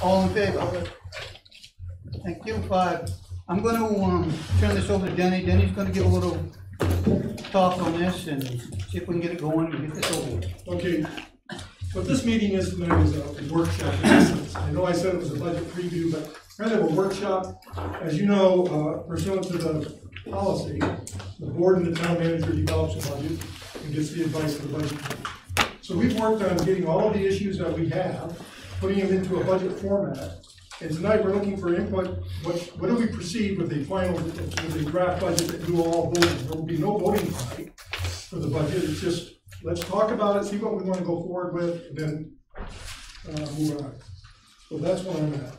All in favor? Thank you. I'm going to turn this over to Denny. Denny's going to give a little talk on this and see if we can get it going and get this over with. Okay, what this meeting is tonight is a workshop in essence. I know I said it was a budget preview, but kind of a workshop. As you know, pursuant to the policy, the board and the town manager develops a budget and gets the advice of the budget committee. So we've worked on getting all of the issues that we have, putting them into a budget format. And tonight we're looking for input. What do we proceed with the final, with the draft budget that you all voting? There will be no voting tonight for the budget. It's just, let's talk about it, see what we want to go forward with, and then move on. So that's what I'm at.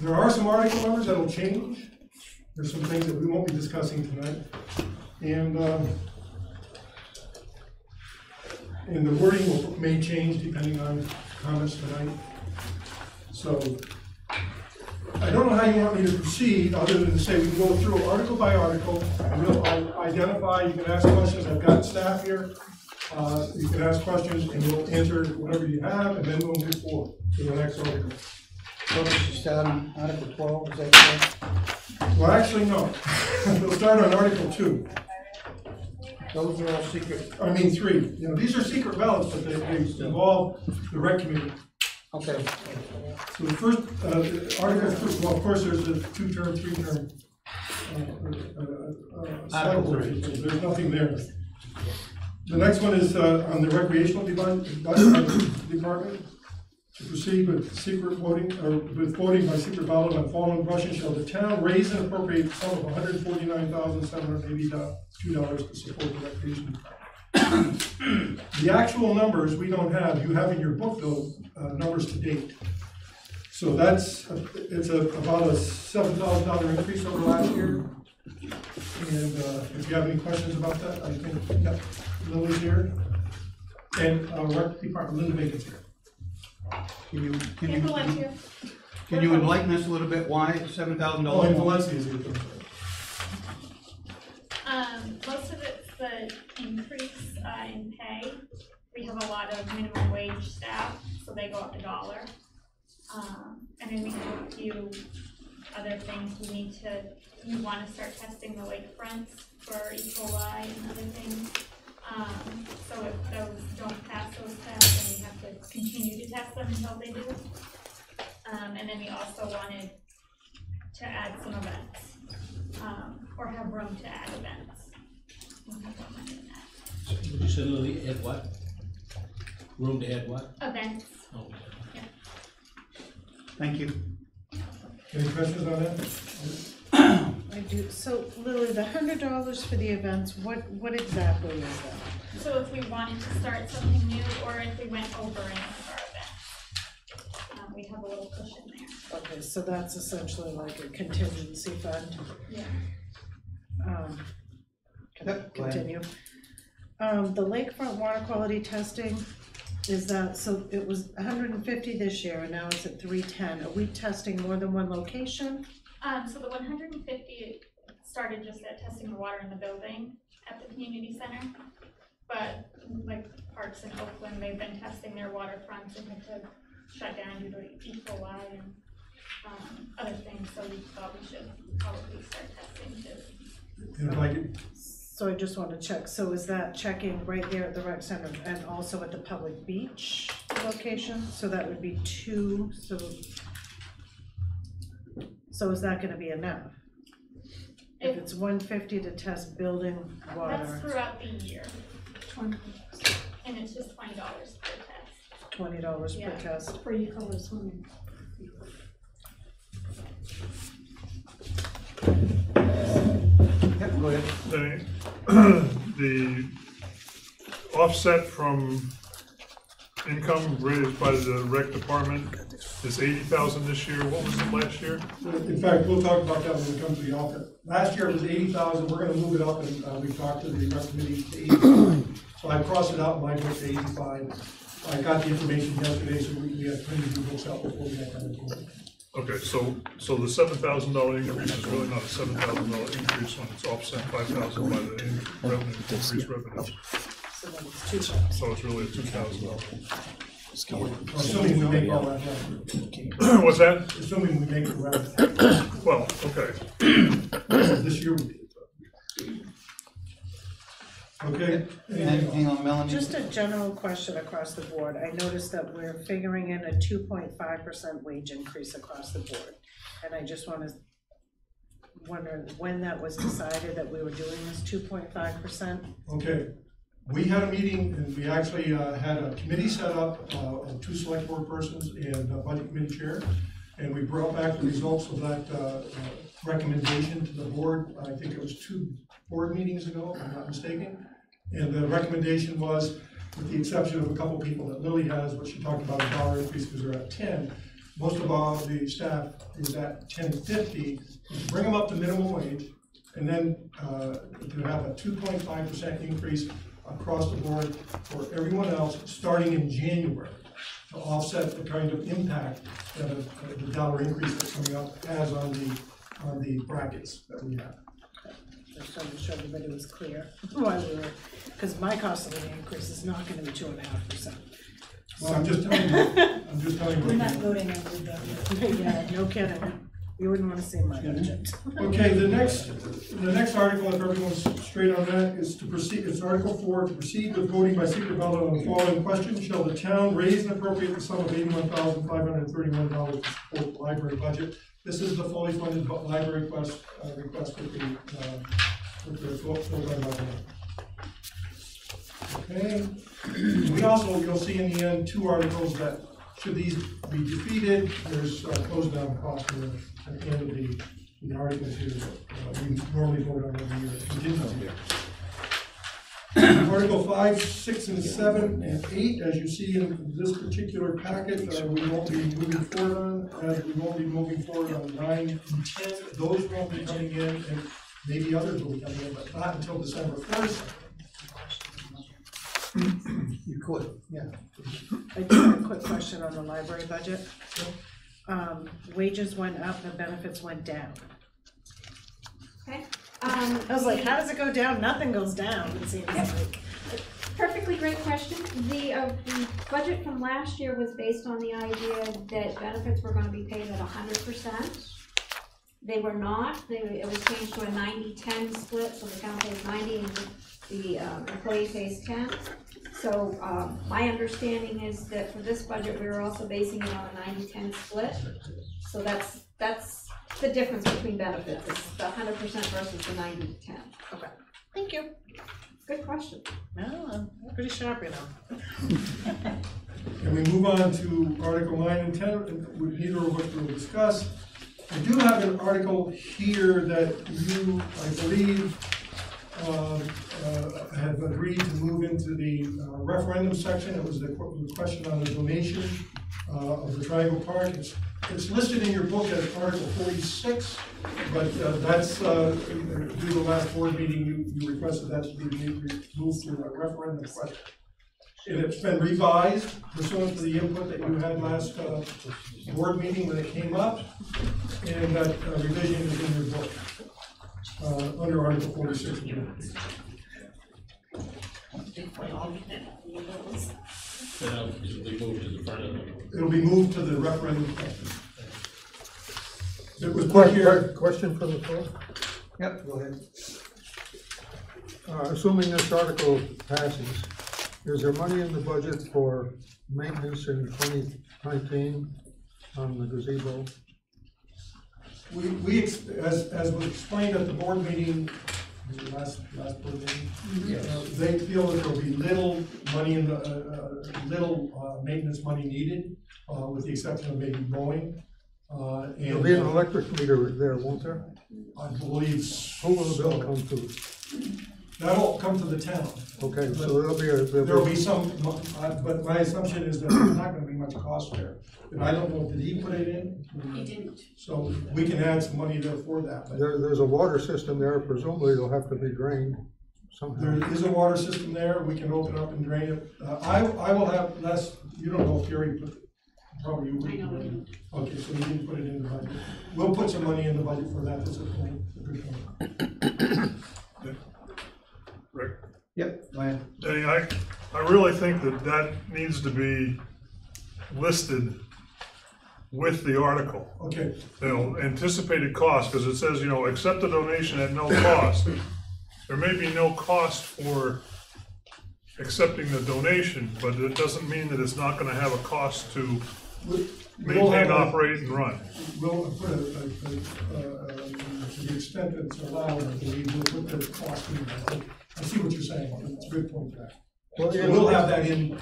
There are some article numbers that will change. There's some things that we won't be discussing tonight. And the wording may change depending on comments tonight. So I don't know how you want me to proceed, other than to say we can go through article by article. I'll identify, you can ask questions. I've got staff here. You can ask questions and we'll answer whatever you have, and then we'll move forward to the next article. So we should start on Article 12, is that correct? Well, actually, no. We'll start on Article 2. Those are all secret. I mean, 3. You know, these are secret ballots, but they involve the rec committee. Okay. So the first Article 2, well, of course, there's a 2-term, 3-term cycle. There's nothing there. The next one is on the recreational department. To proceed with secret voting, or with voting by secret ballot on following questions, shall the town raise and appropriate the sum of $149,782 to support the recreation department? The actual numbers we don't have. You have in your book though numbers to date. So that's about a $7,000 increase over last year. And if you have any questions about that, I think Lily's here, and rec department Linda Bacon's here. Can you enlighten us a little bit why $7,000? Oh, and Valencia is here. Most of it's the increase in pay. We have a lot of minimum wage staff, so they go up $1. And then we have a few other things we want to start testing the lakefronts for E. coli and other things. So if those don't pass those tests, then we have to continue to test them until they do. And then we also wanted to add some events, or have room to add events. You said Lily, add what? Room to add what? Events. Oh. Yeah. Thank you. Any questions on that? I do. So Lily, the $100 for the events, what exactly is that? So if we wanted to start something new, or if we went over any of our events, we have a little cushion there. Okay, so that's essentially like a contingency fund. Yeah. Continue. The lakefront water quality testing, is that, so it was 150 this year and now it's at 310. Are we testing more than one location? So the 150 started just at testing the water in the building at the community center. But like parks in Oakland, they've been testing their waterfronts and had to shut down due to E. coli and other things. So we thought we should probably start testing too. And if I could, So I just want to check. So is that checking right there at the rec center and also at the public beach location? So that would be 2. So is that going to be enough? If it's 150 to test building water. That's throughout the year. And it's just $20 per test. $20 Yeah. per test. For you color swimming. Yep, go ahead. The offset from income raised by the rec department is $80,000 this year. What was it last year? in fact, we'll talk about that when we come to the offset. Last year it was 80,000. We're going to move it up, and we talked to the rec committee to 85. So I crossed it out in my book to 85. I got the information yesterday, so we had plenty of books out before we got that report. Okay, so the $7,000 increase is really not a $7,000 increase when it's offset $5,000 by the increased revenue. So then it's 2,000. So it's really a $2,000. Assuming we make all that happen. What's that? Assuming we make it right. Well, okay. This year we did. Okay? And hang on, Melanie. Just a general question across the board. I noticed that we're figuring in a 2.5% wage increase across the board. And I just wonder when that was decided that we were doing this 2.5%? Okay. We had a meeting and we actually had a committee set up of 2 select board persons and a budget committee chair. And we brought back the results of that recommendation to the board. I think it was 2 board meetings ago, if I'm not mistaken. And the recommendation was, with the exception of a couple people that Lily has, what she talked about, a dollar increase because they're at 10. Most of all the staff is at 10.50, bring them up to minimum wage, and then to have a 2.5% increase across the board for everyone else, starting in January, to offset the kind of impact that the dollar increase that's coming up has on the brackets that we have. Just to make sure everybody was clear why we were, because my cost of living increase is not gonna be 2.5%. Well, I'm just telling you. We're not voting on the budget. Yeah, no kidding. You wouldn't wanna see my budget. Okay, the next article, if everyone's straight on that, is to proceed, it's Article 4, to proceed with voting by secret ballot on the following question: shall the town raise and appropriate the sum of $81,531 to support the library budget? This is the fully funded library request with the full-time library. Okay, we also, you'll see in the end, 2 articles that, should these be defeated, there's close down cost at the end of the articles here that we normally vote on every year. Contingency. Article 5, 6, and 7, and 8, as you see in this particular packet, we won't be moving forward on, as we won't be moving forward on 9 and 10. Those won't be coming in, and maybe others will be coming in, but not until December 1st. You could, yeah. I do have a quick question on the library budget. Wages went up, the benefits went down. Okay. I was like, how does it go down? Nothing goes down, it seems like. Perfectly great question. The budget from last year was based on the idea that benefits were gonna be paid at 100%. They were not. It was changed to a 90-10 split, so the town pays 90 and the employee pays 10. So my understanding is that for this budget, we were also basing it on a 90-10 split. So that's the difference between benefits. It's the 100% versus the 90-10. Okay, thank you. Good question. No, I'm pretty sharp, you know. And we move on to Article 9 and 10, neither of which we'll discuss. I do have an article here that you, I believe, have agreed to move into the referendum section. It was the question on the donation of the Triangle Park. It's listed in your book as Article 46, but that's due to the last board meeting, you requested that to be moved to a referendum question. And it's been revised pursuant to the input that you had last board meeting when it came up, and that revision is in your book under Article 46. It'll be moved to the referendum question. It was put here. Question from the floor. Yep, go ahead. Assuming this article passes, is there money in the budget for maintenance in 2019 on the gazebo? As was explained at the board meeting, the last board meeting, they feel that there'll be little money in the maintenance money needed, with the exception of maybe mowing. There'll be an electric meter there, won't there? I believe. Who will the bill come to? That'll come to the town. Okay, so there'll be some, but my assumption is that there's not gonna be much cost there. And I don't know, did he put it in? He didn't. So we can add some money there for that. But there's a water system there, presumably it'll have to be drained somehow. there is a water system there, we can open up and drain it. I will have less, you don't know if Gary put, probably you would. Okay, so we didn't put it in the budget. We'll put some money in the budget for that, that's a point, a good point. Rick? Yep, go ahead. Danny, I really think that needs to be listed with the article. Okay, You know, anticipated cost, because it says, you know, accept the donation at no cost. There may be no cost for accepting the donation, but it doesn't mean that it's not gonna have a cost to we'll have maintain, a- operate, and run. We'll put to the extent that it's allowed, I believe, we'll put the cost in there. I see what you're saying, it's a good point there. Well, So we'll have that in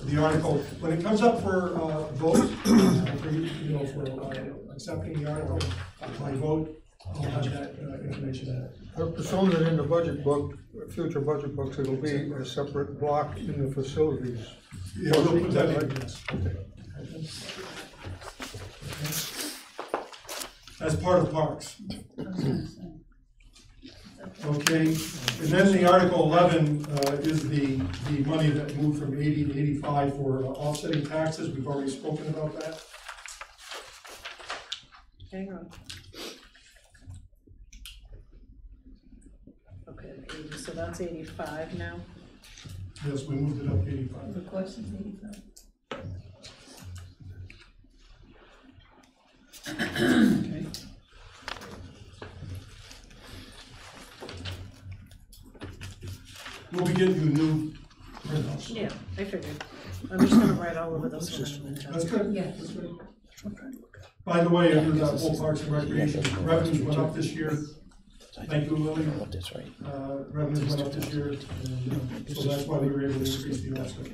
the article, when it comes up for vote, for, you know, for accepting the article by vote, I'll have that information in it. I presume that in the budget book, future budget books, it'll be a separate block in the facilities. Yeah, we'll put that in, yes. As part of parks. Okay, and then the Article 11 is the money that moved from 80 to 85 for offsetting taxes. We've already spoken about that. Hang on. Okay, 80, so that's 85 now. Yes, we moved it up to 85. The question is 85. Okay. We'll be getting you a new printouts. Yeah, I figured. I'm just gonna write all over this one. That's good. Yeah. That's good. By the way, under that whole Parks and Recreation, revenues went up this year. Thank you, Lily. That's right. Revenues went up this year, and so that's why we were able to increase the offset.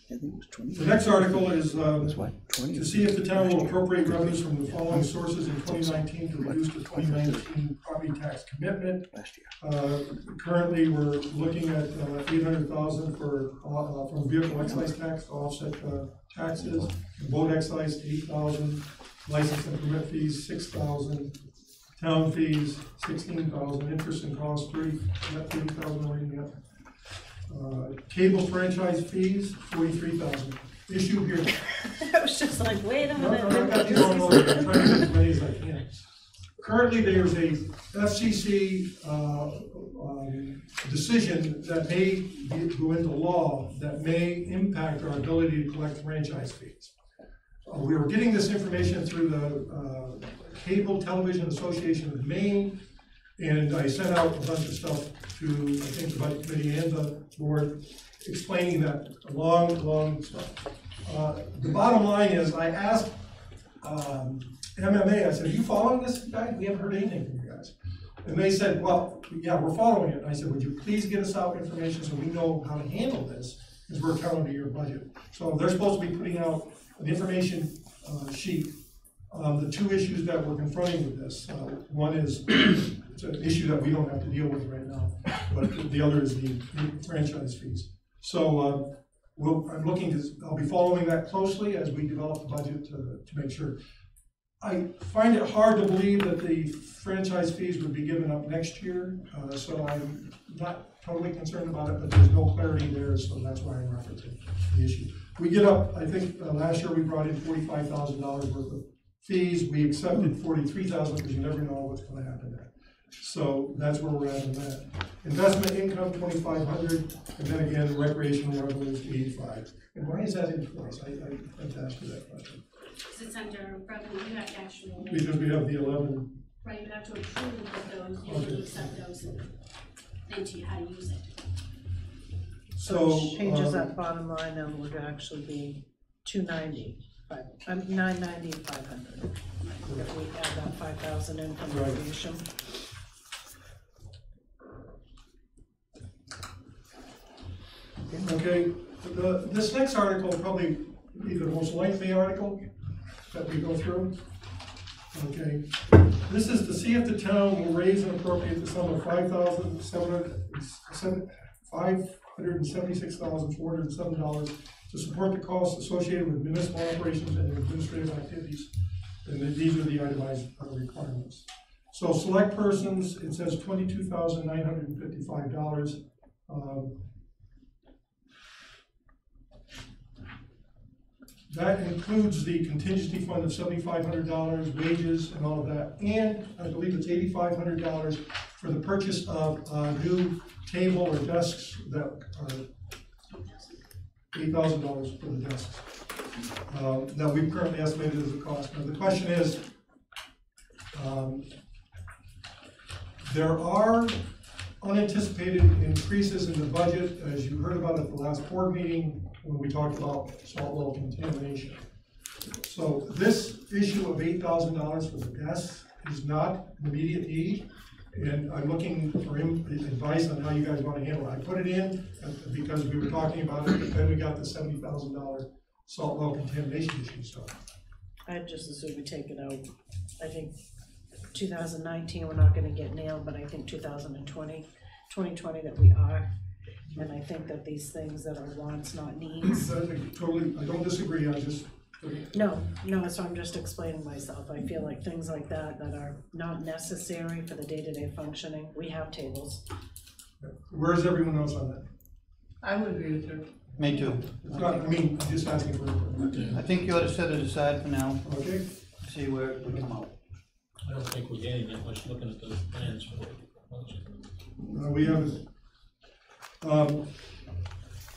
The next article is to see if the town will appropriate revenues from the following sources in 2019 to reduce the 2019 property tax commitment. Currently, we're looking at 800,000 for from vehicle excise tax to offset taxes, boat excise 8,000, license and permit fees 6,000, town fees 16,000, interest and costs 30,000 right now. Cable franchise fees, 43,000. Issue here. I was just like, wait a No, I've got these minute. on order. I'm trying to get as many as I can. Currently, there's a FCC decision that may go into law that may impact our ability to collect franchise fees. We were getting this information through the Cable Television Association of Maine, and I sent out a bunch of stuff to, I think, the budget committee and the board, explaining that long stuff. The bottom line is, I asked MMA, I said, are you following this, guys? We haven't heard anything from you guys. And they said, well, yeah, we're following it. And I said, would you please get us out information so we know how to handle this, because we're calendar year budget. So they're supposed to be putting out an information sheet. The two issues that we're confronting with this, one is, it's an issue that we don't have to deal with right now, but the other is the franchise fees. So I'll be following that closely as we develop the budget to make sure. I find it hard to believe that the franchise fees would be given up next year, so I'm not totally concerned about it, but there's no clarity there, so that's why I'm referencing the issue. We get up, I think last year we brought in $45,000 worth of fees. We accepted 43,000 because you never know what's going to happen there. So that's where we're at on that. Investment income 2,500, and then again recreational revenues 85. And why is that in twice? I have to ask you that question. Because it's under revenue, you have to actually, Because we have the 11. right, you have to approve of those, you have to accept those and then to how to use it. So Changes that bottom line and would actually be 290, 990 and 500. If we add that 5,000 in from Right. recreation. Okay, this next article will probably be the most lengthy article that we go through. Okay, this is to see if the town will raise and appropriate the sum of $576,407 to support the costs associated with municipal operations and administrative activities. And then these are the itemized requirements. So select persons, it says $22,955. That includes the contingency fund of $7,500, wages and all of that, and I believe it's $8,500 for the purchase of a new table or desks that are $8,000 for the desks. that we've currently estimated as a cost. Now, the question is, there are unanticipated increases in the budget, as you heard about at the last board meeting when we talked about salt well contamination. So this issue of $8,000 for the desks is not an immediate need, and I'm looking for advice on how you guys want to handle it. I put it in because we were talking about it, but then we got the $70,000 salt well contamination issue, so. I'd just assume we take it out. I think 2019, we're not gonna get nailed, but I think 2020 that we are. And I think that these things that are wants, not needs. Totally, I don't disagree, I just. No, so I'm just explaining myself. I feel like things like that are not necessary for the day-to-day functioning. We have tables. Where's everyone else on that? I would agree with you. Me too. It's not, I mean, I'm just asking for input. I think you ought to set it aside for now, Okay? see where we come out. I don't think we're getting that much looking at those plans for the budget. We have,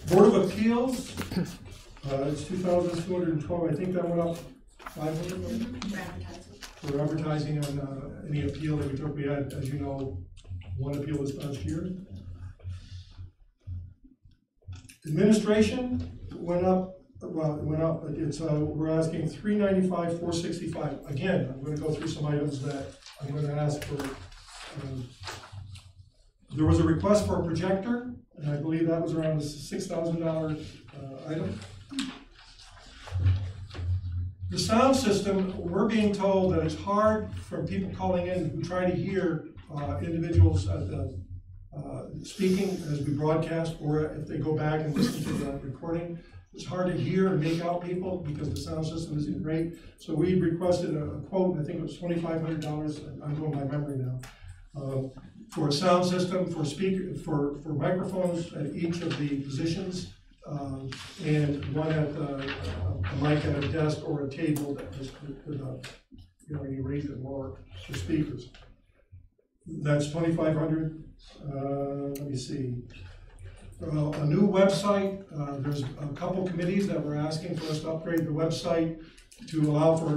Board of Appeals, it's 2,212, I think that went up 500 for advertising on any appeal that we took. We had, as you know, one appeal this past year. Administration went up, well, it went up, but it's, we're asking $395, $465. Again, I'm gonna go through some items that I'm gonna ask for. There was a request for a projector, and I believe that was around the $6,000 item. The sound system, we're being told that it's hard for people calling in who try to hear individuals at the speaking as we broadcast, or if they go back and listen to the recording. It's hard to hear and make out people because the sound system isn't great. So we requested a quote, I think it was $2,500, I'm going by memory now, for a sound system, for speaker, for microphones at each of the positions, and one at a mic at a desk or a table that was with a, you know, you raise it lower for speakers. That's $2,500. Let me see. A new website. There's a couple committees that were asking for us to upgrade the website to allow for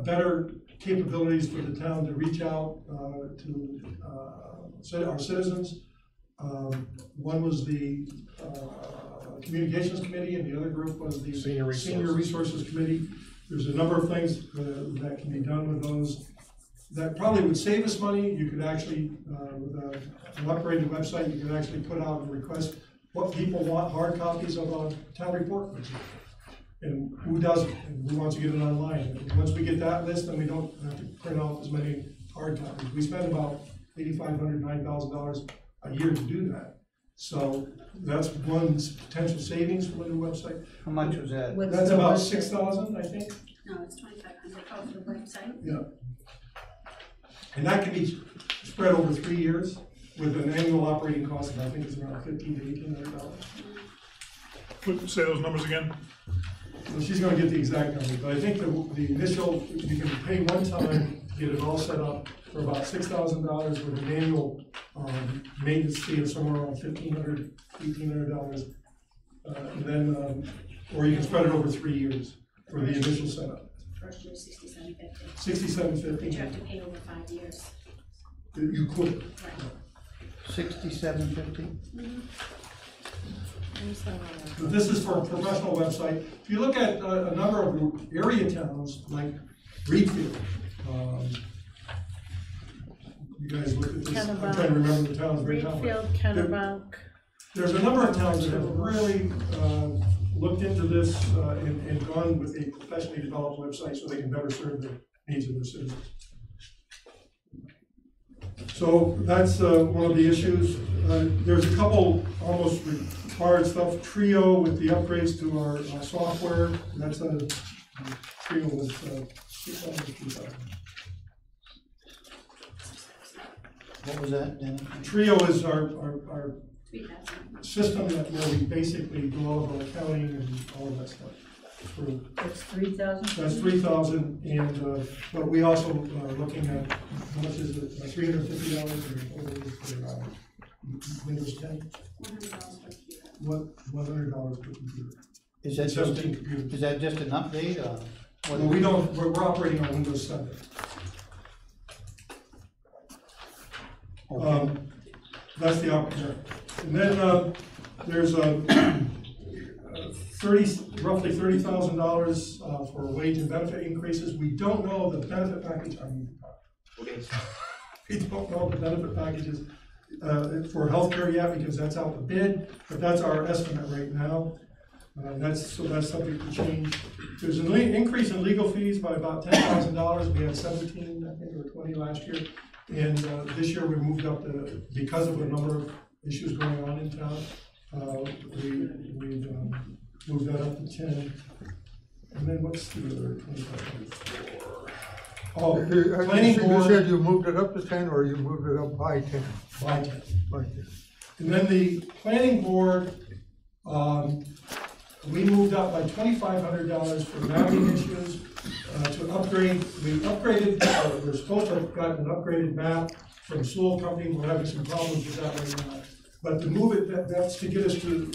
better capabilities for the town to reach out to our citizens. One was the Communications Committee, and the other group was the Senior Resources Committee. There's a number of things that can be done with those that probably would save us money. You could actually, with an upgraded website, you could actually put out a request what people want, hard copies of a town report, and who doesn't, and who wants to get it online. And once we get that list, then we don't have to print off as many hard copies. We spend about $8,500, $9,000 a year to do that. So that's one potential savings from a new website. How much was that? That's about $6,000, I think. No, it's $2,500 for the website. Yeah. And that can be spread over 3 years with an annual operating cost of, I think it's around $1,500 to $1,800. Say those numbers again. Well, she's gonna get the exact number, but I think the initial, you can pay one time to get it all set up for about $6,000 with an annual maintenance fee of somewhere around $1,500, $1,800. And then, or you can spread it over 3 years for the initial setup. First year, $67.50. $67.50. But you have to pay over 5 years. You could. Right. $67.50? But this is for a professional website. If you look at a number of area towns like Reedfield, you guys look at this, I'm trying to remember the towns right now. Reedfield, Kennebec. There's a number of towns that have really looked into this and gone with a professionally developed website so they can better serve the needs of their citizens. So that's one of the issues. There's a couple almost required stuff. Trio with the upgrades to our software. That's a Trio was $6,000. What was that, Dennis? Trio is our 3,000. system that where we basically do all of our accounting and all of that stuff. That's 3,000? That's 3,000, and but we also are looking at how much is it? $350 for Windows 10. $100 for the $100 per computer. Is that just, 17 computers. is that just an update or? what? Well, we don't, we're operating on Windows 7. Okay. That's the opportunity. And then, there's roughly $30,000 for wage and benefit increases. We don't know the benefit package, we don't know the benefit packages for healthcare yet, because that's out to bid, but that's our estimate right now. That's subject to change. There's an increase in legal fees by about $10,000. We had 17, I think, or 20 last year. And this year we moved up because of the number of issues going on in town, we've moved that up to 10. And then what's the other 25? Oh, planning You board. said you moved it up to 10, or you moved it up by 10? By 10. By 10. And then the planning board, we moved up by $2,500 for mapping issues, to upgrade. We upgraded, we're supposed to have gotten an upgraded map from Sewell Company. We're having some problems with that right now. But to move it, that's to get us to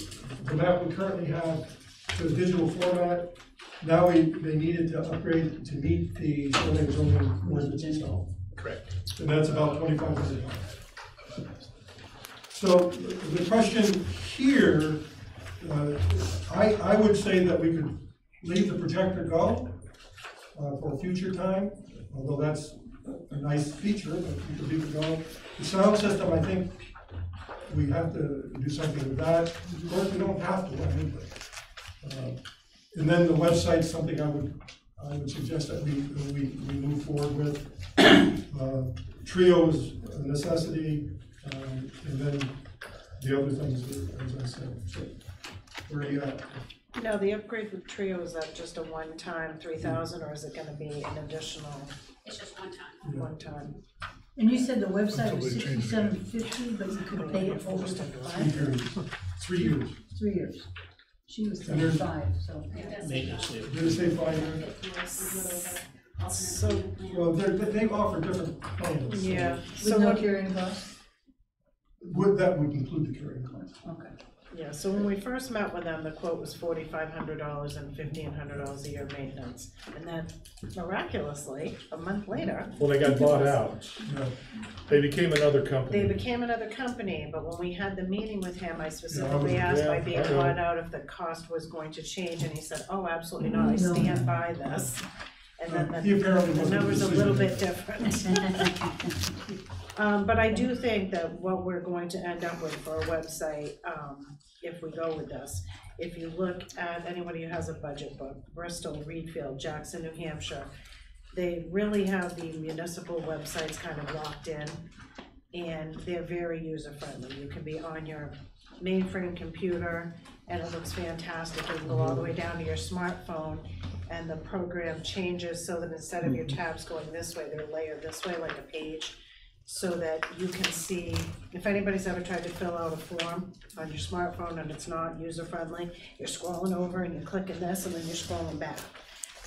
the map we currently have to a digital format. Now they needed to upgrade to meet the survey zoning ordinance itself. Correct. And that's about $2,500. So the question here, I would say that we could leave the projector go for a future time, although that's a nice feature, but we could leave it go. The sound system, I think we have to do something with that. Of course, we don't have to, and then the website's something I would suggest that we move forward with. Trio is a necessity, and then the other things, as I said. So, where are you at? Now, the upgrade with Trio, is that just a one-time 3,000, or is it gonna be an additional It's just one time. one-time? And you said the website Until was they change it. $67.50, but you could pay it over 3 years. 3 years. 3 years. She was And there's- 35, so. It does say Maintenance, that. Did it say 5 years? So, Well, they offer different plans. so yeah, so With no what, carrying cost? That would include the carrying cost. Okay. yeah, so when we first met with them, the quote was $4,500 and $1,500 a year maintenance. And then miraculously, a month later, Well, they got bought out. No. They became another they company. became another company, but when we had the meeting with him, I specifically asked by being I know. bought out if the cost was going to change, and he said, oh, absolutely not, I stand by this. And then He apparently the wasn't the number's a little bit decision different. But I do think that what we're going to end up with for a website, if we go with this, if you look at anybody who has a budget book, Bristol, Reedfield, Jackson, New Hampshire, they really have the municipal websites kind of locked in, and they're very user-friendly. You can be on your mainframe computer, and it looks fantastic. You can go all the way down to your smartphone, and the program changes so that instead of your tabs going this way, they're layered this way like a page, so that you can see, if anybody's ever tried to fill out a form on your smartphone and it's not user-friendly, you're scrolling over and you're clicking this and then you're scrolling back.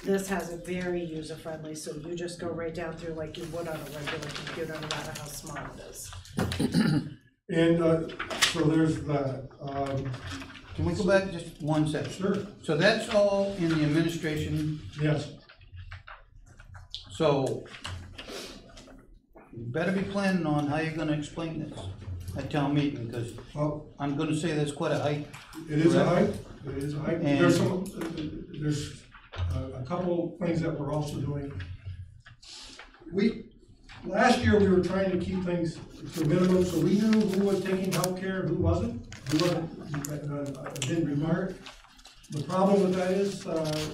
This has it very user-friendly, so you just go right down through like you would on a regular computer, no matter how small it is. And so there's that. Can we go back just 1 second? Sure, So that's all in the administration, yes. so you better be planning on how you're gonna explain this at town meeting, because Well, I'm gonna say that's quite a hike. it is a Correct. hike, it is a hike. And- There's a couple things that we're also doing. Last year, we were trying to keep things to a minimum, so we knew who was taking healthcare and who wasn't, didn't require it. The problem with that is,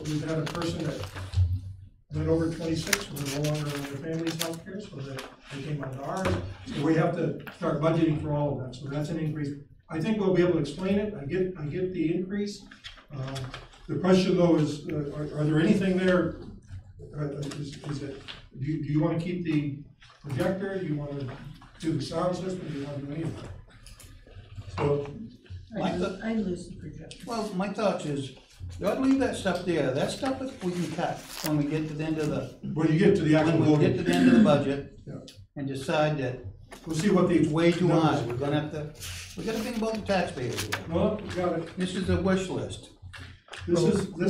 we've had a person that went over 26, who was no longer on their family's healthcare, so that they came onto ours. So we have to start budgeting for all of that, so that's an increase. I think we'll be able to explain it, I get the increase. The question though is, are there anything there, is it, do you wanna keep the projector, do you wanna do the sound system, do you wanna do anything? So, I lose the projector. Well, my thoughts is, you ought to leave that stuff there, that stuff that we can cut when we get to the end of the, when you get to the actual when we get to voting, the end of the budget, Yeah. and decide that We'll see what the. It's way too high, numbers- we're gonna have to, we gotta think about the taxpayers here. Well, we got it. This is a wish list. This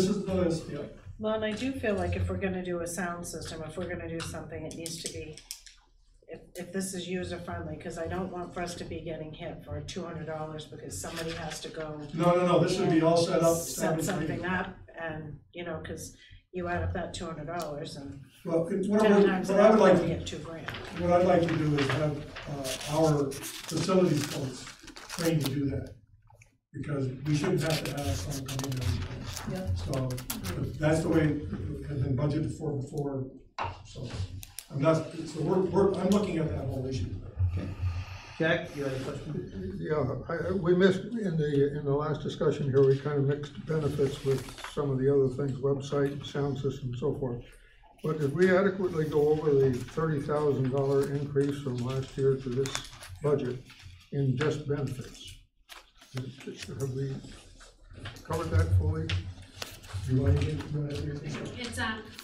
is the list, yeah. Well, and I do feel like if we're gonna do a sound system, if we're gonna do something, it needs to be, if this is user friendly, cause I don't want for us to be getting hit for $200 because somebody has to go. No, this would be all set up. Set something up and, you know, cause you add up that $200 and Well, what 10 times I would like that, to we get $2,000. What I'd like to do is have our facilities folks trained to do that, because we shouldn't have to have someone come in every time. Yep. So, that's the way it has been budgeted for before, so, I'm I'm looking at that whole issue. Jack, you had a question? Yeah, we missed, in the last discussion here, we kind of mixed benefits with some of the other things, website, sound system, and so forth. But did we adequately go over the $30,000 increase from last year to this budget in just benefits? Have we covered that fully? You want anything, It's,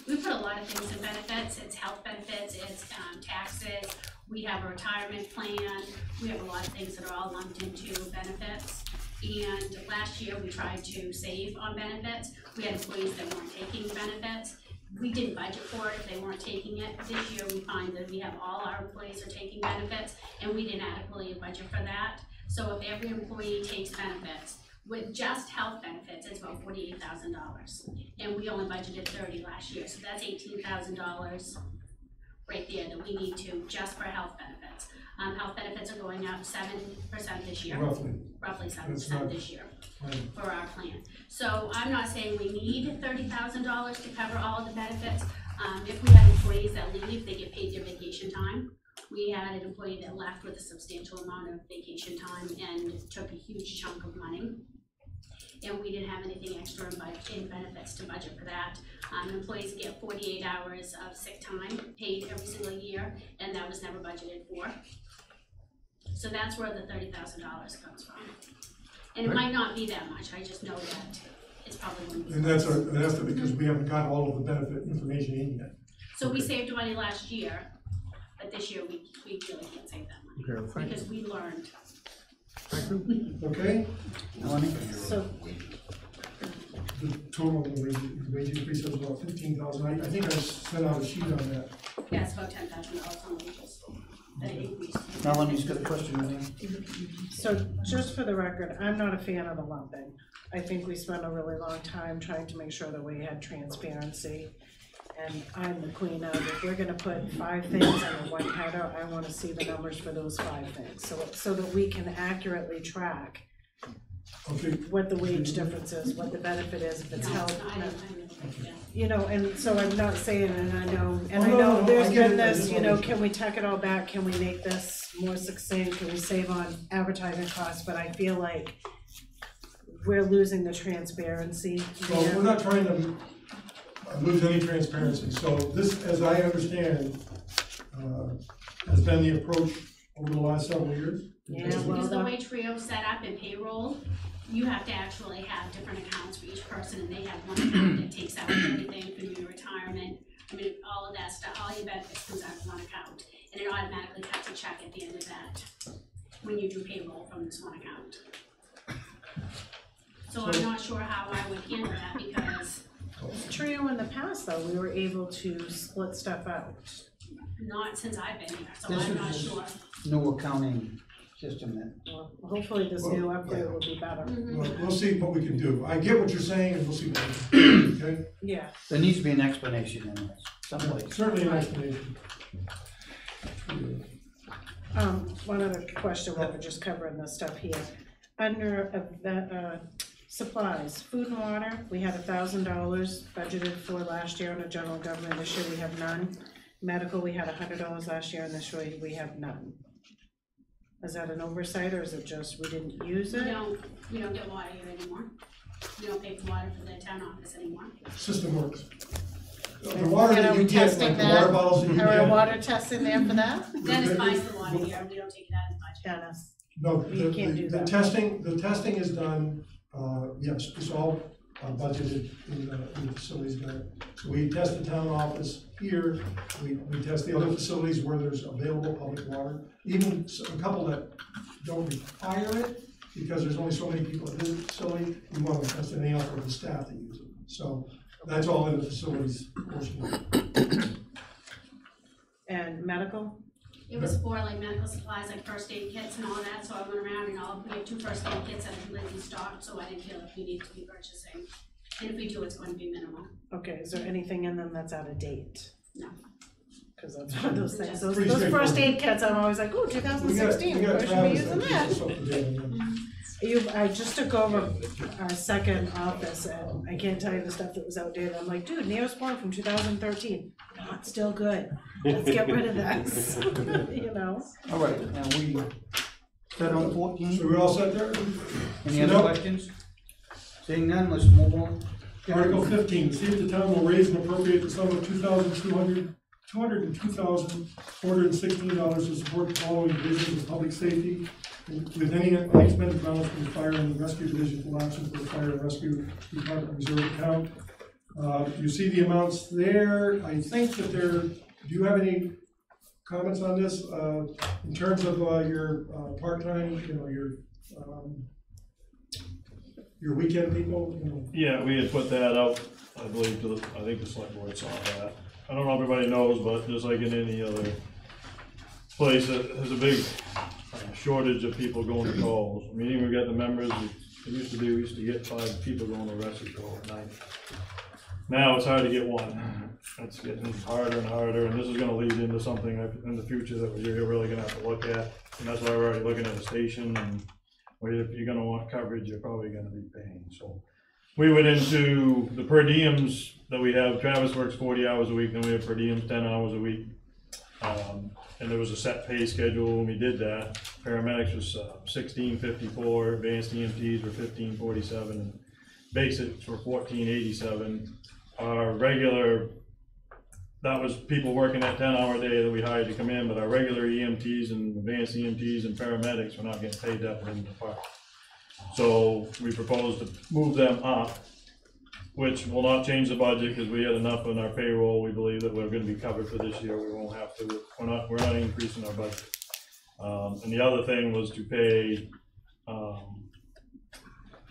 we put a lot of things in benefits, it's health benefits, it's, taxes, we have a retirement plan, we have a lot of things that are all lumped into benefits. And last year, we tried to save on benefits, we had employees that weren't taking benefits. We didn't budget for it if they weren't taking it. This year, we find that we have all our employees are taking benefits, and we didn't adequately budget for that. So if every employee takes benefits, with just health benefits, it's about $48,000. And we only budgeted 30 last year, so that's $18,000 right there that we need to, just for health benefits. Health benefits are going up 7% this year. Roughly 7% this year for our plan. So I'm not saying we need $30,000 to cover all of the benefits. If we have employees that leave, they get paid their vacation time. We had an employee that left with a substantial amount of vacation time and took a huge chunk of money. And we didn't have anything extra in benefits to budget for that. Employees get 48 hours of sick time paid every single year, and that was never budgeted for. So that's where the $30,000 comes from. And it might not be that much, I just know that it's probably going to be. And that's because we haven't got all of the benefit information in yet. So we saved money last year, but this year we really can't save that money. Okay, thank you. Because we learned. Thank you. Okay? So, The total wage increase was about 15,000. I think I sent out a sheet on that. Yeah, it's about $10,000 on wages that it increased. Melanie's got a question, I think. so just for the record, I'm not a fan of the lumping. I think we spent a really long time trying to make sure that we had transparency. And I'm the queen of, if we're gonna put 5 things on one header, I wanna see the numbers for those 5 things, so that we can accurately track Okay. what the wage difference is, what the benefit is, if it's No, health. I didn't, yeah. You know, and so I'm not saying, and I know, Oh, no, there's I get been it. I this, just you know, wanna- can we tuck it all back, can we make this more succinct, can we save on advertising costs, but I feel like we're losing the transparency Well, there. we're not trying to lose any transparency. So this, as I understand, has been the approach over the last several years. Yeah, Because well, the way Trio set up in payroll, you have to actually have different accounts for each person, and they have one account that takes out everything for your retirement. I mean, all of that stuff, all your benefits comes out of one account, and it automatically cuts a check at the end of that when you do payroll from this one account. So I'm not sure how I would handle that, because Trio in the past, though, we were able to split stuff out. not since I've been here, so This I'm not is sure. new accounting system then. Well, hopefully this new upgrade will be better. We'll see what we can do. I get what you're saying, and we'll see what we can do, okay? Yeah. There needs to be an explanation in this, someplace. Certainly an explanation. One other question while we're just covering this stuff here. Under supplies, food and water, we had $1,000 budgeted for last year under general government. This year we have none. Medical, we had $100 last year, and this year we have none. Is that an oversight, or is it just we didn't use We it? don't get water here anymore. We don't pay for water for the town office anymore. System works. The water And are that we you get, testing like the that? water bottles that you Are our get. water tests in there for that? Dennis buys the water here, we don't take it out of the budget. Dennis, No, You can't do the that. testing is done, yes, it's all budgeted in the facilities there. So we test the town office here, we test the other facilities where there's available public water, even a couple that don't require it, because there's only so many people at this facility, we want to test anything else for the staff that use it. So that's all in the facilities portion. And medical? It was for like medical supplies, like first aid kits and all that, so I went around and we have 2 first aid kits that are completely stocked, so I didn't feel like we need to be purchasing. And if we do, it's going to be minimal. Okay, is there anything in them that's out of date? No. Because that's one of those things, those Pretty first aid kits, I'm always like, ooh, 2016, we should be using that. I just took over our second office, and I can't tell you the stuff that was outdated. I'm like, dude, Neosporin from 2013, not still good. Let's get rid of that, you know? All right, now we set on 14. So we're all set there? Any other questions? Seeing none, let's move on. Article 15, see if the town will raise and appropriate the sum of $202,416 to support the following divisions of public safety with any unexpended balance from the fire and rescue division for option for the fire and rescue department reserve account. You see the amounts there. I think that do you have any comments on this in terms of your part-time, your weekend people? Yeah, we had put that out, I believe, I think the select board saw that. I don't know if everybody knows, but just like in any other place, there's a big shortage of people going to calls. I mean, even we got the members, we used to get 5 people going to rescue call at night. Now it's hard to get one. It's getting harder and harder, and this is gonna lead into something in the future that you're really gonna have to look at. And that's why we're already looking at a station, and if you're gonna want coverage, you're probably gonna be paying. So we went into the per diems that we have. Travis works 40 hours a week, then we have per diems 10 hours a week. And there was a set pay schedule when we did that. Paramedics was $16.54, advanced EMTs were $15.47, and basics were $14.87. Our regular, that was people working that 10-hour day that we hired to come in, but our regular EMTs and advanced EMTs and paramedics were not getting paid that in the department. So we proposed to move them up, which will not change the budget because we had enough in our payroll. We believe that we're going to be covered for this year. We won't have to. We're not increasing our budget. And the other thing was to pay.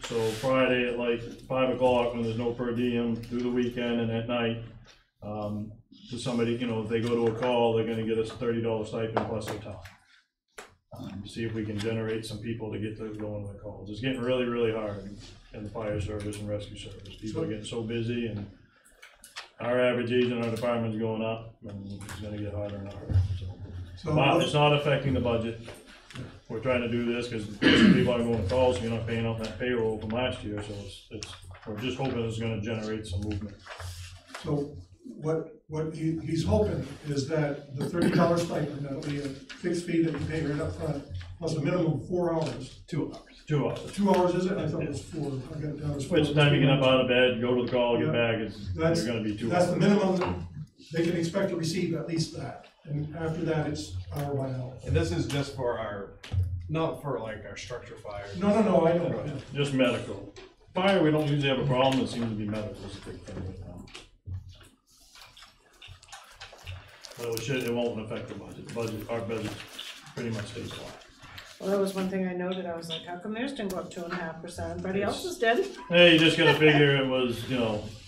So Friday at like 5 o'clock when there's no per diem, through the weekend and at night, to somebody, if they go to a call, they're going to get us a $30 stipend plus their time. See if we can generate some people to get to going to the calls. It's getting really, really hard in the fire service and rescue service. People are getting so busy, and our average age in our department is going up, and it's going to get harder and harder. So it's not affecting the budget. We're trying to do this because people are going to calls, so you're not paying out that payroll from last year. So we're just hoping it's going to generate some movement. So what he's hoping is that the $30 stipend, that'll be a fixed fee that you pay right up front, plus a minimum of 4 hours. 2 hours. 2 hours. 2 hours, is it? I thought it was 4. I got it down as 4. Which time you get up out of bed, go to the call, get back, you're going to be 2 hours. That's the minimum they can expect to receive, at least that. And after that, it's hour by hour. And this is just for not for like our structure fire. No, I know. Just medical. Fire, we don't usually have a problem. It seems to be medical is a big thing right now. But it won't affect the budget. Our budget pretty much stays flat. Well, that was one thing I noted. I was like, how come theirs didn't go up 2.5%? Everybody else's did. Hey, you just gotta figure it was,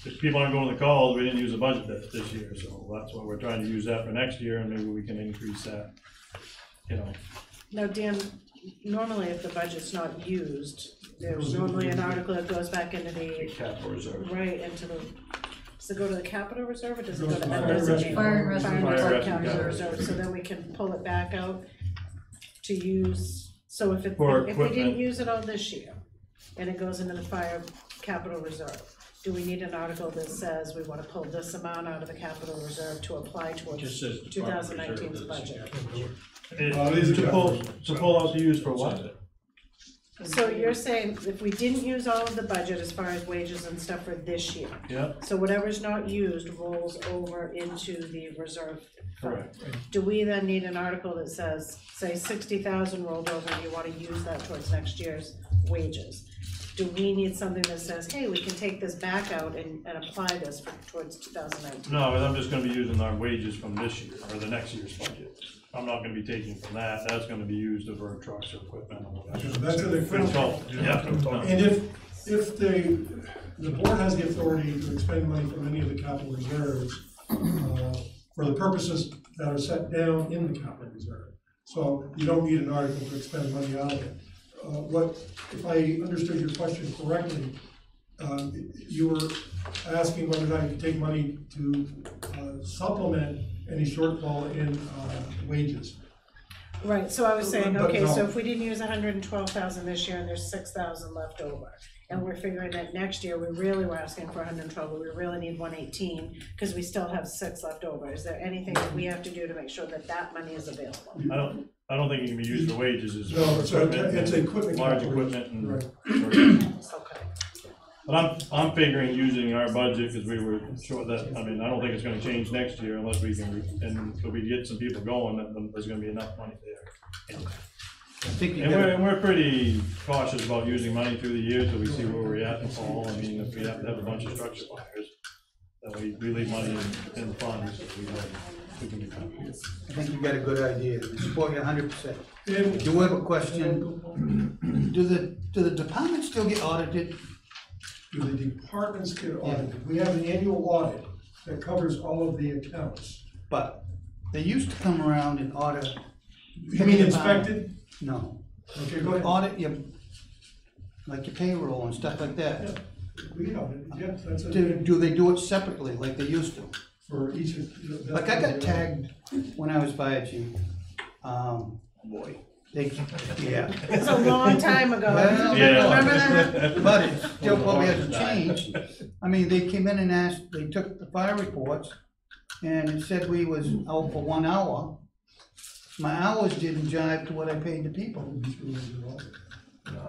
if people aren't going to the calls, we didn't use the budget this year, so that's why we're trying to use that for next year, and maybe we can increase that, Now, Dan, normally if the budget's not used, there's normally an article that goes back into the capital reserve. Right, into the, does it go to the capital reserve or does it Goes go to to undesignated? Fire and rescue. Capital reserve, so then we can pull it back out to use, so if For we didn't equipment. use it all this year, and it goes into the fire capital reserve, do we need an article that says we wanna pull this amount out of the capital reserve to apply towards Just says 2019's budget? To pull out to use for what? So you're saying if we didn't use all of the budget as far as wages and stuff for this year, Yeah, so whatever's not used rolls over into the reserve fund. correct. Do we then need an article that says, say 60,000 rolled over, and you wanna use that towards next year's wages? do we need something that says, hey, we can take this back out and apply this towards 2019? No, but I'm just gonna be using our wages from this year, or the next year's budget. I'm not gonna be taking from that, that's gonna be used for trucks or equipment or whatever. That's an equipment. Yeah. And if the board has the authority to expend money from any of the capital reserves, for the purposes that are set down in the capital reserve. So you don't need an article to expend money out of it. If I understood your question correctly, you were asking whether or not you could take money to supplement any shortfall in wages. Right, so I was saying, But okay, no. so if we didn't use 112,000 this year and there's 6,000 left over, and we're figuring that next year, we really were asking for 112, but we really need 118, because we still have 6 left over. Is there anything that we have to do to make sure that that money is available? I don't think it can be used for wages, No, it's equipment. large equipment and. Right. Okay. But I'm figuring using our budget, because we were short that, I mean, I don't think it's gonna change next year unless we can, and if we get some people going, then there's gonna be enough money there. I think you And gotta, we're pretty cautious about using money through the year till we see where we're at in the fall. I mean, if we have to have a bunch of structure fires, then we leave money in funds, we can do that. I think you got a good idea, I support you 100%. And Do we have a question? Do the departments still get audited? do the departments get audited? We have an annual audit that covers all of the accounts. But they used to come around and audit. You mean inspected? No. Okay, go ahead. Audit your, like your payroll and stuff like that. We audit, yeah, that's Do they do it separately like they used to? for each of. Like I got tagged when I was fire chief. Boy, yeah. It's a long time ago. Well, Yeah. Remember that? But it still probably hasn't changed. I mean, they came in and asked, they took the fire reports and it said we was out for 1 hour. My hours didn't jive to what I paid the people. No,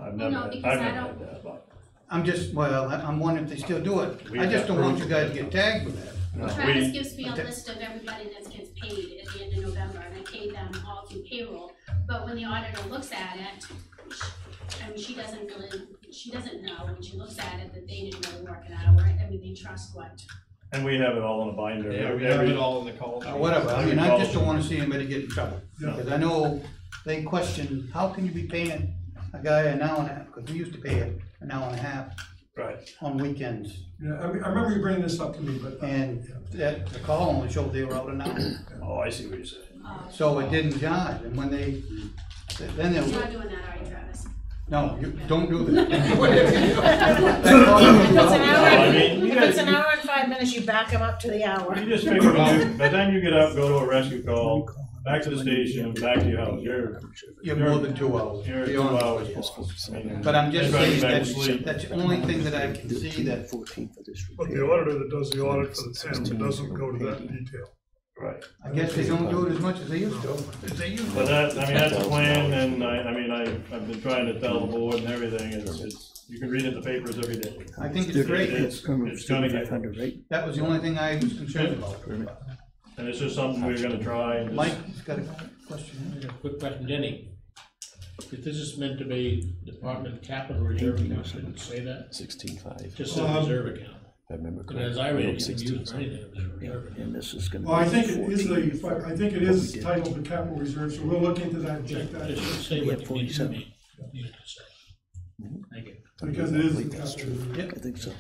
I've Well, no, never, because I've I never don't- had that, but. I'm wondering if they still do it. I just don't want you guys to get tagged with that. Travis gives me a list of everybody that gets paid at the end of November, and I pay them all through payroll. But when the auditor looks at it, I mean, she doesn't know when she looks at it that they didn't really work an hour. I mean, they trust what. And we have it all in a binder. Yeah, we have it all in the call. Whatever, I mean, I just don't wanna see anybody get in trouble. Because I know they question, how can you be paying a guy an hour and a half? Because we used to pay it an hour and a half Right. on weekends. Yeah, I remember you bringing this up to me, but. And that, the call only showed they were out an hour. Oh, I see what you're saying. So it didn't jive, and when they, then they You're were, not doing that, are you, Travis? no, you don't do that. If it's an hour and 5 minutes, you back them up to the hour. You just figure, by the time you get up, go to a rescue call, back to the station, back to your house, You're more than 2 hours. you're 2 beyond hours 2 hours. plus. I mean, But I'm just everybody's saying, back to sleep. that's the only thing that I can see that, But the auditor that does the audit for the towns doesn't go to that detail. Right. I guess they don't do it as much as they used to. But that, I mean, that's a plan, and I've been trying to tell the board and everything, it's, you can read it in the papers every day. I think it's great. It's gonna get, That was the only thing I was concerned about. and it's just something we're gonna try and Mike, just, has got a question. Quick question, Denny. If this is meant to be Department Capital Reserve account, should it say that? 16.5. Just a reserve account. I remember. But as I read it, you can use it for anything, as a reserve account. And this is gonna be. Well, I think it is 14. I think it is titled the capital reserve, so we'll look into that and check that. Just say We what have you need to 47. be. You need to say. Thank you. Because it is the I think that's capital true. reserve. I think so.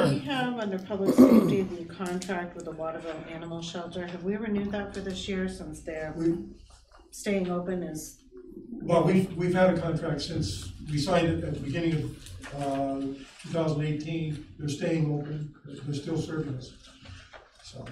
We have under public safety the contract with the Waterville Animal Shelter. Have we renewed that for this year since they're staying open as? Well, we've had a contract since we signed it at the beginning of 2018. They're staying open, they're still serving us. So,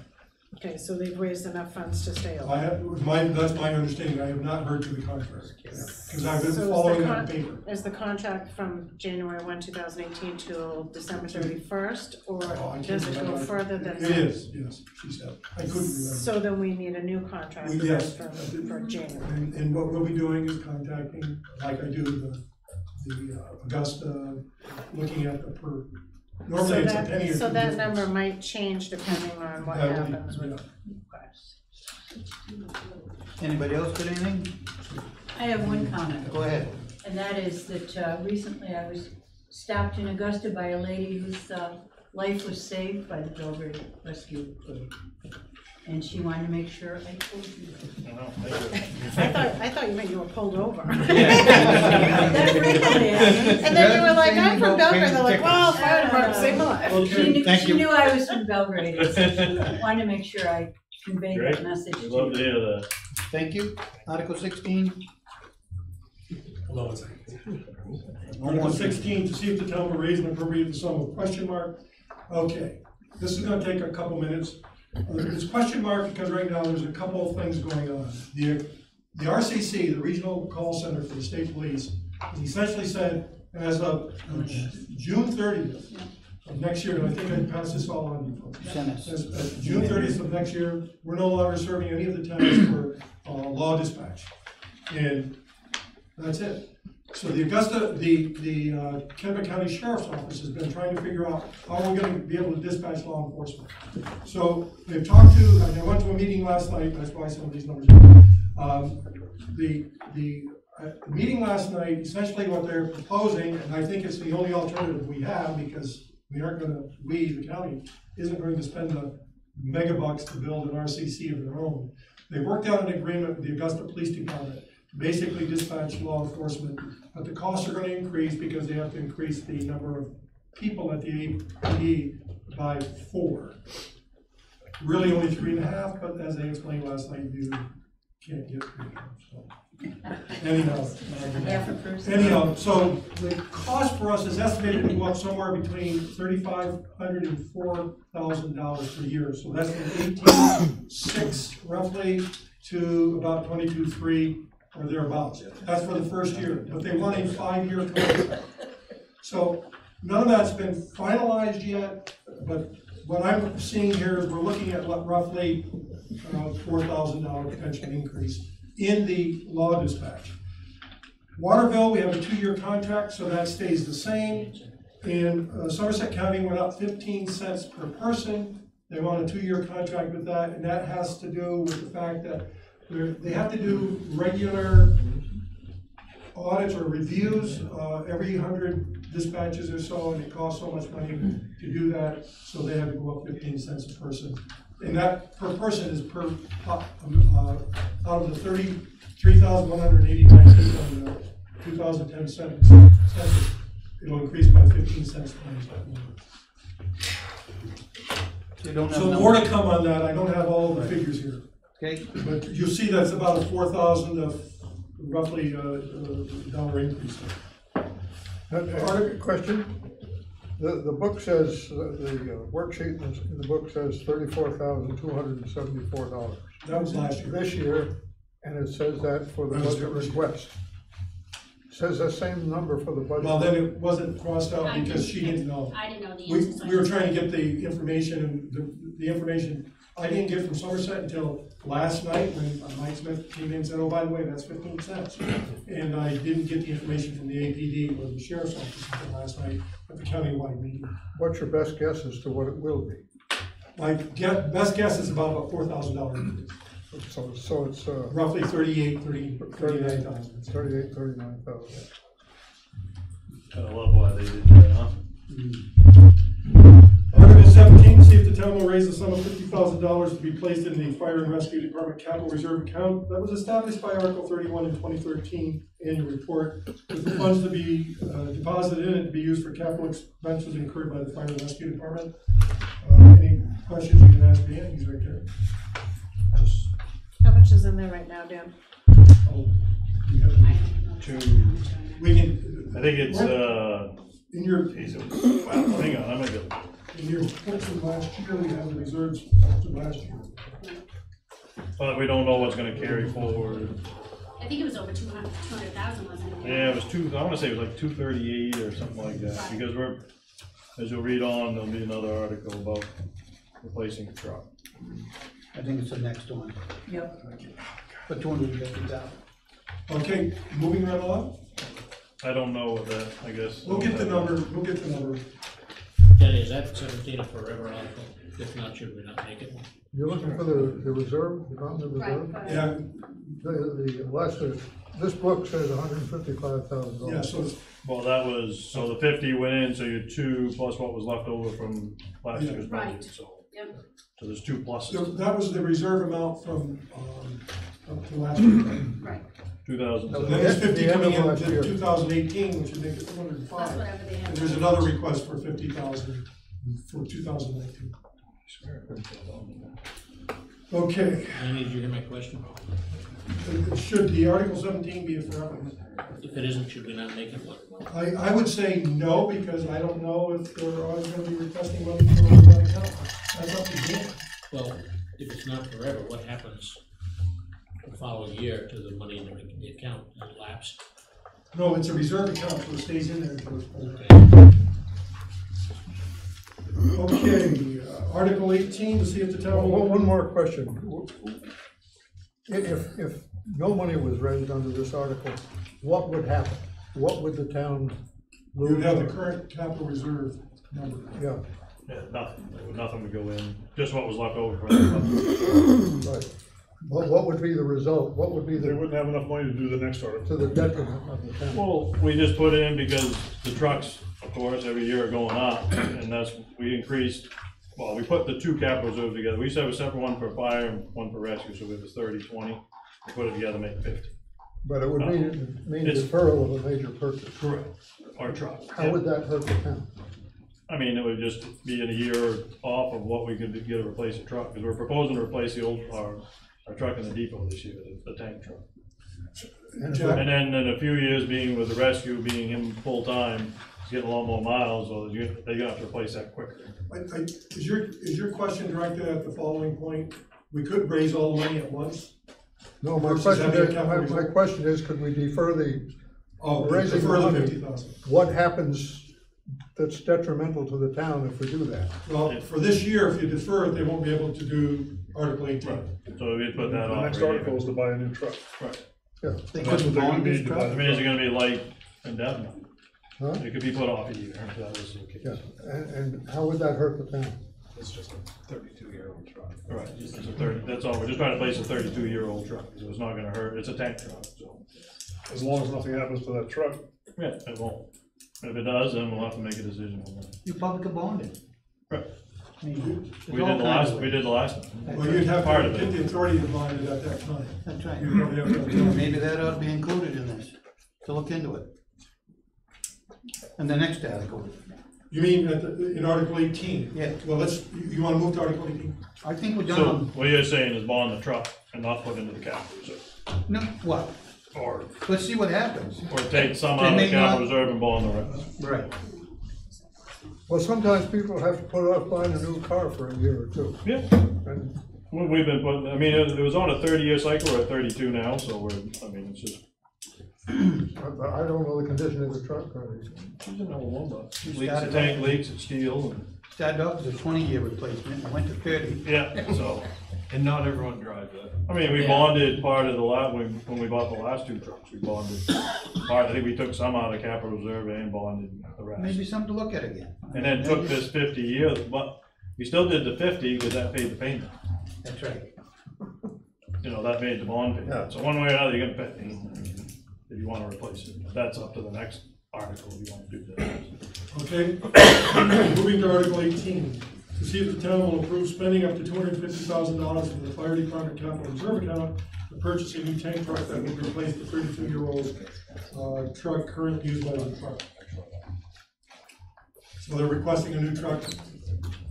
Okay, so they've raised enough funds to stay open. that's my understanding. I have not heard to the contrary. Because I've been So is the following it on paper. Is the contract from January 1, 2018 till December 31st, or Oh, I can't does it go remember. further than It that? is, yes, she said. I couldn't remember. So then we need a new contract with Yes. them for January. And what we'll be doing is contacting, like I do, the Augusta, looking at the per, normally it's a penny or two. So that difference. number might change depending on what That would be- happens with. Anybody else got anything? I have one comment, Go ahead. and that is that recently I was stopped in Augusta by a lady whose life was saved by the Belgrade Rescue Group. And she wanted to make sure I told you. I thought you meant you were pulled over. That frequently happens. And then you were like, I'm from Belgrade, they're like, well, fire department, save my life. She knew I was from Belgrade, and so she wanted to make sure I conveyed that Great. message to We'd love to you. hear that. Thank you. Article 16. Hold on one second. Article 16, to see if the town will raise and appropriate the sum of question mark. Okay, this is gonna take a couple minutes. It's question mark because right now there's a couple of things going on. The RCC, the Regional Call Center for the State Police, has essentially said, as of June 30th of next year, and I think I passed this all on before. As June 30th of next year, we're no longer serving any of the towns for law dispatch. And that's it. So the Kennebec County Sheriff's Office has been trying to figure out how we're gonna be able to dispatch law enforcement. So they've talked to, and I went to a meeting last night, that's why some of these numbers. The meeting last night, essentially what they're proposing, and I think it's the only alternative we have, because we aren't gonna, the county, isn't going to spend the megabucks to build an RCC of their own. They worked out an agreement with the Augusta Police Department to basically dispatch law enforcement, but the costs are gonna increase because they have to increase the number of people at the APD by 4. Really only 3.5, but as they explained last night, you can't get 3.5, so. Half a person. Anyhow, so the cost for us is estimated to go up somewhere between $3,500 and $4,000 per year. So that's from 18.6 roughly to about 22.3 or thereabouts. That's for the first year, but they want a 5-year contract. So none of that's been finalized yet, but what I'm seeing here is we're looking at what roughly $4,000 potential increase in the law dispatch. Waterville, we have a 2-year contract, so that stays the same. And Somerset County went up 15 cents per person. They want a 2-year contract with that, and that has to do with the fact that they have to do regular audits or reviews every 100 dispatches or so, and it costs so much money to do that, so they have to go up 15 cents a person. And that per person is per, out of the 33,189 people in the 2010 census, it'll increase by 15 cents times that number. So more to come on that. I don't have all the figures here. Okay. But you'll see that's about a 4,000 to roughly dollar increase. Question? The book says, the worksheet in the book says $34,274. That was last year. This year, and it says that for the budget request. Says the same number for the budget. Well, then it wasn't crossed out because she didn't know. I didn't know the We answer. were trying to get the information, and the information I didn't get from Somerset until last night when Mike Smith came in and said, oh, by the way, that's 15 cents. And I didn't get the information from the APD or the Sheriff's Office until last night at the countywide meeting. What's your best guess as to what it will be? My best guess is about a $4,000 increase. So it's roughly 39,000. 39,000. Kinda love why they did that, huh? Article 17, see if the town will raise the sum of $50,000 to be placed in the Fire and Rescue Department Capital Reserve account that was established by Article 31 in 2013 annual report, with the funds to be deposited in it to be used for capital expenses incurred by the Fire and Rescue Department. Any questions you can ask Dan, he's right there. How much is in there right now, Dan? We can. I think it's, in your, wow, hang on, I might be. In your reports from last year, we have the reserves up to last year. But we don't know what's gonna carry forward. I think it was over 200,000, wasn't it? Yeah, it was I wanna say it was like 238 or something like that, because as you'll read on, there'll be another article about replacing a truck. I think it's the next one. Yep. For 250,000. Okay, moving right along. I don't know what that, I guess. We'll get the number. Jenny, is that 17 a forever article? If not, should we not make it one? You're looking for the reserve, the Department of Reserve? Right. Yeah. The last, this book says $155,000. Yeah, so Well, that was, so the 50 went in, so you're 2 plus what was left over from last year's budget, Right. so. Yep. So there's 2 pluses. So that was the reserve amount from, up to last year. Right. 2000. No, And then there's At the 50 end coming of last in year. 2018, which would make it That's 205. whatever they have. And there's another request for 50,000 for 2019. Okay, I need you to hear my question. should the Article 17 be a forever? If it isn't, should we not make it one? I would say no, because I don't know if they're always gonna be requesting money from that account. That's up to them. Well, if it's not forever, what happens the following year to the money in the account that lapsed? No, it's a reserve account, so it stays in there until it's pulled out. Okay, Article 18, to see if the town will. One more question. If no money was raised under this article, what would happen? What would the town lose? You'd have the current capital reserve number. Yeah, Yeah, nothing would go in, just what was left over for that. right. What would be the result? What would be They the, wouldn't have enough money to do the next article. to the detriment of the town? Well, we just put it in because the trucks, of course, every year are going up, and that's, we increased, well, we put the 2 capital reserves together. We used to have a separate one for fire and one for rescue, so it was 30-20. We put it together, make 50. But it would mean It's- deferral of a major purchase. Correct. Our truck. How would that hurt the town? I mean, it would just be in a year off of what we could get to replace a truck, because we're proposing to replace the old, our truck in the depot this year, the tank truck. And if Jack? And then in a few years, being with the rescue, being him full-time, he's getting a lot more miles, so they're gonna have to replace that quicker. Is your question directed at the following point? We could raise all the money at once? No, my Versus question having a is, capital my reserve. question is, could we defer the, Oh, raising defer the money? 50,000. what happens that's detrimental to the town if we do that? Well, for this year, if you defer it, they won't be able to do Article 18. So we put that The on. next article is to buy a new truck. Right. Yeah, They That's couldn't what they're gonna bond this need to truck? I mean, is it gonna be light and definite? huh? It could be put off a year, if that was the case. Yeah, and how would that hurt the town? It's just a 32-year-old truck. Right, it's a 30, that's all, we're just trying to place a 32-year-old truck, so it's not gonna hurt, it's a tank truck, so. As long as nothing happens to that truck. Yeah, it won't. If it does, then we'll have to make a decision on that. You public bonded. Right. I mean, there's We all did the kinds last, of we ways. did the last one. Well, you'd have Part to of get it. the authority to bind it at that time. That's right. You'd probably have to- Maybe that ought to be included in this, to look into it. And the next article, You mean in Article 18? Yeah. Well, you wanna move to Article 18? I think we're So, done, what you're saying is bond the truck and not put into the capital reserve, no, what, or let's see what happens. take some They out of may the capital not- reserve and bond the rest. Right. Well, sometimes people have to put off buying a new car for a year or two. Yeah, And we've been putting, I mean, it was on a 30-year cycle, we're at 32 now, so we're, I mean, it's just. I don't know the condition of the truck. She's an old one, but We leaks, the started tank off- leaks, it's steel, and, Started off as a 20-year replacement, and went to 30. yeah, so. And not everyone drives that. I mean, we bonded part of the when we bought the last 2 trucks, we bonded part, I think we took some out of capital reserve and bonded the rest. Maybe something to look at again. And then took this 50 years, but we still did the 50, because that paid the payment. That's right. You know, that made the bond Yeah. payment, so one way or another, you're gonna pay, if you wanna replace it, but that's up to the next article, if you wanna do that. Okay, moving to Article 18, to see if the town will approve spending up to $250,000 from the fire department capital reserve account to purchase a new tank truck that would replace the 32-year-old truck currently used by the truck. So they're requesting a new truck,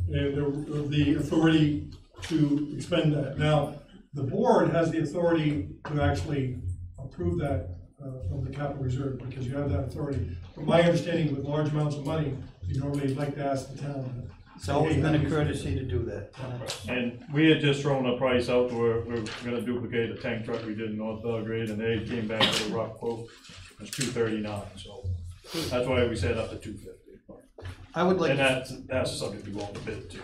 and the authority to expend that. Now, the board has the authority to actually approve that from the capital reserve, because you have that authority. From my understanding, with large amounts of money, you normally like to ask the town. It's always been a courtesy to do that. And we had just thrown a price out where we're gonna duplicate the tank truck we did in North Belgrade, and they came back with a rough quote, it was $239, so that's why we said up to $250. I would like, And that's subject to going to bid too.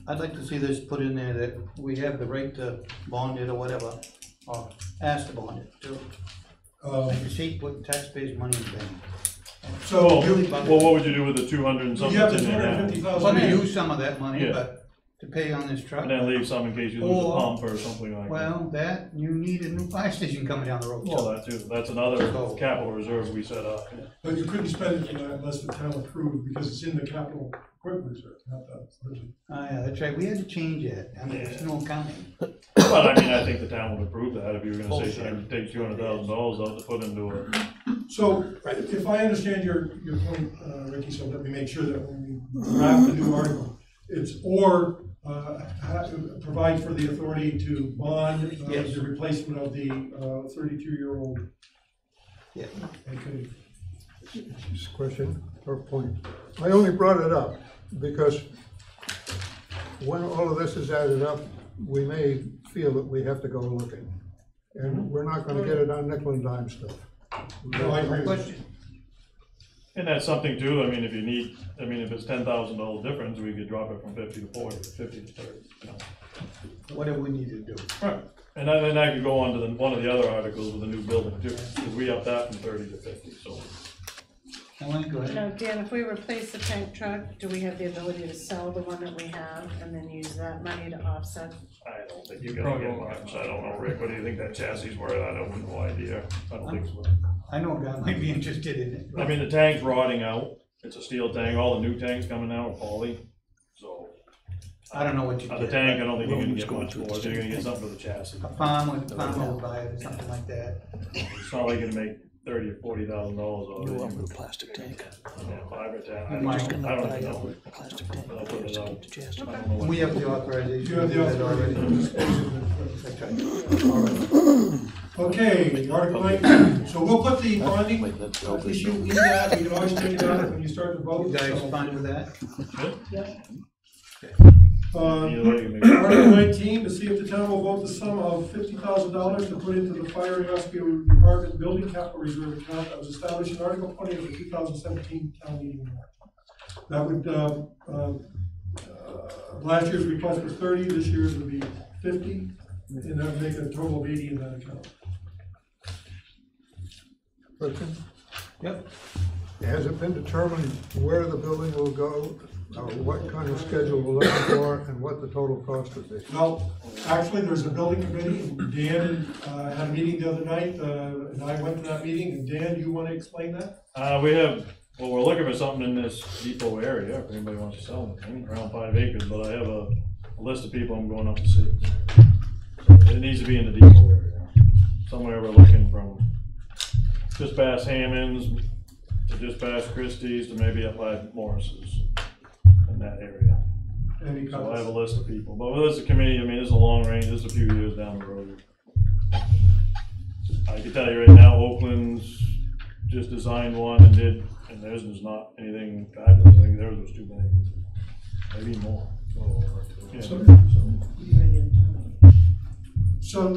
I'd like to see this put in there that we have the right to bond it or whatever, or ask to bond it too. You see, put taxpayers' money in the bank. So, Well, what would you do with the 200 and something you have the that's in there now? I'm $250,000. gonna use some of that money, Yeah. but to pay on this truck. And then leave some in case you lose a Or- pump or something like that. Well, that, you need a new fire station coming down the road. Well, that too, that's another capital reserve we set up. But you couldn't spend it unless the town approved, because it's in the capital equipment reserve, not that. Oh, yeah, that's right, we had to change it, I mean, there's no accounting. But I mean, I think the town would approve that if you were gonna Oh, say, sure. take $200,000 out to put into a. So, if I understand your point, Ricky, so let me make sure that when we draft the new article, it's or provide for the authority to bond Yes. the replacement of the 32-year-old. Yeah. Okay. Just a question or point. I only brought it up because when all of this is added up, we may feel that we have to go looking. And we're not gonna get it on nickel and dime stuff. No, I agree with you. Question, And that's something too, I mean, if you need, I mean, if it's $10,000 difference, we could drop it from 50 to 40, 50 to 30, you know. whatever we need to do. Right, and then I could go on to one of the other articles with the new building too, because we upped that from 30 to 50, so. Ellen, go ahead. Now, Dan, if we replace the tank truck, do we have the ability to sell the one that we have and then use that money to offset? I don't think you're gonna get much, I don't know, Rick, what do you think that chassis is worth? I have no idea, I don't think so. I know a guy might be interested in it. I mean, the tank's rotting out, it's a steel tank, all the new tanks coming now are poly, so. I don't know what you The get. tank, I don't think you're gonna get much more, so you're gonna get something for the chassis. A farmer will buy it or something like that. It's not like you're gonna make $30,000 or $40,000 out of it. You want a plastic tank? Yeah, 5 or 10, I You don't might. know, I don't even know. A plastic tank. I'll put it out. To chest. I don't know what- We have the authorization. You have to the do that already. authorization. That's right. All right. Okay, Article 19, so we'll put the bonding Wait, let's go. issue in that, we can always take it out when you start to vote. You guys so. fine with that? Either way, you make- Article 19, to see if the town will vote the sum of $50,000 to put into the Fire and Rescue Department Building Capital Reserve account that was established in Article 20 of the 2017 town meeting warrant. That would, last year's request was 30, this year's would be 50, and that would make a total of 80 in that account. Question? Yep. Has it been determined where the building will go, or what kind of schedule we're looking for, and what the total cost would be? Well, actually, there's a building committee, and Dan had a meeting the other night, and I went to that meeting, and Dan, you want to explain that? We have, well, we're looking for something in this depot area, if anybody wants to sell anything, around 5 acres, but I have a list of people I'm going up to see. So it needs to be in the depot area, somewhere we're looking from just past Hammond's, to just past Christie's, to maybe up by Morris's, in that area. Any So I have a comments? list of people, but with this committee, I mean, this is a long range, this is a few years down the road. I can tell you right now, Oakland's just designed one and did, and theirs was not anything fabulous, I think theirs was too big, maybe more. Yeah, So- so- So,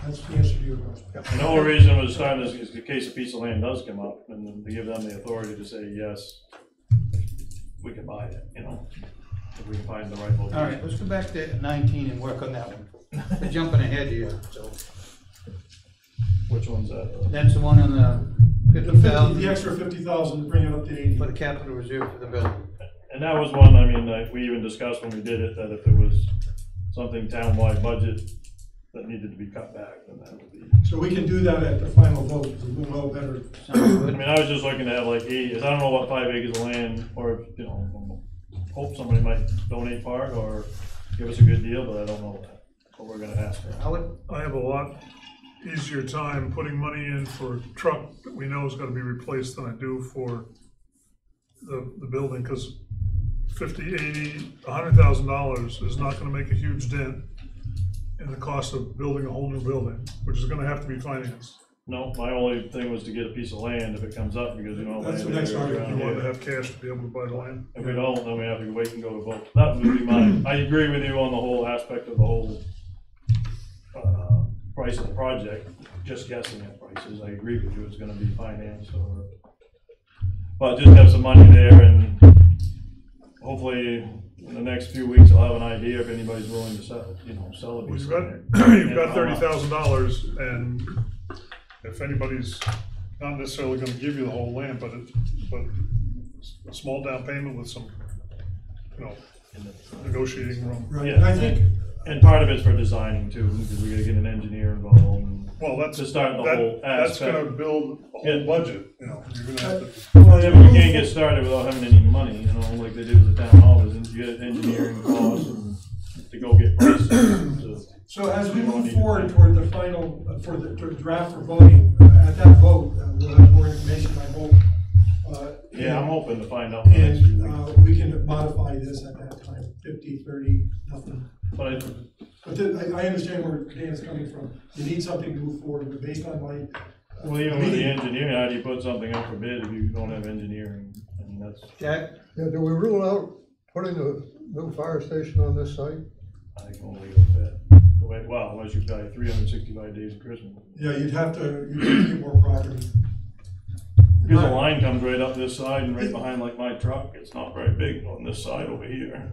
that's the answer to your question. And the whole reason it was starting is in case a piece of land does come up, and then to give them the authority to say, yes, we can buy it, you know, if we can find the right location. All right, let's go back to 19 and work on that one. We're jumping ahead here, so. Which one's that? That's the one on the The 50,000 extra 50,000 to bring it up to 80. for the capital reserve for the building. And that was one, I mean, we even discussed when we did it, that if there was something townwide budget that needed to be cut back, then that would be. So we can do that at the final vote, because we'll know better. Sounds I good. mean, I was just looking to have like 80, I don't know what 5 acres of land, or, you know, hope somebody might donate part or give us a good deal, but I don't know that, but we're gonna ask for. I would, I have a lot easier time putting money in for a truck that we know is gonna be replaced than I do for the building, because $50,000, $80,000, $100,000 is not gonna make a huge dent in the cost of building a whole new building, which is gonna have to be financed. No, my only thing was to get a piece of land if it comes up, because you know. That's the land next areas article. around You want to here. have cash to be able to buy the land. If we don't, then we have to wait and go to vote. That would be mine. I agree with you on the whole aspect of the whole price of the project, just guessing at prices. I agree with you, it's gonna be financed or, but just have some money there, and hopefully in the next few weeks I'll have an idea if anybody's willing to sell, you know, sell a Well, piece you've of got, land. you've got $30,000, and if anybody's not necessarily gonna give you the whole land, but a small down payment with some you know, negotiating room. Right, Yeah, and I think, And part of it's for designing too, because we gotta get an engineer involved. And Well, that's, to start the whole that's aspect. gonna build a whole Yeah. budget, you know, you're gonna have to. Well, yeah, but you can't get started without having any money, you know, like they did with the town hall, is you get engineering costs and to go get prices. so as we move forward toward the final, toward the draft for voting, at that vote, we'll have more information, I hope. Yeah, I'm hoping to find out. the next few And, weeks. we can modify this at that time, 50, 30, nothing. But I understand where Dan's coming from. You need something to move forward, but based on my. well, even with the engineering, how do you put something up for bid if you don't have engineering? And that's, Jack? Yeah, do we rule out putting a new fire station on this site? I think only a bit. The way, well, unless you've got 365 days of Christmas. Yeah, you'd have to get more property. Because the line comes right up this side and right behind like my truck, it's not very big on this side over here.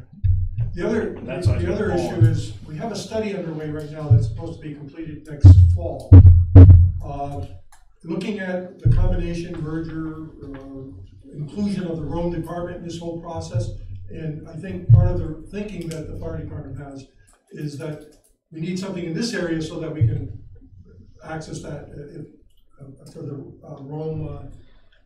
The other, And that side's the other gonna issue fall. is, we have a study underway right now that's supposed to be completed next fall. Looking at the combination merger, inclusion of the road department in this whole process. And I think part of the thinking that the fire department has is that we need something in this area so that we can access that for the Rome,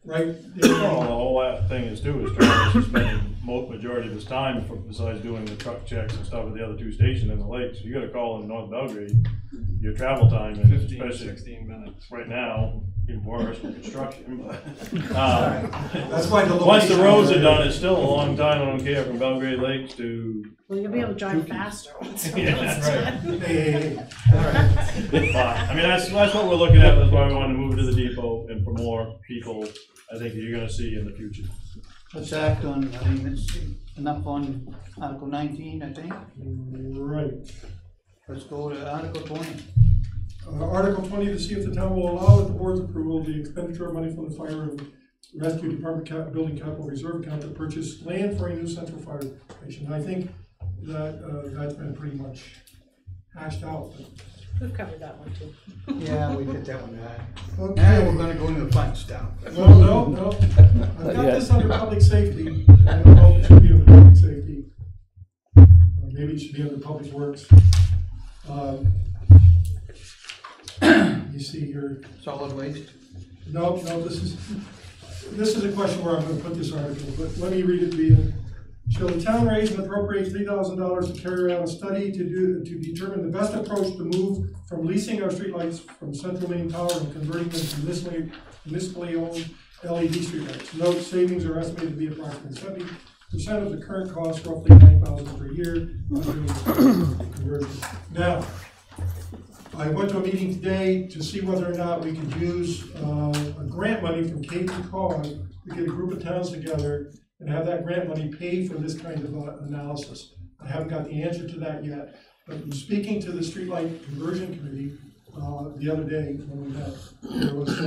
right? Well, the whole thing is too, is Travis is spending majority of his time besides doing the truck checks and stuff at the other two stations in the lakes. You gotta call in North Belgrade, your travel time, and 15, especially 16 minutes. right now, even worse with construction, but. That's why the Once the location- roads are done, it's still a long time, I don't care, from Belgrade Lakes to. Well, you'll be able to drive faster. Yeah, Right. Hey, all right. But, I mean, that's what we're looking at, that's why we wanna move to the depot, and for more people, I think you're gonna see in the future. Let's act on, I mean, it's enough on Article 19, I think. Right. Let's go to Article 20. Article 20, to see if the town will allow with the board's approval the expenditure of money from the fire and rescue department building capital reserve account to purchase land for a new central fire station. And I think that that's been pretty much hashed out. We've covered that one too. Yeah, we did that one, right? Okay. Now we're gonna go into the fun stuff. No. I've got this under public safety. I don't know if it should be under public safety. Maybe it should be under public works. You see here. Solid waste. No, this is a question where I'm gonna put this article, but let me read it to you. Shall the town raise and appropriate $3,000 to carry out a study to determine the best approach to move from leasing our streetlights from Central Main Power and converting them to municipally owned LED streetlights? Note, savings are estimated to be approximately 70% of the current cost, roughly $9,000 per year. on doing the conversion. Now, I went to a meeting today to see whether or not we could use a grant money from Cape and Cog to get a group of towns together and have that grant money pay for this kind of analysis. I haven't got the answer to that yet, but in speaking to the Streetlight Conversion Committee the other day when we met, there was,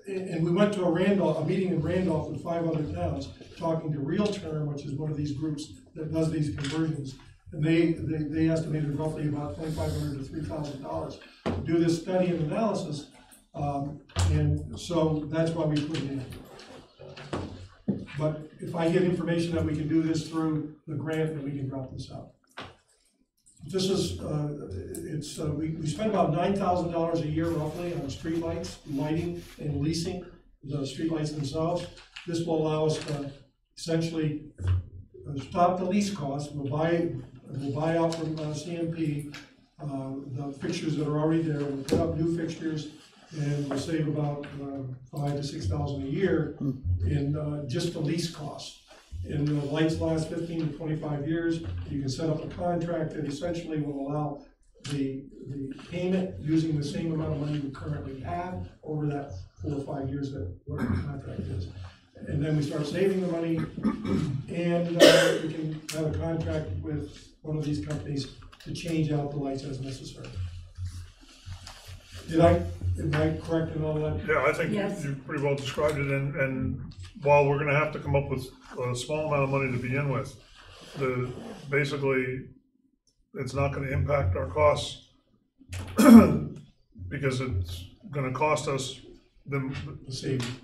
and we went to a meeting in Randolph with 5 other towns, talking to Real Term, which is one of these groups that does these conversions. And they estimated roughly about $2,500 to $3,000 to do this study and analysis. And so that's why we put it in. But if I get information that we can do this through the grant, then we can drop this out. This is, we spend about $9,000 a year roughly on streetlights, lighting, and leasing the streetlights themselves. This will allow us to essentially stop the lease costs. We'll buy out from CMP the fixtures that are already there. We'll put up new fixtures, and we'll save about $5,000 to $6,000 a year in just the lease costs. And the lights last 15 to 25 years. You can set up a contract that essentially will allow the payment using the same amount of money we currently have over that 4 or 5 years that what the contract is. And then we start saving the money, and we can have a contract with one of these companies to change out the lights as necessary. Am I correct in all that? Yeah, I think Yes. you pretty well described it, and while we're gonna have to come up with a small amount of money to begin with, basically, it's not gonna impact our costs, because it's gonna cost us the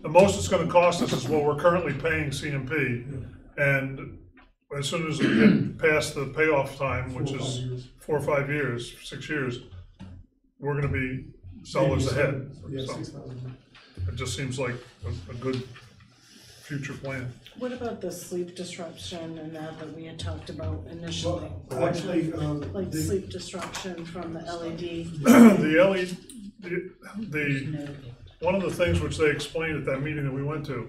most it's gonna cost us is what we're currently paying CMP. And as soon as we get past the payoff time, which is 4 or 5 years, 6 years, we're gonna be dollars ahead. Yeah, So 6,000. it just seems like a good future plan. What about the sleep disruption and that we had talked about initially? Well, actually, Like sleep disruption from the LED? The LED, one of the things which they explained at that meeting that we went to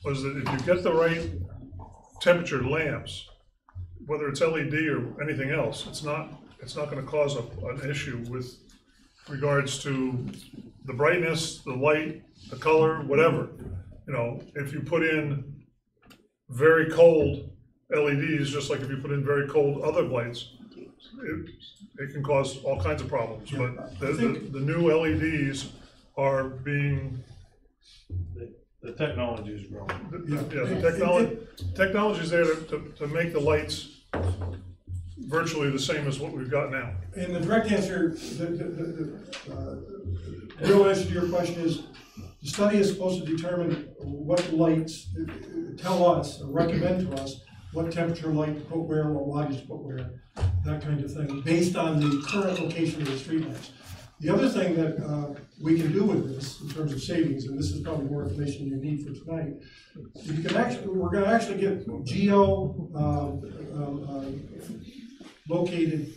was that if you get the right temperature lamps, whether it's LED or anything else, it's not gonna cause an issue with regards to the brightness, the light, the color, whatever. You know, if you put in very cold LEDs, just like if you put in very cold other lights, it can cause all kinds of problems. But the new LEDs are being, The technology is growing. the technology is there to make the lights virtually the same as what we've got now. And the direct answer, the real answer to your question is, the study is supposed to determine what lights, tell us, or recommend to us, what temperature light to put where, what wattage to put where, that kind of thing, based on the current location of the streetlights. The other thing that we can do with this, in terms of savings, and this is probably more information you need for tonight, you can actually, we're gonna actually get located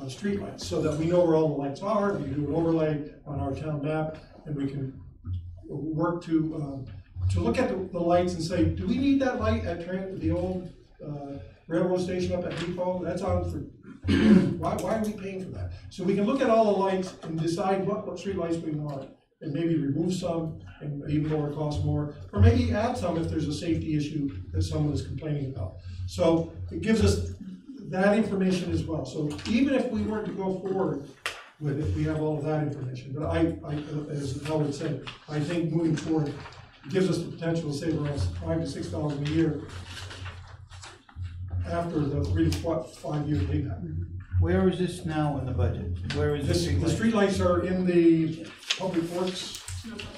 streetlights, so that we know where all the lights are. We can do an overlay on our town map, and we can work to look at the lights and say, do we need that light at the old railroad station up at Depot? That's on for, why are we paying for that? So we can look at all the lights and decide what street lights we want, and maybe remove some and even lower cost more, or maybe add some if there's a safety issue that someone is complaining about. So it gives us that information as well. So even if we weren't to go forward with it, we have all of that information. But I as Howard said, I think moving forward, it gives us the potential to save around $5,000 to $6,000 a year after the 3 to 5 year payback. Where is this now in the budget? Where is this? The streetlights are in the public works.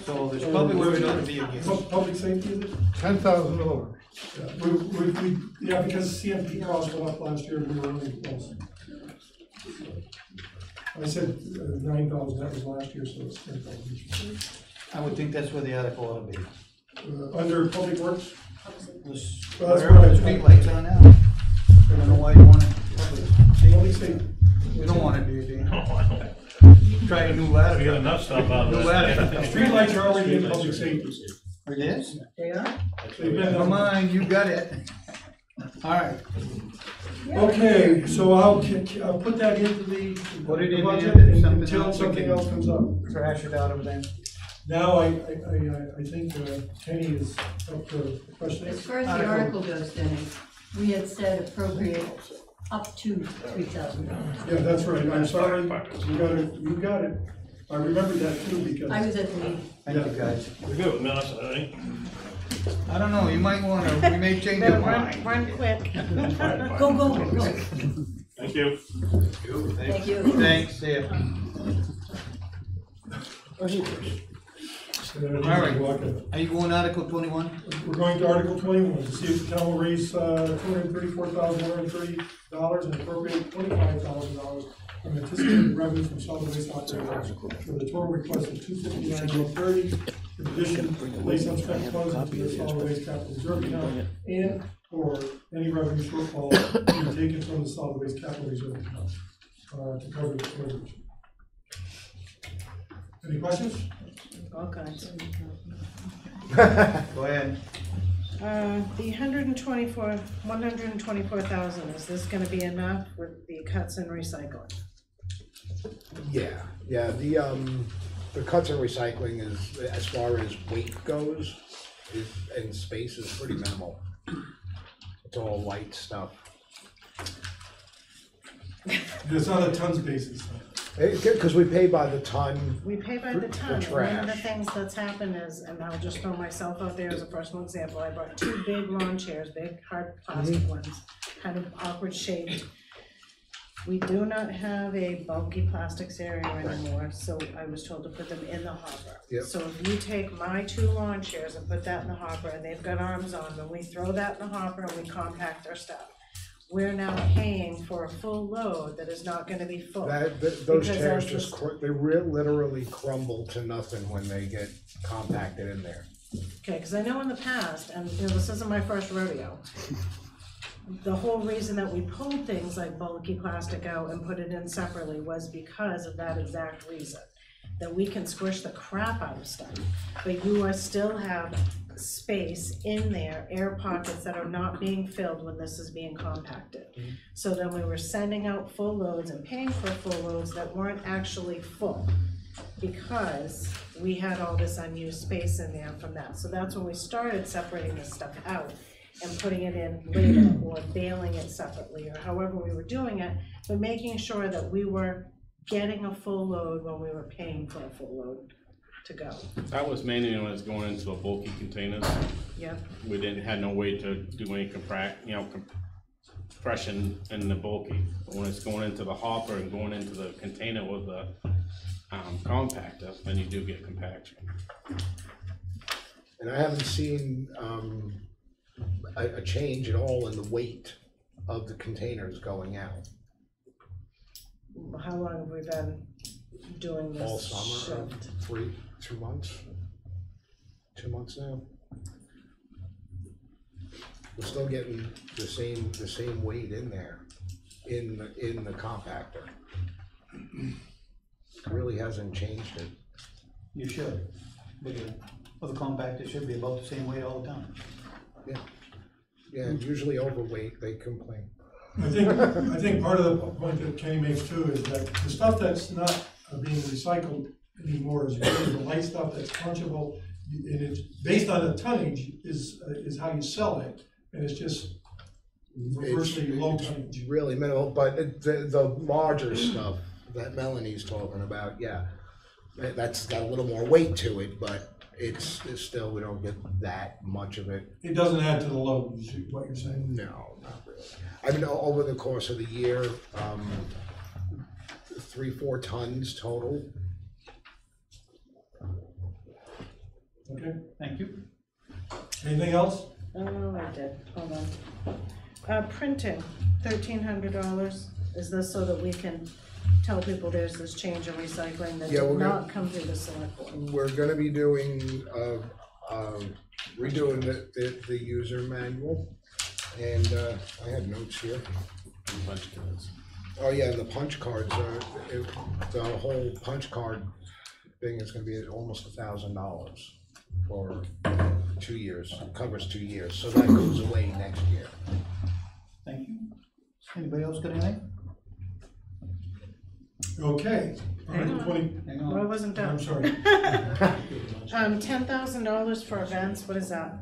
So there's probably where it ought to be again. Public safety, is it? $10,000. Yeah, because CMP costs went up last year, we were really close. I said 9,000, that was last year, so it's 10,000. I would think that's where the article ought to be. Under public works? Wherever the street lights are now. I don't know why you want it. Public safety. We don't want it, do you? Try a new ladder. We got enough stuff out of New that. ladder. Streetlights are already in public safety. It is? They are? Come on, you got it. All right. Okay, so I'll put that into the Put it in budget there, then until something else comes up. Trash it out of there. Now, I think Kenny is up to the question. As far as the article goes, Denny, we had said appropriate up to $3,000. Yeah, that's right, I'm sorry, you got it. I remember that too, because. I was at the meeting. Thank you, guys. We're good with minutes, I think. I don't know, you might wanna, we may change our mind. Run quick. Go, go, go. Thank you. Thank you. Thanks, Dave. All right, are you going Article 21? We're going to Article 21, to see if the town will raise $234,130 and appropriate $25,000 from anticipated revenue from solid waste operations for the total request of $259,130. In addition, place unspent funds into the solid waste capital reserve account and or any revenue shortfall being taken from the solid waste capital reserve account to cover the shortage. Any questions? All kinds. Go ahead. The 124,000, is this gonna be enough with the cuts in recycling? Yeah, the cuts in recycling is, as far as weight goes, and space is pretty minimal. It's all light stuff. It's not a tons basis. Because we pay by the ton. We pay by the ton, for and one of the trash. things that's happened is, and I'll just throw myself out there as a personal example, I brought 2 big lawn chairs, big hard plastic ones, kind of awkward shaped. We do not have a bulky plastics area anymore, so I was told to put them in the hopper. Yep. So if you take my 2 lawn chairs and put that in the hopper, and they've got arms on them, we throw that in the hopper and we compact our stuff. We're now paying for a full load that is not gonna be full. Those Because chairs as just, this- they literally crumble to nothing when they get compacted in there. Okay, cause I know in the past, and you know, this isn't my first rodeo, the whole reason that we pulled things like bulky plastic out and put it in separately was because of that exact reason. That we can squish the crap out of stuff, but you are still have space in there, air pockets that are not being filled when this is being compacted. So then we were sending out full loads and paying for full loads that weren't actually full, because we had all this unused space in there from that. So that's when we started separating this stuff out and putting it in later, or baling it separately, or however we were doing it, but making sure that we were getting a full load when we were paying for a full load to go. That was mainly when it's going into the bulky containers. Yep. We had no way to do any compression in the bulky. But when it's going into the hopper and going into the container with the compactor, then you do get compaction. And I haven't seen, a change at all in the weight of the containers going out. How long have we been doing this All summer, shift? 2 months? 2 months now? We're still getting the same weight in there, in the compactor. Really hasn't changed it. You should, because the compactor should be about the same weight all the time. Yeah, usually overweight, they complain. I think part of the point that Kenny makes too is that the stuff that's not being recycled anymore is really the light stuff that's punchable, and it's based on the tonnage is how you sell it, and it's just virtually low tonnage. Really minimal, but the larger stuff that Melanie's talking about, yeah, that's got a little more weight to it, but it's still, we don't get that much of it. It doesn't add to the load, is what you're saying? No, not really. I mean, over the course of the year, 3-4 tons total. Okay, Thank you. anything else? Oh, I did, hold on. Printing, $1,300, is this so that we can tell people there's this change in recycling that Yeah, did we're gonna- not come through the select board? We're gonna be doing, redoing the user manual, and, I had notes here. Punch cards. Oh, yeah, and the punch cards, the whole punch card thing is gonna be at almost $1,000 for 2 years, it covers 2 years, so that goes away next year. Thank you. Anybody else got anything? Okay, Article 20, Hang Well, I on. wasn't done. I'm sorry. $10,000 for events, what is that?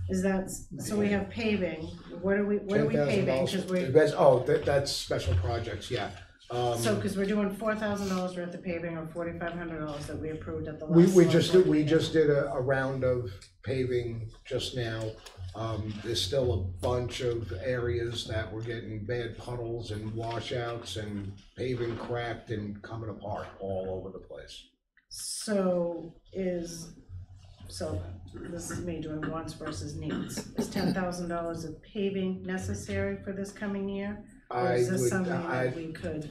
Is that, so we have paving, what are we paving, cause That's special projects, yeah. so, cause we're doing $4,000 worth of paving or $4,500 that we approved at the last. We select board just meeting. did a round of paving just now. There's still a bunch of areas that we're getting bad puddles and washouts and paving cracked and coming apart all over the place. So this is me doing wants versus needs. Is $10,000 of paving necessary for this coming year? Or is this something that we could,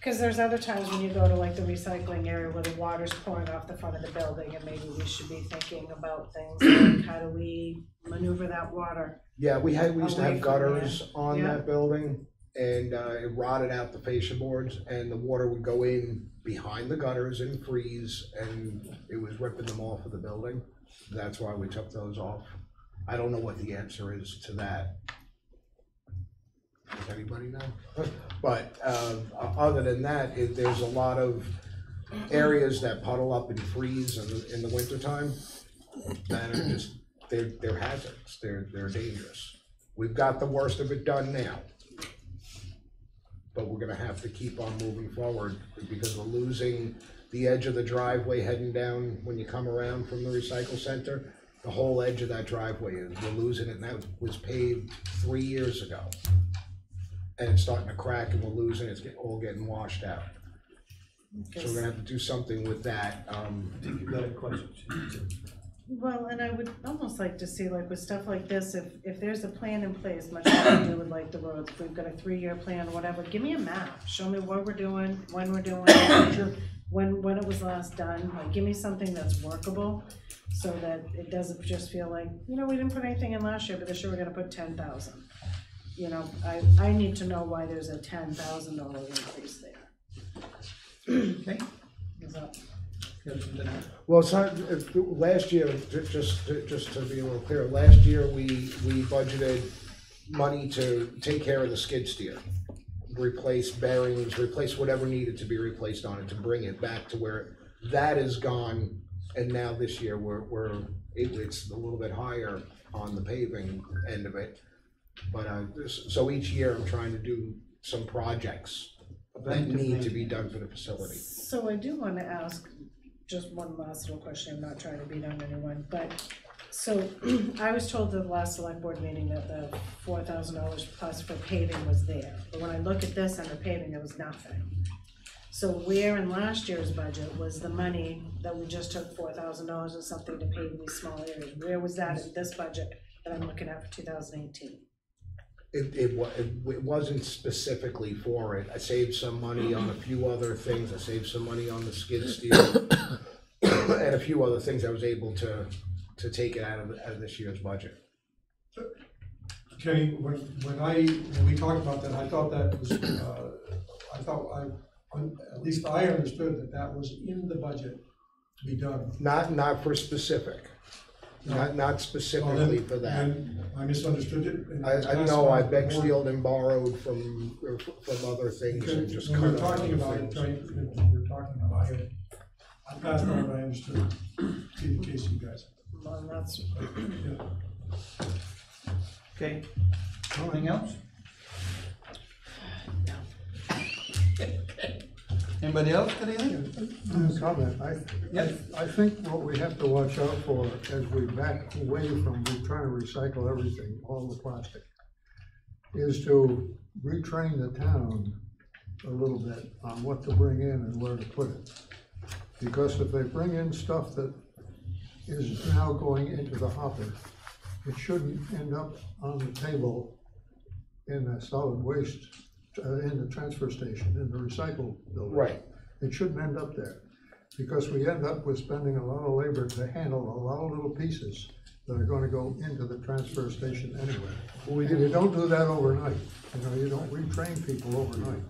cause there's other times when you go to like the recycling area where the water's pouring off the front of the building, and maybe we should be thinking about things like how do we maneuver that water? Yeah, we used to Away have from gutters on Yeah. that building, and it rotted out the fascia boards, and the water would go in behind the gutters and freeze, and it was ripping them off of the building. That's why we took those off. I don't know what the answer is to that. Does anybody know? But other than that, there's a lot of areas that puddle up and freeze in the wintertime that are just, they're hazards, they're dangerous. We've got the worst of it done now, but we're gonna have to keep on moving forward because we're losing the edge of the driveway heading down when you come around from the recycle center. The whole edge of that driveway we're losing it, and that was paved 3 years ago. and it's starting to crack and we're losing, all getting washed out. So Okay. we're gonna have to do something with that. I think you've got a question. Well, and I would almost like to see, like with stuff like this, if there's a plan in place, much like we do with like the roads, if we've got a 3-year plan, whatever, give me a map, show me what we're doing, when we're doing it, when it was last done, like, give me something that's workable, so that it doesn't just feel like, you know, we didn't put anything in last year, but this year we're gonna put 10,000. You know, I need to know why there's a $10,000 increase there. Okay. Is that- Well, it's not, last year, just to be a little clear, last year we budgeted money to take care of the skid steer. Replace bearings, replace whatever needed to be replaced on it, to bring it back to where that is gone. And now this year, it's a little bit higher on the paving end of it. But, so each year I'm trying to do some projects that need to be done for the facility. So I do wanna ask just one last little question, I'm not trying to beat on anyone, but, so, I was told at the last select board meeting that the $4,000 plus for paving was there, but when I look at this under paving, there was nothing. So where in last year's budget was the money that we just took $4,000 or something to pave these small areas? Where was that in this budget that I'm looking at for 2018? It wasn't specifically for it. I saved some money on a few other things. I saved some money on the skid steer and a few other things I was able to take it out of this year's budget. Kenny, when we talked about that, I thought that was, at least I understood that was in the budget to be done. Not for specific. Not specifically for that. And I misunderstood it. I know I Bexfield and borrowed from other things and just cut When we're out talking other about it, things. we're talking about it. I passed on what I understood, in case you guys. Well, that's, Yeah. Okay, anything else? Anybody else got anything? Comment, I think what we have to watch out for as we back away from trying to recycle everything, all the plastic, is to retrain the town a little bit on what to bring in and where to put it. Because if they bring in stuff that is now going into the hopper, it shouldn't end up on the table in the solid waste, in the transfer station, in the recycle building. Right. It shouldn't end up there, because we end up with spending a lot of labor to handle a lot of little pieces that are gonna go into the transfer station anyway. And you don't do that overnight, you don't retrain people overnight.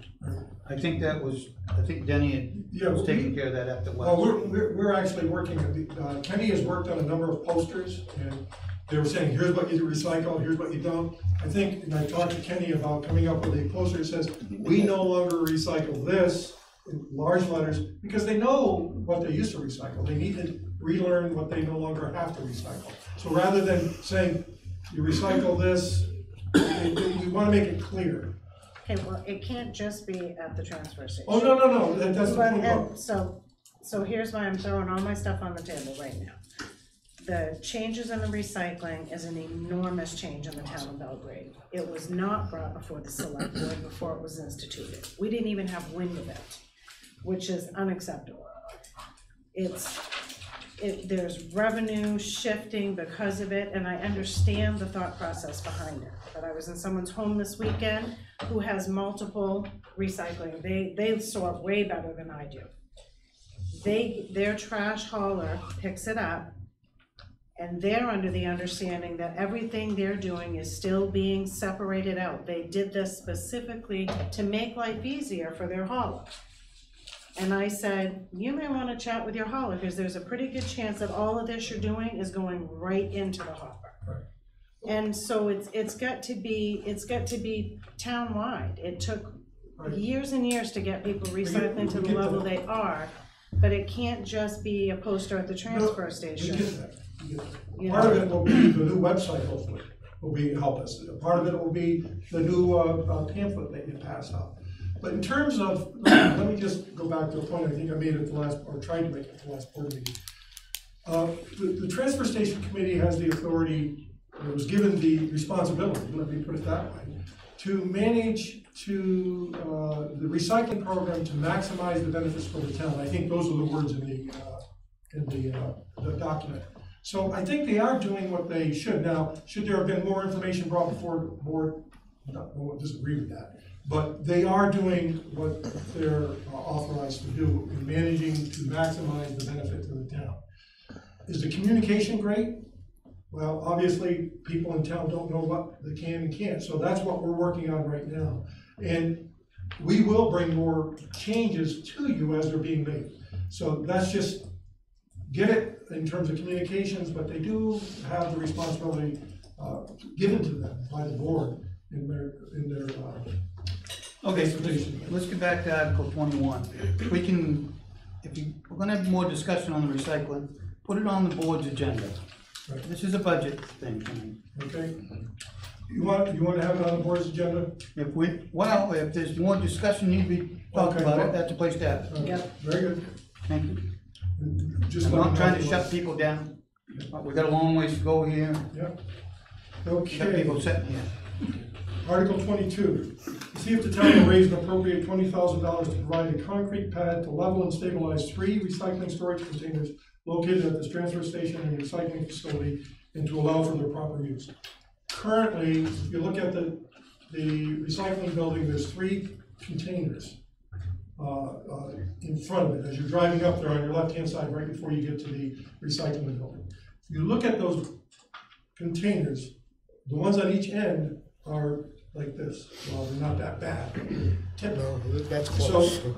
I think Denny was taking care of that after last. Well, we're actually working, Kenny has worked on a number of posters, and they were saying, here's what you recycle, here's what you don't. I think, and I talked to Kenny about coming up with a poster that says, we no longer recycle this, in large letters, because they know what they used to recycle. They need to relearn what they no longer have to recycle. So rather than saying, you recycle this, we wanna make it clear. okay, well, it can't just be at the transfer station. Oh, no, that's the But, point. and so here's why I'm throwing all my stuff on the table right now. The changes in the recycling is an enormous change in the town of Belgrade. It was not brought before the select board before it was instituted. We didn't even have wind of it, which is unacceptable. There's revenue shifting because of it, and I understand the thought process behind it. But I was in someone's home this weekend who has multiple recycling. They sort way better than I do. Their trash hauler picks it up, and they're under the understanding that everything they're doing is still being separated out. They did this specifically to make life easier for their hauler. And I said, you may want to chat with your hauler, because there's a pretty good chance that all of this you're doing is going right into the hopper. Right. And so it's got to be town-wide. It took years and years to get people recycling to the level they are, but it can't just be a poster at the transfer station. We get that. Part of it will be the new website, hopefully, will be help us. Part of it will be the new pamphlet that you pass out. But in terms of, let me just go back to a point I think I made at the last, or tried to make at the last board meeting. The transfer station committee has the authority, it was given the responsibility, let me put it that way, to manage the recycling program to maximize the benefits for the town. I think those are the words in the document. So I think they are doing what they should. Now, should there have been more information brought before the board? No one disagree with that. But they are doing what they're authorized to do in managing to maximize the benefit to the town. Is the communication great? Well, obviously, people in town don't know what they can and can't, so that's what we're working on right now. And we will bring more changes to you as they're being made. So that's just, get it in terms of communications, but they do have the responsibility given to them by the board in their Okay, so let's get back to Article 21. We can, we're gonna have more discussion on the recycling, put it on the board's agenda. Right. This is a budget thing. Okay. You want to have it on the board's agenda? If there's more discussion need to be talked about it, that's a place to have it. Yep. Very good. Thank you. Just I'm let not me trying know to if- shut people down. We got a long ways to go here. Yep. Got Okay. people sitting here. Article 22, see if the town will raise and appropriate $20,000 to provide a concrete pad to level and stabilize 3 recycling storage containers located at this transfer station and recycling facility and to allow for their proper use. Currently, if you look at the recycling building, there's 3 containers in front of it. As you're driving up there on your left-hand side, right before you get to the recycling building. If you look at those containers, the ones on each end are like this. Well, they're not that bad. No, that's close. So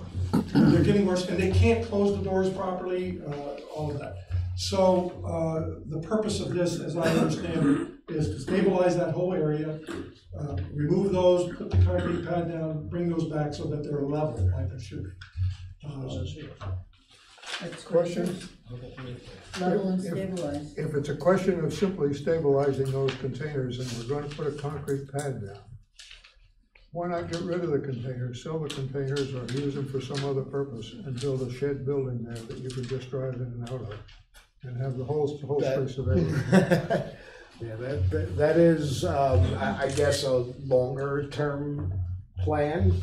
they're getting worse, and they can't close the doors properly, all of that. So the purpose of this, as I understand it, is to stabilize that whole area, remove those, put the concrete pad down, bring those back so that they're level like they should be. Questions? Level and stabilize. If it's a question of simply stabilizing those containers and we're going to put a concrete pad down, why not get rid of the containers, sell the containers or use them for some other purpose and build a shed building there that you could just drive in and out of and have the whole space available? Yeah, that is, I guess, a longer term plan.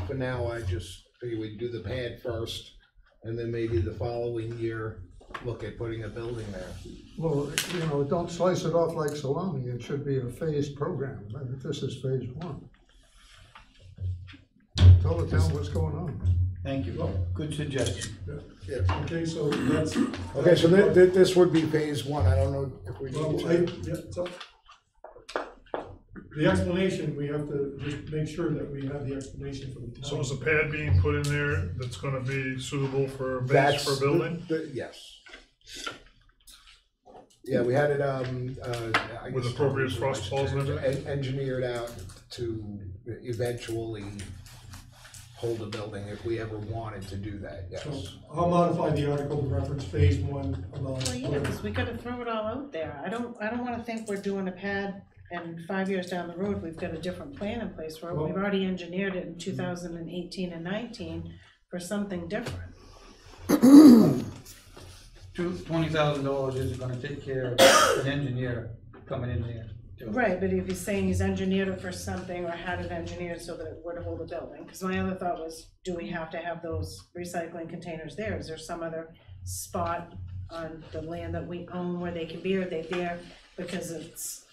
For now, I just figure we'd do the pad first and then maybe the following year look at putting a building there. Well, you know, don't slice it off like salami. It should be a phased program. I think this is phase 1. Tell the town what's going on. Thank you. Good suggestion. Yeah. Okay, so that's. Okay, so this would be phase 1. I don't know if we Well, need to. yeah, so the explanation, we have to just make sure that we have the explanation for the town. So is a pad being put in there that's gonna be suitable for a base That's for a building? Yes. Yeah, we had it, I With guess appropriate frost walls and everything? engineered out to eventually hold a building if we ever wanted to do that, yes. So I'll modify the article to reference phase 1 along. Well, yeah, because we gotta throw it all out there. I don't wanna think we're doing a pad and 5 years down the road, we've got a different plan in place for it. We've already engineered it in 2018 and 19 for something different. $20,000 isn't gonna take care of an engineer coming in there. Right, but if he's saying he's engineered it for something or had it engineered so that it would hold a building, because my other thought was, do we have to have those recycling containers there? Is there some other spot on the land that we own where they can be, or are they there because it's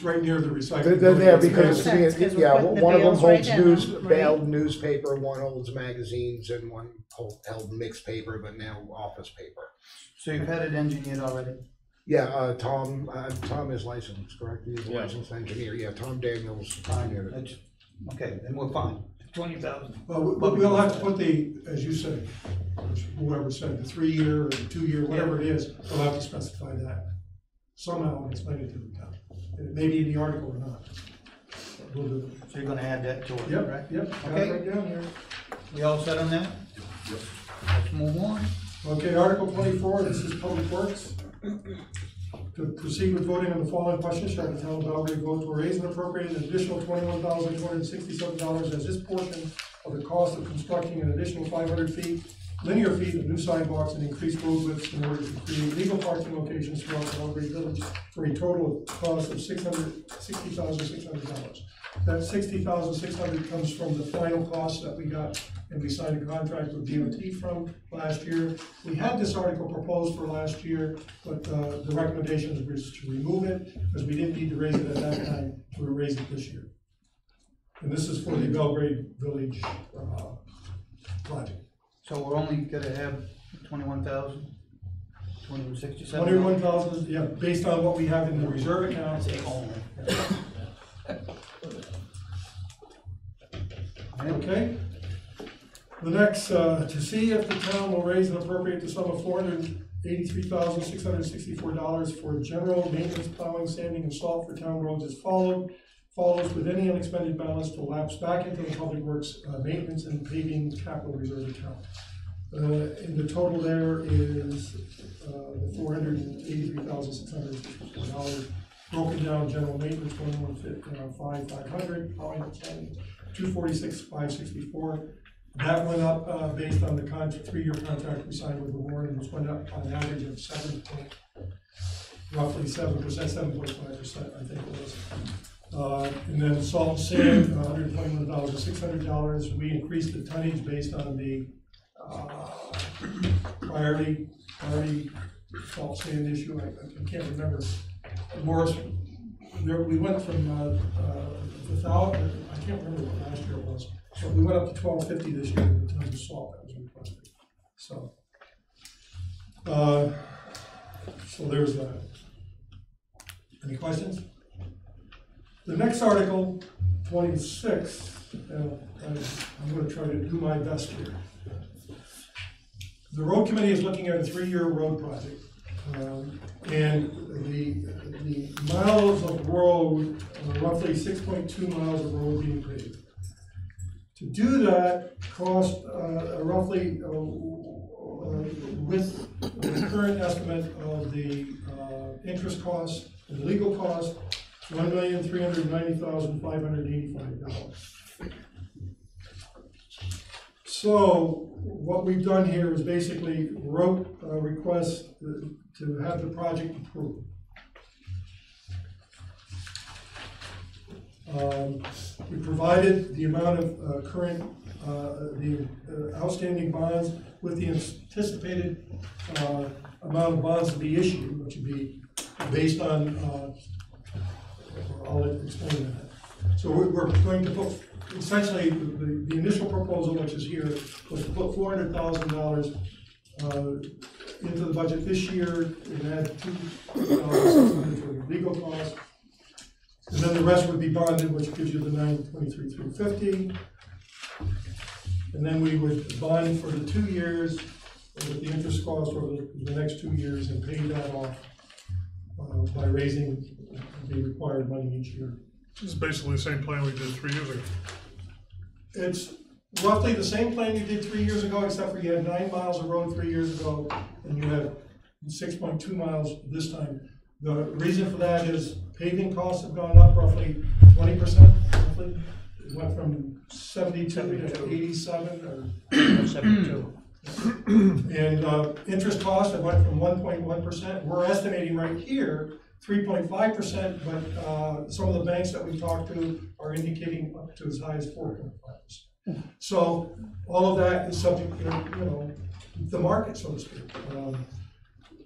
right near the recycling. They're there because, Makes sense, 'cause we're yeah, putting the one of them bales right holds down, news, right? baled newspaper, one holds magazines, and one held mixed paper, but now office paper. So you've had it engineered already? Yeah, Tom is licensed, correct? He's a Yeah. licensed engineer, yeah, Tom Daniels. Fine, okay, then we're fine. 20,000. Well, we'll have to put the, as you said, whoever said, the 3-year or the 2-year, whatever it is, we'll have to specify that somehow and explain it to the town. It may be in the article or not. We'll do it. So you're gonna add that to it, Yep, right? yep, got it Okay. right down here. We all set on that? Yep. Let's move on. Okay, Article 24, this is Public Works. To proceed with voting on the following question, shall the town of Belgrade vote to raise and appropriate an additional $21,267 as this portion of the cost of constructing an additional 500 feet linear feet of new sidewalks and increased road widths in order to create legal parking locations throughout the Belgrade Village for a total cost of $60,600. That $60,600 comes from the final cost that we got, and we signed a contract with DOT from last year. We had this article proposed for last year, but the recommendation was to remove it, because we didn't need to raise it at that time, to raise it this year. And this is for the Belgrade Village project. So we're only gonna have 21,000, 267? 21,000, yeah, based on what we have in the reserve account. Okay. The next, to see if the town will raise and appropriate the sum of $483,664 for general maintenance, plowing, sanding, and salt for town roads as follows, with any unexpended balance to lapse back into the public works, maintenance and paving capital reserve account. And the total there is $483,664, broken down: general maintenance, 500, plowing, 246,564. That went up based on the three-year contract we signed with the Warren, which went up on an average of roughly 7%, 7.5%, I think it was. And then salt and sand, $121,600. We increased the tonnage based on the priority salt sand issue. I can't remember. Morris, we went from 1,000. I can't remember what last year it was, but we went up to 1,250 this year in terms of salt that was requested. So there's that. Any questions? The next article, 26, I'm going to try to do my best here. The road committee is looking at a 3-year road project, and the miles of road, roughly 6.2 miles of road being paved. To do that cost roughly, with the current estimate of the interest cost and legal cost, $1,390,585. So what we've done here is basically wrote a request to have the project approved. We provided the amount of current, the outstanding bonds with the anticipated amount of bonds to be issued, which would be based on, I'll explain that. So we're going to put, essentially, the initial proposal, which is here, was to put $400,000 into the budget this year, and add $2,600 for the legal costs. And then the rest would be bonded, which gives you the $923,350. And then we would bond for the 2 years with the interest cost over the next 2 years and pay that off by raising the required money each year. This is basically the same plan we did 3 years ago. It's roughly the same plan you did 3 years ago, except for you had 9 miles of road 3 years ago, and you have 6.2 miles this time. The reason for that is paving costs have gone up roughly 20%, roughly. It went from 72 to 87 or 72. And interest costs have went from 1.1%. We're estimating right here 3.5%, but some of the banks that we talked to are indicating up to as high as 4.5%. So all of that is subject to, the market, so to speak.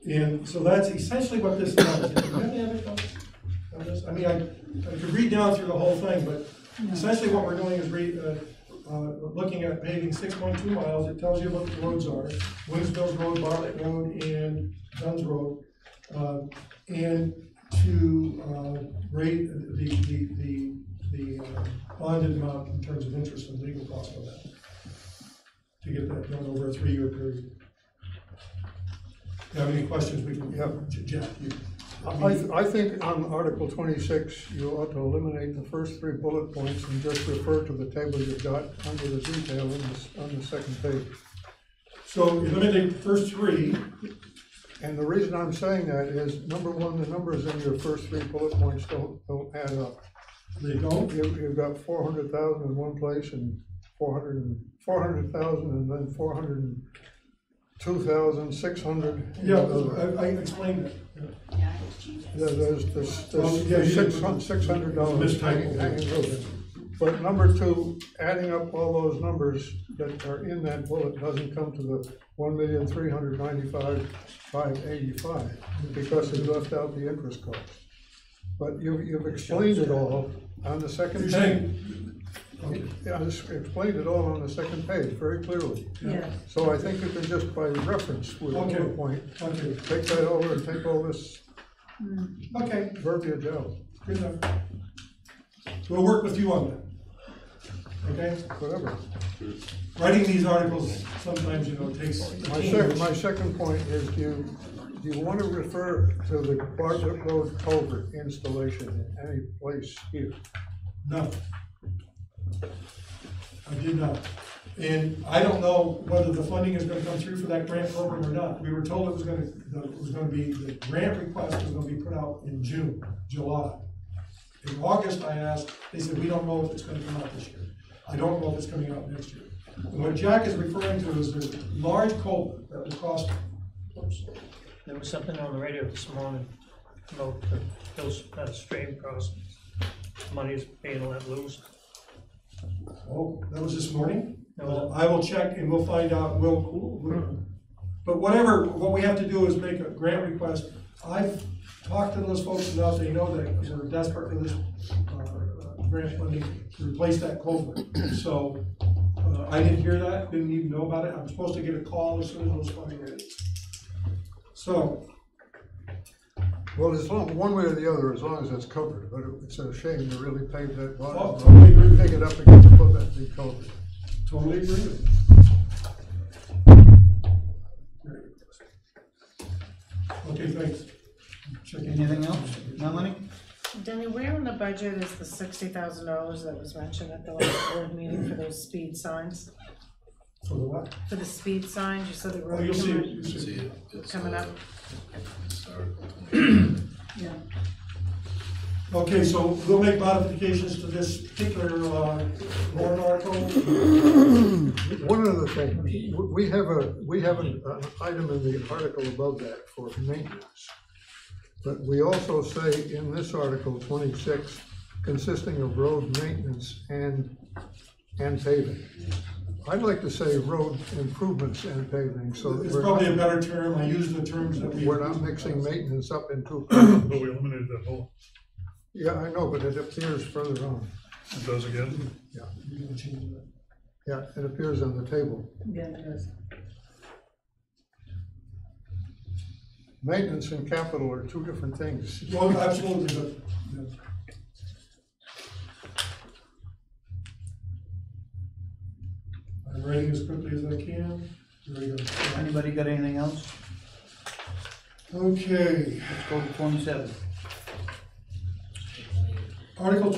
And so that's essentially what this does. I mean, I could read down through the whole thing, but essentially what we're doing is looking at paving 6.2 miles. It tells you what the roads are: Winsville Road, Bartlett Road, and Dunn's Road. And to rate the bonded amount in terms of interest and legal costs on that, to get that done over a 3-year period. If you have any questions, we can, Jack, I think on Article 26, you ought to eliminate the first 3 bullet points and just refer to the table you've got under the detail on the second page. So eliminate the first 3. And the reason I'm saying that is, number one, the numbers in your first 3 bullet points don't add up. They don't? You've got 400,000 in one place and 400,000 and then 400 2,600. Yeah, I explained it. Yeah, I just changed it. There's $600 Mistype. hanging loose. But number two, adding up all those numbers that are in that bullet doesn't come to the 1,395,585 because it left out the interest cost. But you've explained it all on the second You're page. saying, okay. Yeah, I just explained it all on the second page very clearly. Yeah. So I think you can just by reference with Okay. a point, Okay, take that over and take all this okay, verbiage out, good enough. We'll work with you on that. Okay? whatever. Writing these articles, sometimes, you know, takes. My second point is, do you want to refer to the Bartlett Road culvert installation in any place here? No. I did not. And I don't know whether the funding is gonna come through for that grant program or not. We were told the grant request was gonna be put out in July. In August, I asked, they said, we don't know if it's gonna come out this year. I don't know if it's coming out next year. And what Jack is referring to is the large culvert that will cost, oops, There was something on the radio this morning about those, that stream crossings. Money's being let loose. oh, that was this morning? No. I will check and we'll find out, but whatever, what we have to do is make a grant request. I've talked to those folks enough, they know that we're desperate for this, grant funding to replace that culvert. So, I didn't hear that, didn't even know about it. I'm supposed to get a call as soon as those funding ready. So, Well, as long, one way or the other, as long as it's covered, but it's a shame to really pave that Oh, bottom. totally agree. Dig it up again to put that big culvert. totally agree with you. Okay, thanks. Checking. Anything else? Melanie? Denny, where in the budget is the $60,000 that was mentioned at the last board meeting for those speed signs? For the what? For the speed signs, you said the Oh, road you'll see it, you'll see it. coming up. Yeah. Okay, so we'll make modifications to this particular, warrant article. One other thing, we have an item in the article above that for maintenance. But we also say in this article 26, consisting of road maintenance and paving. I'd like to say road improvements and paving, so that It's we're probably a not, better term, I use the terms that we. we're not mixing maintenance up into. But we eliminated that whole, Yeah, I know, but it appears further on. it does again. Yeah, You're gonna change that. yeah, it appears on the table. Yeah, it does. Maintenance and capital are two different things. Well, absolutely, but, yeah. I'm writing as quickly as I can. Very good. Anybody got anything else? Okay, Let's go to 27. Article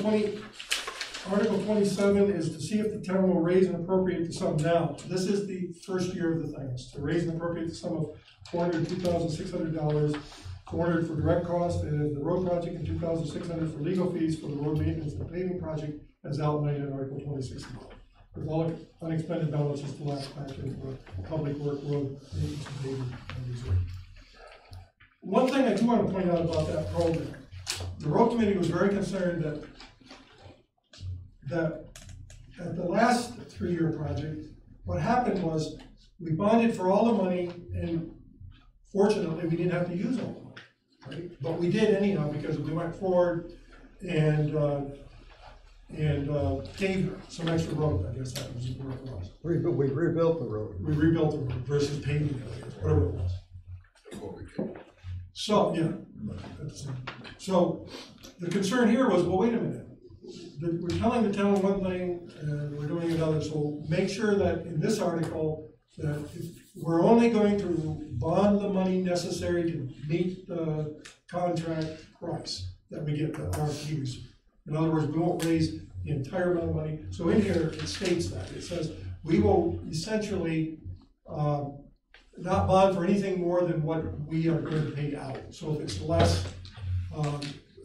27 is to see if the town will raise and appropriate the sum. Now, this is the first year of the thing, it's to raise and appropriate the sum of $402,600, $400 for direct cost and the road project, and $2,600 for legal fees for the road maintenance and paving project as outlined in Article 26. With all unexpended balances to last back into the public work road maintenance and paving reserve. One thing I do want to point out about that program, the road committee was very concerned that at the last three-year project, what happened was we bonded for all the money, and fortunately, we didn't have to use all the money, right? But we did anyhow, because we went forward and gave some extra road, I guess that was where it was. We rebuilt the road. We rebuilt the road versus paving it, I guess, whatever it was. So, yeah. So, the concern here was, well, wait a minute. We're telling the town one thing, and we're doing another, so make sure that in this article, that we're only going to bond the money necessary to meet the contract price that we get, the RFQs. In other words, we won't raise the entire amount of money. So in here, it states that. It says, we will essentially, not bond for anything more than what we are going to pay out. So if it's less,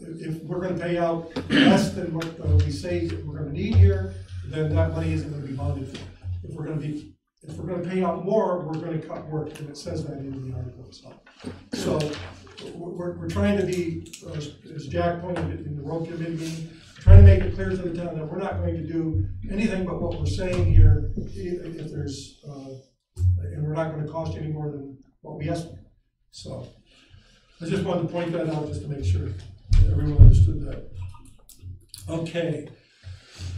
if we're gonna pay out less than what we say that we're gonna need here, then that money isn't gonna be bonded for. If we're gonna be if we're gonna pay out more, we're gonna cut work, and it says that in the article itself. So, we're trying to be, as Jack pointed out in the road committee meeting, trying to make it clear to the town that we're not going to do anything but what we're saying here, if there's, and we're not gonna cost any more than what we estimate. So, I just wanted to point that out just to make sure that everyone understood that. Okay.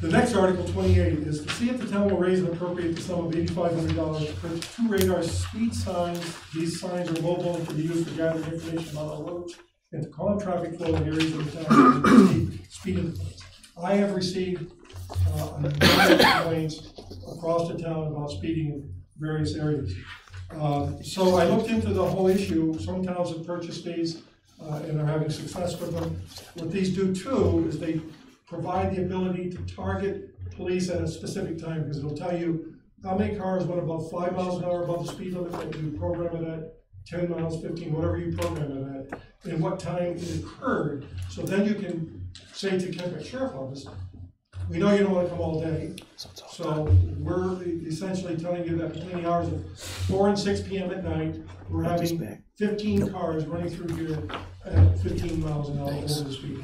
The next Article 28 is to see if the town will raise and appropriate the sum of $8,500 to purchase 2 radar speed signs. These signs are mobile and can be used for gathering information about our roads and to calm traffic flow in areas of the town and speeding complaints. I have received a number of complaints across the town about speeding in various areas. So I looked into the whole issue. Some towns have purchased these and are having success with them. What these do too is they provide the ability to target police at a specific time, because it'll tell you how many cars went above 5 miles an hour above the speed limit that you program it at, 10 miles, 15, whatever you program it at, and what time it occurred. So then you can say to Kennebec Sheriff Office, we know you don't want to come all day, so we're essentially telling you that between the hours of 4 and 6 p.m. at night, we're having 15 cars running through here at 15 miles an hour over the speed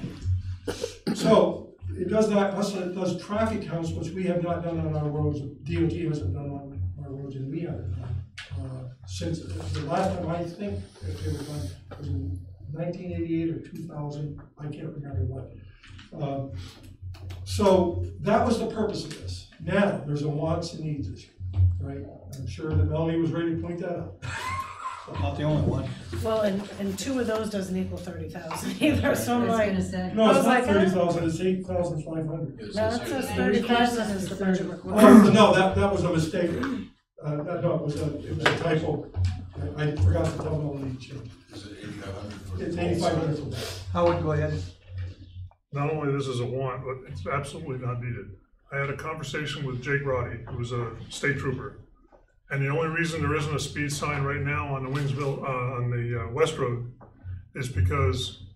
limit. So it does that, plus it does traffic counts, which we have not done on our roads. DOT hasn't done on our roads, and we haven't done since the last time I think it was done was in 1988 or 2000. I can't remember what. So that was the purpose of this. Now there's a wants and needs issue, right? I'm sure that Melanie was ready to point that out. Not the only one. Well, and 2 of those doesn't equal 30,000 either, so I'm like. No, it's not 30,000, it's 8,500. No, it says 30,000 is the budget Oh, requirement. no, that was a mistake. No, it was a typo. I forgot to tell Melanie to change. Is it 8,500? It's 8,500. Howard, go ahead. Not only this is a want, but it's absolutely not needed. I had a conversation with Jake Roddy, who was a state trooper. And the only reason there isn't a speed sign right now on the Wingsville, on the West Road, is because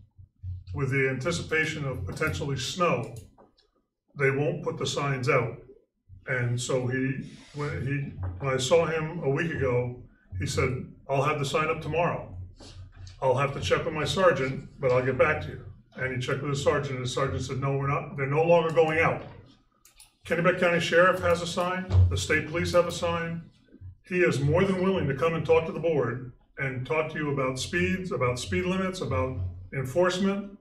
with the anticipation of potentially snow, they won't put the signs out. And so when I saw him a week ago, he said, I'll have the sign up tomorrow. I'll have to check with my sergeant, but I'll get back to you. And he checked with his sergeant, and the sergeant said, no, they're no longer going out. Kennebec County Sheriff has a sign, the state police have a sign. He is more than willing to come and talk to the board and talk to you about speeds, about speed limits, about enforcement.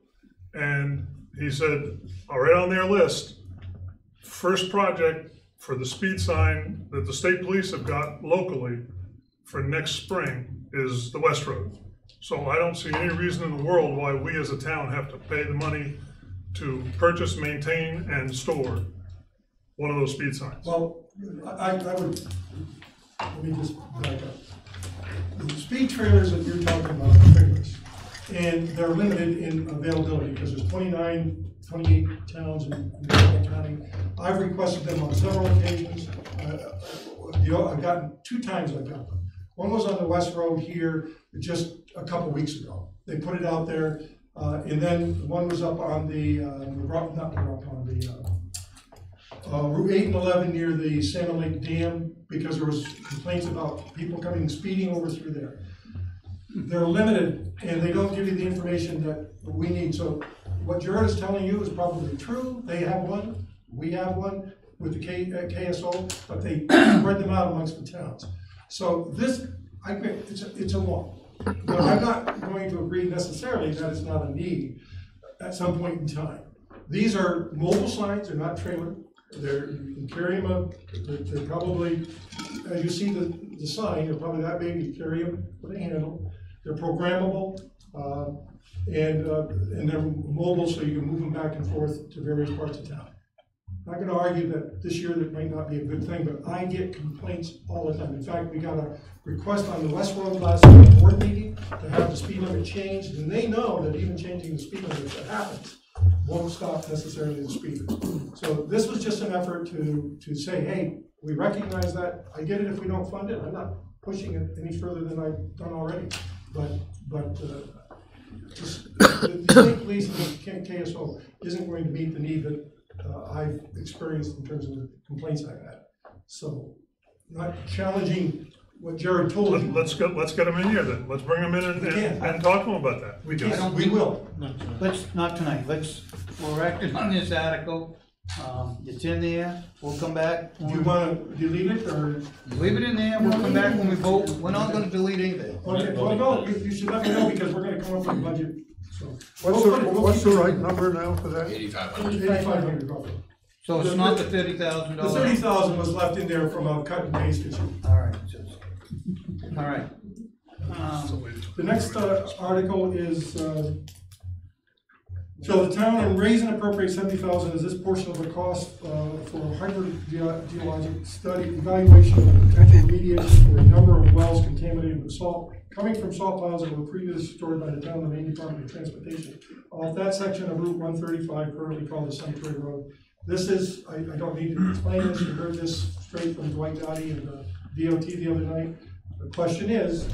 And he said, right on their list, first project for the speed sign that the state police have got locally for next spring is the West Road. So I don't see any reason in the world why we as a town have to pay the money to purchase, maintain, and store one of those speed signs. Well, I would, let me just back up. The speed trailers that you're talking about are trailers, and they're limited in availability because there's 28 towns in Kennebec County. I've requested them on several occasions. I've gotten 2 times I've got them. One was on the West Road here just a couple weeks ago. They put it out there, and then one was up on the, Route 8 and 11 near the Salmon Lake Dam, because there was complaints about people coming speeding over through there. They're limited, and they don't give you the information that we need. So what Jared is telling you is probably true. They have one, we have one with the KSO, but they spread them out amongst the towns. So this, I think it's a want. But I'm not going to agree necessarily that it's not a need at some point in time. These are mobile signs, they're not trailer. You can carry them up, they're probably, as you see the sign, they're probably that big, you carry them with a handle. They're programmable, and they're mobile, so you can move them back and forth to various parts of town. I'm not gonna argue that this year that might not be a good thing, but I get complaints all the time. In fact, we got a request on the West Road last board meeting to have the speed limit changed, and they know that even changing the speed limit, if it happens, won't stop necessarily the speeders. So this was just an effort to say, hey, we recognize that. I get it if we don't fund it. I'm not pushing it any further than I've done already. But the state police and the KSO isn't going to meet the need that I've experienced in terms of the complaints I've had. So not challenging what Jared told you. Let's get them in here then. Let's bring them in and talk to them about that. We can, we will. Not tonight, we're acting on this article, it's in there, we'll come back. Do you wanna delete it, or? Leave it in there, we'll come back when we vote, we're not gonna delete anything. Okay, well, no, you should let me know, because we're gonna come up with a budget, so. What's the right number now for that? 8,500 roughly. So it's not the $30,000? The 30,000 was left in there from a cut and paste issue. Alright, alright. The next article is, so the town and raise and appropriate 70,000 as this portion of the cost for hydrogeologic study, evaluation of potential remediation for a number of wells contaminated with salt, coming from salt piles that were previously stored by the town and Maine Department of Transportation. Off that section of Route 135, currently called the Cemetery Road. This is, I don't need to explain this, you heard this straight from Dwight Dottie and the DOT the other night. The question is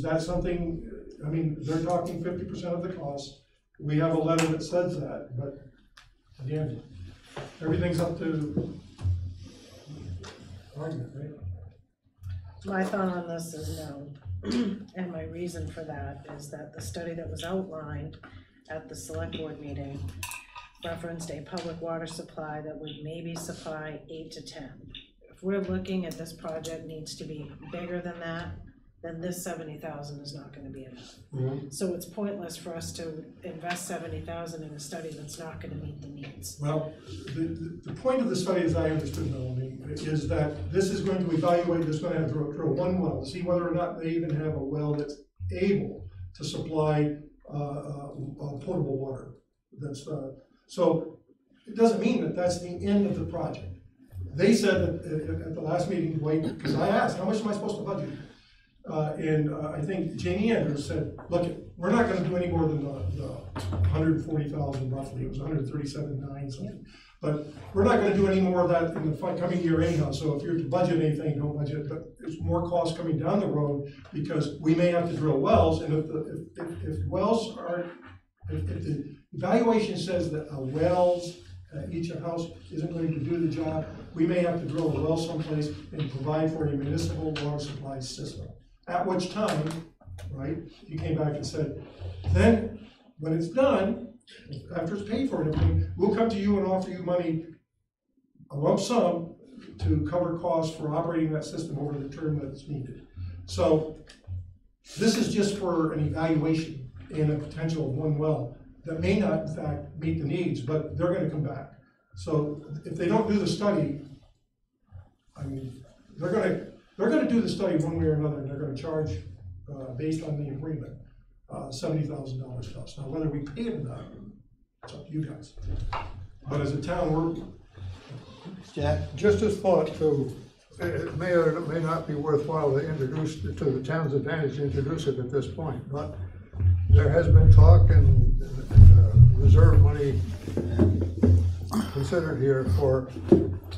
that something, I mean, they're talking 50% of the cost. We have a letter that says that, but again, everything's up to argument, right? My thought on this is no, and my reason for that is that the study that was outlined at the select board meeting referenced a public water supply that would maybe supply 8 to 10. If we're looking at this project needs to be bigger than that, then this 70,000 is not gonna be enough. Mm-hmm. So it's pointless for us to invest 70,000 in a study that's not gonna meet the needs. Well, the point of the study, as I understood, Melanie, is that this is going to evaluate, this is going to have to drill one well to see whether or not they even have a well that's able to supply potable water. That's so it doesn't mean that that's the end of the project. They said at the last meeting, because I asked, how much am I supposed to budget? And I think Jamie Andrews said, look, we're not going to do any more than the 140,000 roughly. It was 137.9 something. But we're not going to do any more of that in the coming year anyhow. So if you're to budget anything, don't budget. But there's more costs coming down the road because we may have to drill wells. And if wells are, if the evaluation says that a wells each house isn't going to do the job, we may have to drill a well someplace and provide for a municipal water supply system. At which time, right, he came back and said, then when it's done, after it's paid for and everything, we'll come to you and offer you money, a lump sum, to cover costs for operating that system over the term that it's needed. So this is just for an evaluation and a potential of one well that may not, in fact, meet the needs, but they're going to come back. So if they don't do the study, I mean, they're going to do the study one way or another, and they're going to charge, based on the agreement, $70,000 to us. Now, whether we pay it or not, it's up to you guys. But as a town, we're... Jack? Just as thought to, it may or it may not be worthwhile to introduce, to the town's advantage to introduce it at this point, but there has been talk and reserve money considered here for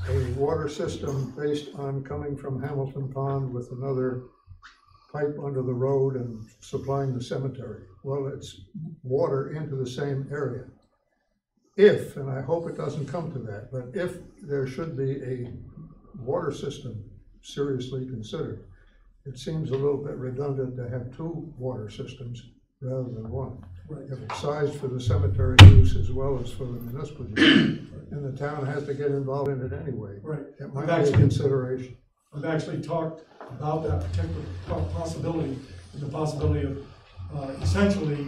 a water system based on coming from Hamilton Pond with another pipe under the road and supplying the cemetery. Well, it's water into the same area. If, and I hope it doesn't come to that, but if there should be a water system seriously considered, it seems a little bit redundant to have two water systems rather than one. Right. If it's sized for the cemetery use as well as for the municipal use, and the town has to get involved in it anyway. Right. It might be a consideration. I've actually talked about that particular possibility, the possibility of essentially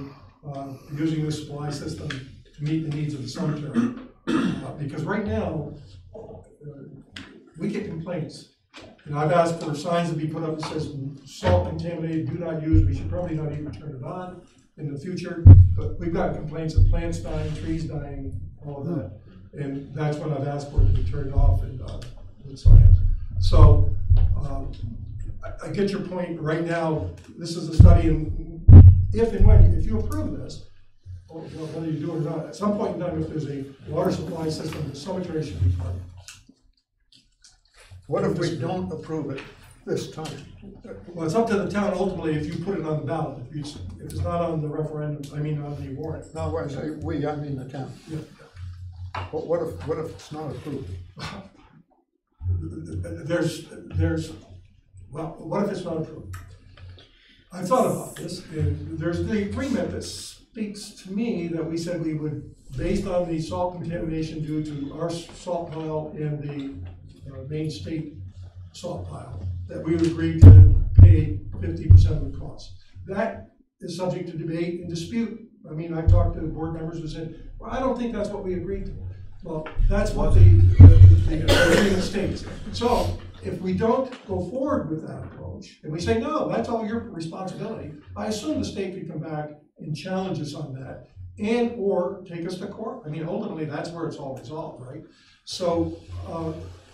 using this supply system to meet the needs of the cemetery. Because right now, we get complaints. And I've asked for signs to be put up that says salt contaminated, do not use. We should probably not even turn it on in the future. But we've got complaints of plants dying, trees dying, all of that. And that's when I've asked for it to be turned off and with science. So I get your point. Right now, this is a study, and if and when, if you approve this, whether you do it or not, at some point in time, if there's a water supply system, the cemetery should be part of it. What if we don't approve it this time? Well, it's up to the town ultimately if you put it on the ballot. If it's not on the referendum, I mean on the warrant. No, when I say we, I mean the town. Yeah. But what if it's not approved? There's Well, what if it's not approved? I thought about this, and there's the agreement that speaks to me that we said we would, based on the salt contamination due to our salt pile and the Main State salt pile, that we would agree to pay 50% of the cost. That is subject to debate and dispute. I mean, I've talked to board members who said, well, I don't think that's what we agreed to. Well, that's what the agreement states. So, if we don't go forward with that approach, and we say, no, that's all your responsibility, I assume the state could come back and challenge us on that, and or take us to court. I mean, ultimately, that's where it's all resolved, right? So,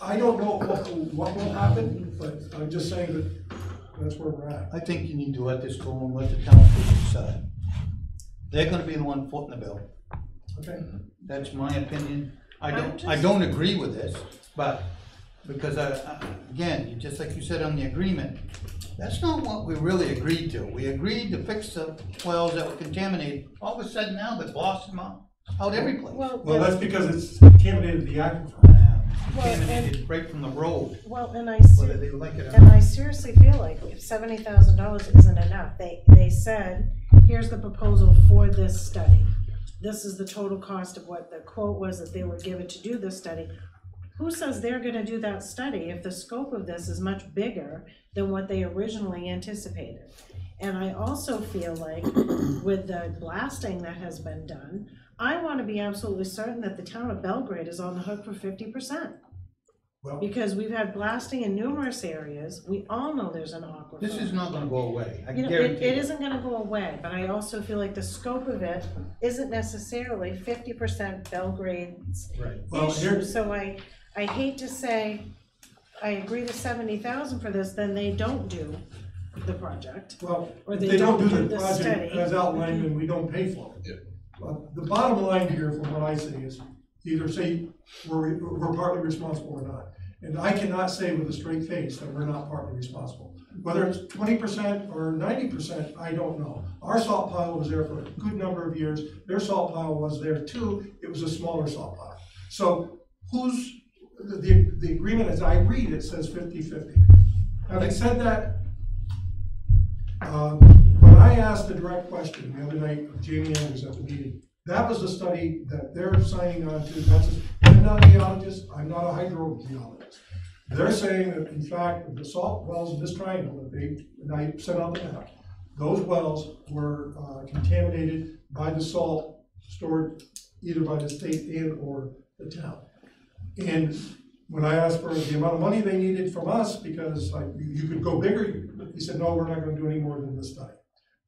I don't know what will happen, but I'm just saying that that's where we're at. I think you need to let this go and let the townspeople decide. They're gonna be the one footing the bill. Okay. That's my opinion. I don't agree with this, but because again, just like you said on the agreement, that's not what we really agreed to. We agreed to fix the wells that were contaminated. All of a sudden now they're blasting them out every place. Well, that's because it's contaminated the aquifer. Contaminated right from the road. Well, and Whether they like it or and not. I seriously feel like if $70,000 isn't enough, they said, here's the proposal for this study. This is the total cost of what the quote was that they were given to do this study. Who says they're gonna do that study if the scope of this is much bigger than what they originally anticipated? And I also feel like with the blasting that has been done, I wanna be absolutely certain that the town of Belgrade is on the hook for 50%. Well, Because we've had blasting in numerous areas, we all know there's an aquifer. This is not gonna go away, I You know, guarantee it you. isn't gonna go away, but I also feel like the scope of it isn't necessarily 50% Belgrade's Right. Well, issue. So I hate to say, I agree to 70,000 for this, then they don't do the project. Well, Or if they they don't do don't the do the project study. as outlined, and we don't pay for it. The bottom line here, from what I say, is either say we're partly responsible or not. And I cannot say with a straight face that we're not partly responsible. Whether it's 20% or 90%, I don't know. Our salt pile was there for a good number of years. Their salt pile was there too. It was a smaller salt pile. So who's, the agreement as I read it says 50-50. Having said that, when I asked the direct question the other night of Jamie Andrews at the meeting, that was the study that they're signing on to. I'm not a geologist, I'm not a hydrogeologist. They're saying that in fact, the salt wells in this triangle that and I sent out the map, those wells were contaminated by the salt stored either by the state and or the town. And when I asked for the amount of money they needed from us, because like you could go bigger, he said, no, we're not gonna do any more than this study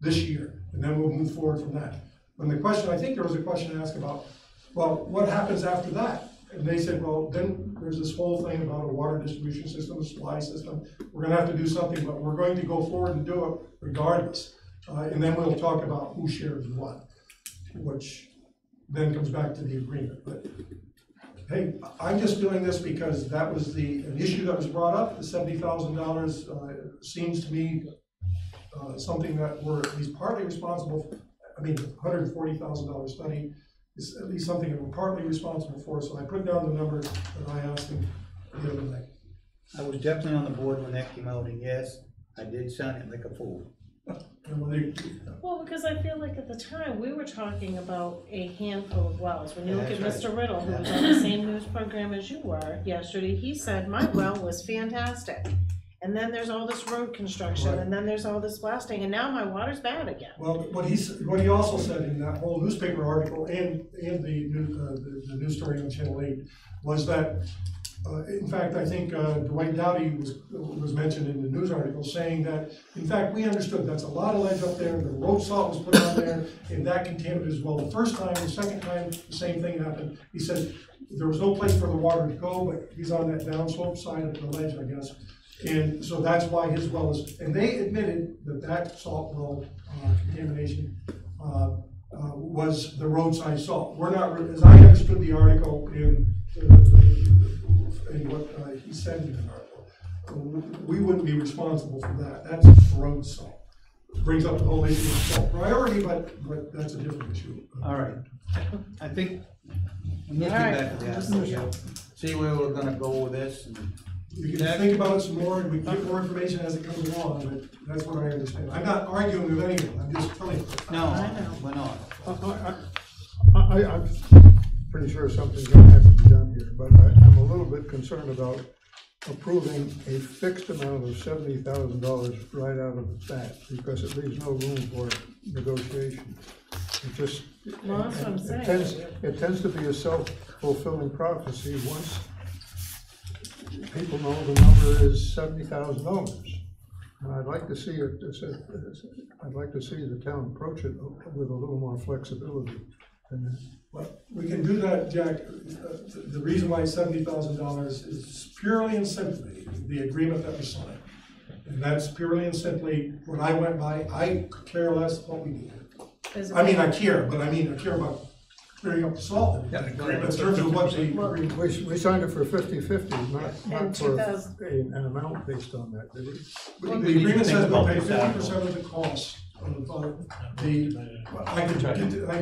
this year, and then we'll move forward from that. When the question, I think there was a question asked about, well, what happens after that? And they said, well, then there's this whole thing about a water distribution system, a supply system. We're gonna have to do something, but we're going to go forward and do it regardless. And then we'll talk about who shares what, which then comes back to the agreement. But hey, I'm just doing this because that was an issue that was brought up. The $70,000 seems to me something that we're at least partly responsible for. I mean, $140,000 study is at least something that we're partly responsible for. So I put down the number that I asked him the other night. I was definitely on the board when that came out, and yes, I did sound it like a fool. Well, because I feel like at the time, we were talking about a handful of wells. When you look at That's Mr. right. Riddle, who was on the same news program as you were yesterday, he said, my well was fantastic. And then there's all this road construction, Right. and then there's all this blasting, and now my water's bad again. Well, what he also said in that whole newspaper article and the news story on Channel 8 was that, in fact, I think Dwight Dowdy was mentioned in the news article saying that, in fact, we understood that's a lot of ledge up there, the road salt was put on there, and that contaminated as well. The first time, the second time, the same thing happened. He said there was no place for the water to go, but he's on that downslope side of the ledge, I guess. And so that's why his well is, and they admitted that salt well contamination was the roadside salt. We're not, as I understood the article in what he said in the article, we wouldn't be responsible for that. That's road salt. Brings up the whole issue of salt priority, but that's a different issue. All right, I think we need to All get right. back to the application, see where we're gonna go with this, and We can think about it some more, and we can get more information as it comes along, but that's what I understand. I'm not arguing with anyone, I'm just telling you. No, we're not. I'm pretty sure something's gonna have to be done here, but I'm a little bit concerned about approving a fixed amount of $70,000 right out of the bat, because it leaves no room for negotiation. It just, Well, that's what I'm it tends to be a self-fulfilling prophecy. Once people know the number is $70,000. And I'd like to see it, I'd like to see the town approach it with a little more flexibility than this. Well, we can do that, Jack. The reason why $70,000 is purely and simply the agreement that was signed. And that's purely and simply what I went by. I could care less what we do. I mean, I care, but I care about clearing up the salt. In terms of what the agreement. We signed it for 50-50, not for 2000 an amount based on that, did we? The agreement says we'll pay 50% of the cost of I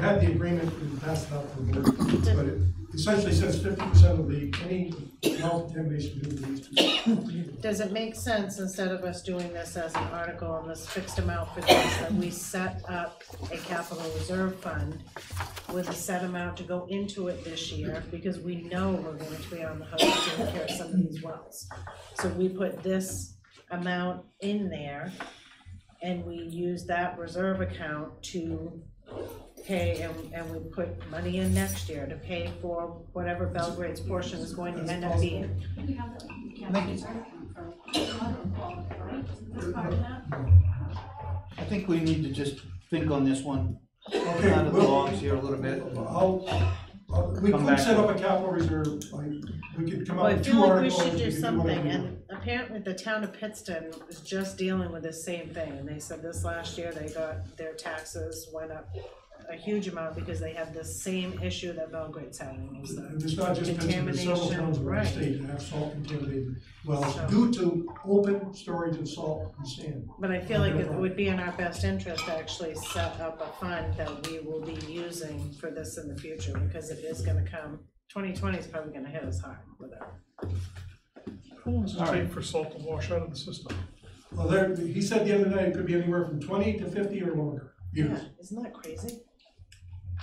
had the agreement and passed it out to the board, but it essentially says 50% of any contamination due to these two. Does it make sense, instead of us doing this as an article on this fixed amount for this, that we set up a capital reserve fund with a set amount to go into it this year, because we know we're going to be on the hook to take care of some of these wells. So we put this amount in there, and we use that reserve account to pay, and we put money in next year to pay for whatever Belgrade's portion is going to end up being. I think we need to just think on this one, Okay, out of the logs here a little bit. We could set up a capital reserve, we could come up Well, I with feel two like we articles. should do could something, whatever we and apparently the town of Pittston is just dealing with the same thing, and they said this last year, they got, their taxes went up a huge amount because they had the same issue that Belgrade's having, is And it's not just Pittston, there's several towns around the right. state that have salt contaminated wells So- due to open storage of salt and sand. But I feel like it would be in our best interest to actually set up a fund that we will be using for this in the future, because it is gonna come, 2020 is probably gonna hit us hard with it. How long does it take for salt to wash out of the system? Well, he said the other night, it could be anywhere from 20 to 50 or longer years. Yeah, isn't that crazy?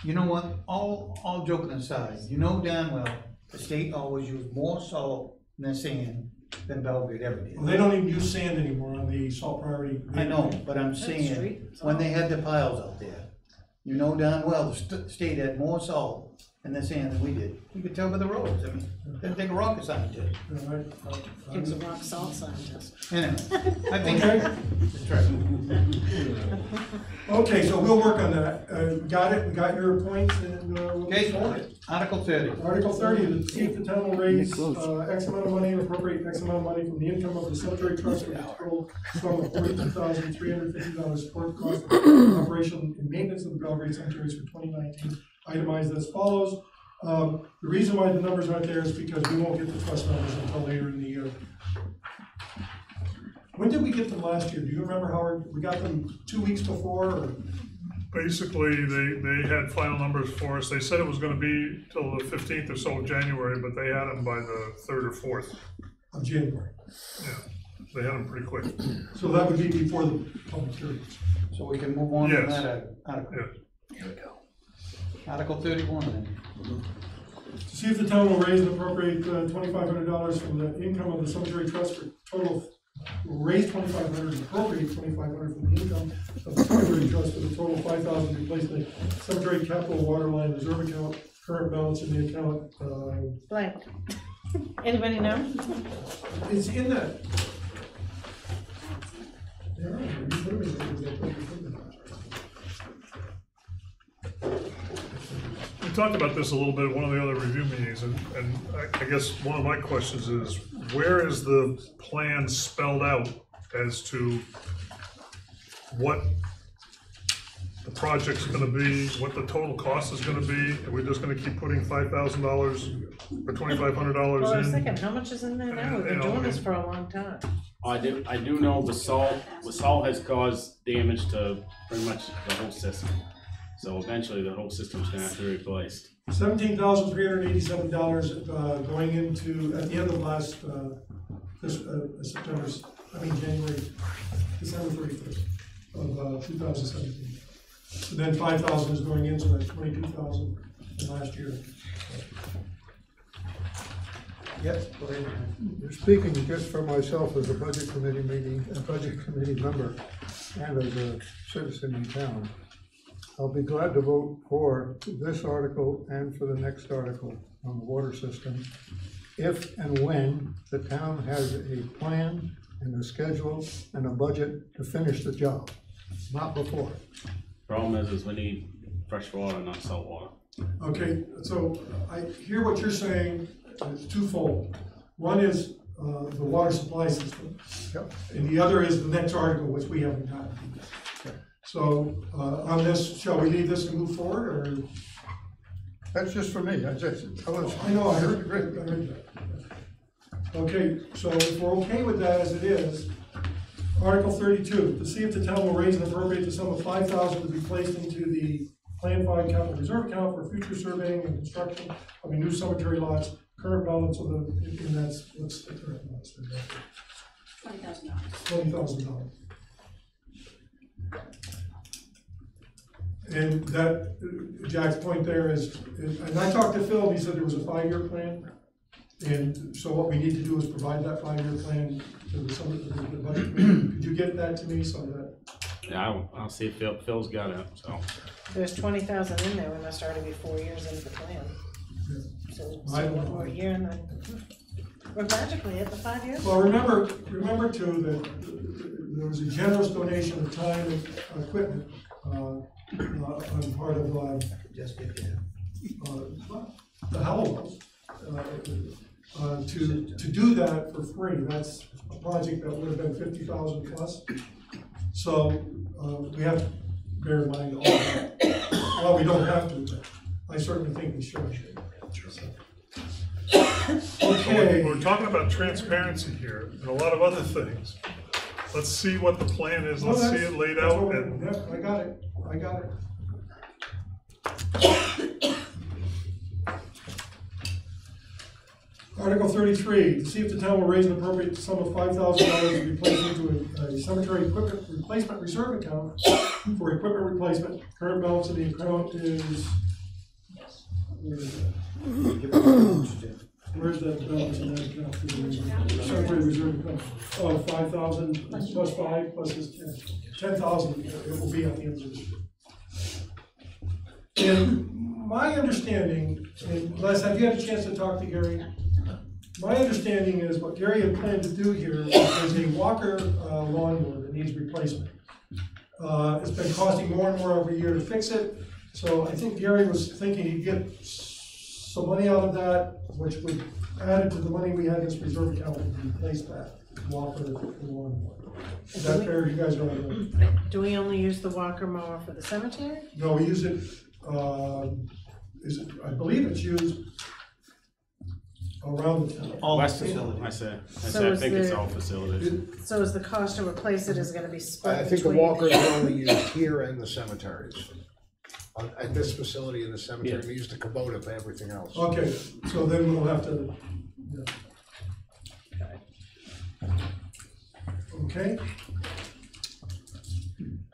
You know what, all joking aside, you know damn well, the state always used more salt than sand than Belgrade ever did. Well, they don't even use sand anymore on the salt priority. I know, but I'm That's saying, street when they salt. had the piles out there, you know darn well, the state had more salt and the sand than we did. You could tell by the roads, I mean, didn't take a rocket scientist. Gives a rock salt scientist. Anyway, I think, Okay. that's right. Okay, so we'll work on that. Got it, we got your points, and we'll Okay, move forward. Article 30. Article 30, to see if the town will raise X amount of money and appropriate X amount of money from the income of the cemetery trust with a total sum of $42,350 support cost of operation and maintenance of the Belgrade cemeteries for 2019, itemized as follows. The reason why the numbers aren't there is because we won't get the trust numbers until later in the year. When did we get them last year? Do you remember, Howard? We got them 2 weeks before, or? Basically, they had final numbers for us. They said it was gonna be till the 15th or so of January, but they had them by the 3rd or 4th. Of January. Yeah, they had them pretty quick. So that would be before the public hearing. So we can move on to Yes. that article. Yes. Here we go. Article 31 then. To see if the town will raise and appropriate $2,500 from the income of the cemetery trust for total, will raise $2,500 and appropriate $2,500 from the income of the cemetery trust for the total $5,000 to replace the cemetery capital water line reserve account, current balance in the account, Blank. Anybody know? it's in that. Yeah, We talked about this a little bit at one of the other review meetings, and I guess one of my questions is, where is the plan spelled out as to what the project's gonna be, what the total cost is gonna be? Are we just gonna keep putting $5,000 or $2,500 Well, I was in? thinking, how much is in there now? We've been doing this for a long time. I do know the salt has caused damage to pretty much the whole system. So eventually the whole system's gonna have to be replaced. $17,387 going into, at the end of last December 31st of 2017. And then 5,000 is going into that 22,000 from last year. Yes, go ahead. You're speaking just for myself as a budget committee member, and as a citizen in town. I'll be glad to vote for this article and for the next article on the water system, if and when the town has a plan and a schedule and a budget to finish the job, not before. Problem is we need fresh water, not salt water. Okay, so I hear what you're saying, it's twofold. One is the water supply system, and the other is the next article, which we haven't gotten. So on this, shall we leave this and move forward, or? That's just for me, I know, I heard that. Okay, so if we're okay with that as it is, Article 32, to see if the town will raise and appropriate the sum of 5,000 to be placed into the Plan 5 capital reserve account for future surveying and construction of a new cemetery lots, current balance of the, and that's, what's the current balance? $20,000. And that, Jack's point there is, and I talked to Phil, and he said there was a 5-year plan. And so what we need to do is provide that 5-year plan to the budget committee. Could you get that to me so that? Yeah, I'll see if Phil's got it, so. There's 20,000 in there, we must already be 4 years into the plan. So one more year and then we're magically at the 5 years. Well, remember too, that there was a generous donation of time and equipment on part of the Hallows. To do that for free. That's a project that would have been 50,000 plus. So we have to bear in mind all that. Well, we don't have to, but I certainly think we should. Okay. We're talking about transparency here and a lot of other things. Let's see what the plan is. Let's see it laid out. And yeah, I got it. Article 33, to see if the town will raise an appropriate sum of $5,000 to be placed into a cemetery equipment replacement reserve account for equipment replacement. Current balance of the account is, where's that balance in that account? Cemetery reserve account. Oh, 5,000 plus 5 plus is 10,000. It will be at the end of this year. And my understanding, and Les, have you had a chance to talk to Gary? My understanding is what Gary had planned to do here is a Walker lawnmower that needs replacement. It's been costing more and more every year to fix it, so I think Gary was thinking he'd get some money out of that, which would add it to the money we had in this reserve account to replace that Walker lawnmower. Is that fair? You guys are on the... Do we only use the Walker mower for the cemetery? No, we use it, I believe it's used around the town. All facilities. I think it's all facilities. So is the cost to replace it is gonna be split I think the between- walkers are only used here and the cemeteries. At this facility in the cemetery, we use the Kubota for everything else. Okay, so then we'll have to, okay.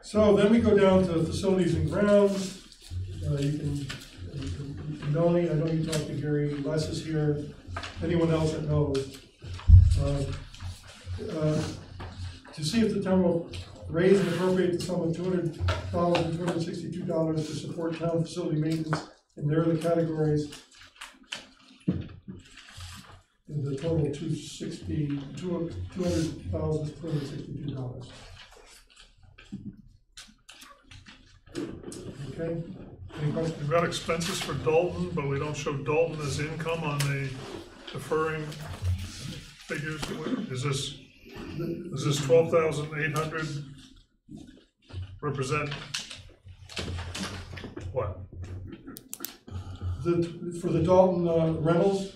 So then we go down to facilities and grounds. Melanie, I know you talked to Gary, Les is here, anyone else that knows. To see if the town will raise and appropriate the sum of $200,262 to support town facility maintenance, and there are the categories. And the total $200,262. Okay, any questions? we've got expenses for Dalton, but we don't show Dalton as income on the deferring figures. Is this 12,800 represent what? For the Dalton rentals?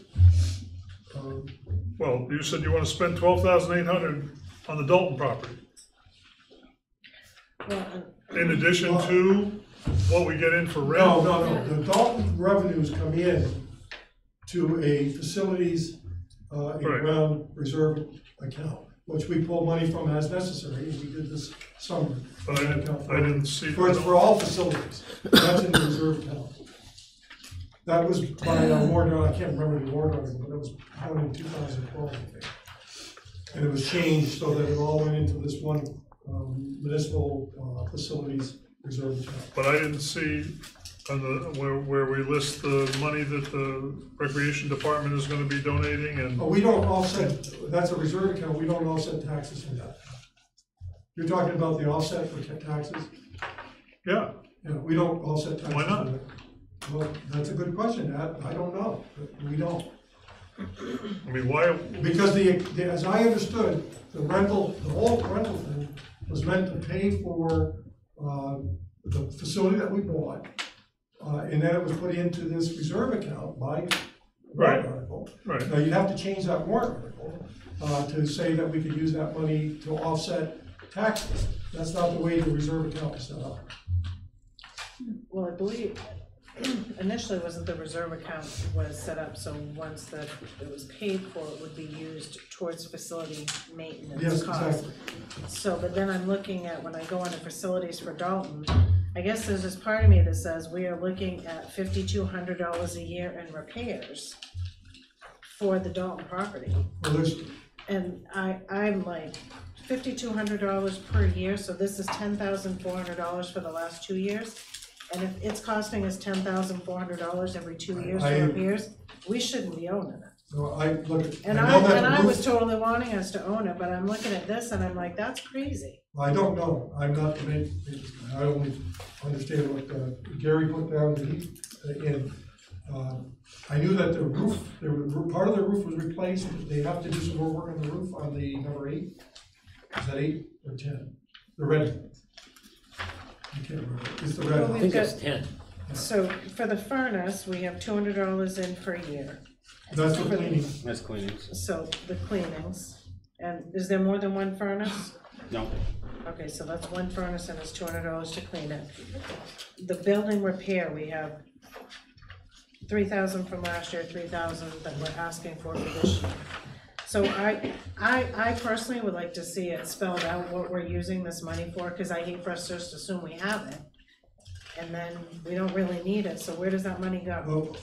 Well, you said you want to spend 12,800 on the Dalton property. In addition to what we get in for rent? No. The Dalton revenues come in to a facilities in Right. ground reserve account, which we pull money from as necessary, and we did this summer. But I didn't see. It's for all facilities, that's in the reserve account. That was by a warrant, I can't remember the warrant article, but it was one in 2012, I think. And it was changed so that it all went into this one municipal facilities reserve account. But I didn't see on the, where we list the money that the recreation department is gonna be donating and. But we don't offset, that's a reserve account, we don't offset taxes from that. You're talking about the offset for taxes? Yeah. Yeah, we don't offset taxes. Why not? from that. Well, that's a good question, I don't know, but we don't. I mean, why? Because as I understood, the whole rental thing was meant to pay for, the facility that we bought. And then it was put into this reserve account by warrant article. Right. Now, you'd have to change that warrant article, to say that we could use that money to offset taxes. That's not the way the reserve account is set up. Well, I believe initially wasn't the reserve account was set up, so once it was paid for, it would be used towards facility maintenance Yes, costs. exactly. So, but then I'm looking at, when I go into facilities for Dalton, I guess there's this part of me that says we are looking at $5,200 a year in repairs for the Dalton property. Well, And I'm like, $5,200 per year, so this is $10,400 for the last 2 years. And if it's costing us $10,400 every 2 years for repairs, we shouldn't be owning it. So I look at. And know that I the was roof- totally wanting us to own it, but I'm looking at this and I'm like, that's crazy. I don't know, I'm not the maintenance guy, I only understand what Gary put down that he, in. I knew that the roof, part of the roof was replaced, they have to do some more work on the roof on the number 8. Is that 8 or 10? The red. I can't remember, it's the red. Well, one. I think it's 10. So for the furnace, we have $200 in per year. That's for cleaning. That's cleanings. So the cleanings, and is there more than one furnace? No. Okay, so that's one furnace and it's $200 to clean it. The building repair, we have 3,000 from last year, 3,000 that we're asking for this year. So I personally would like to see it spelled out what we're using this money for, because I hate for us to just assume we have it. And then we don't really need it, so where does that money go? Well,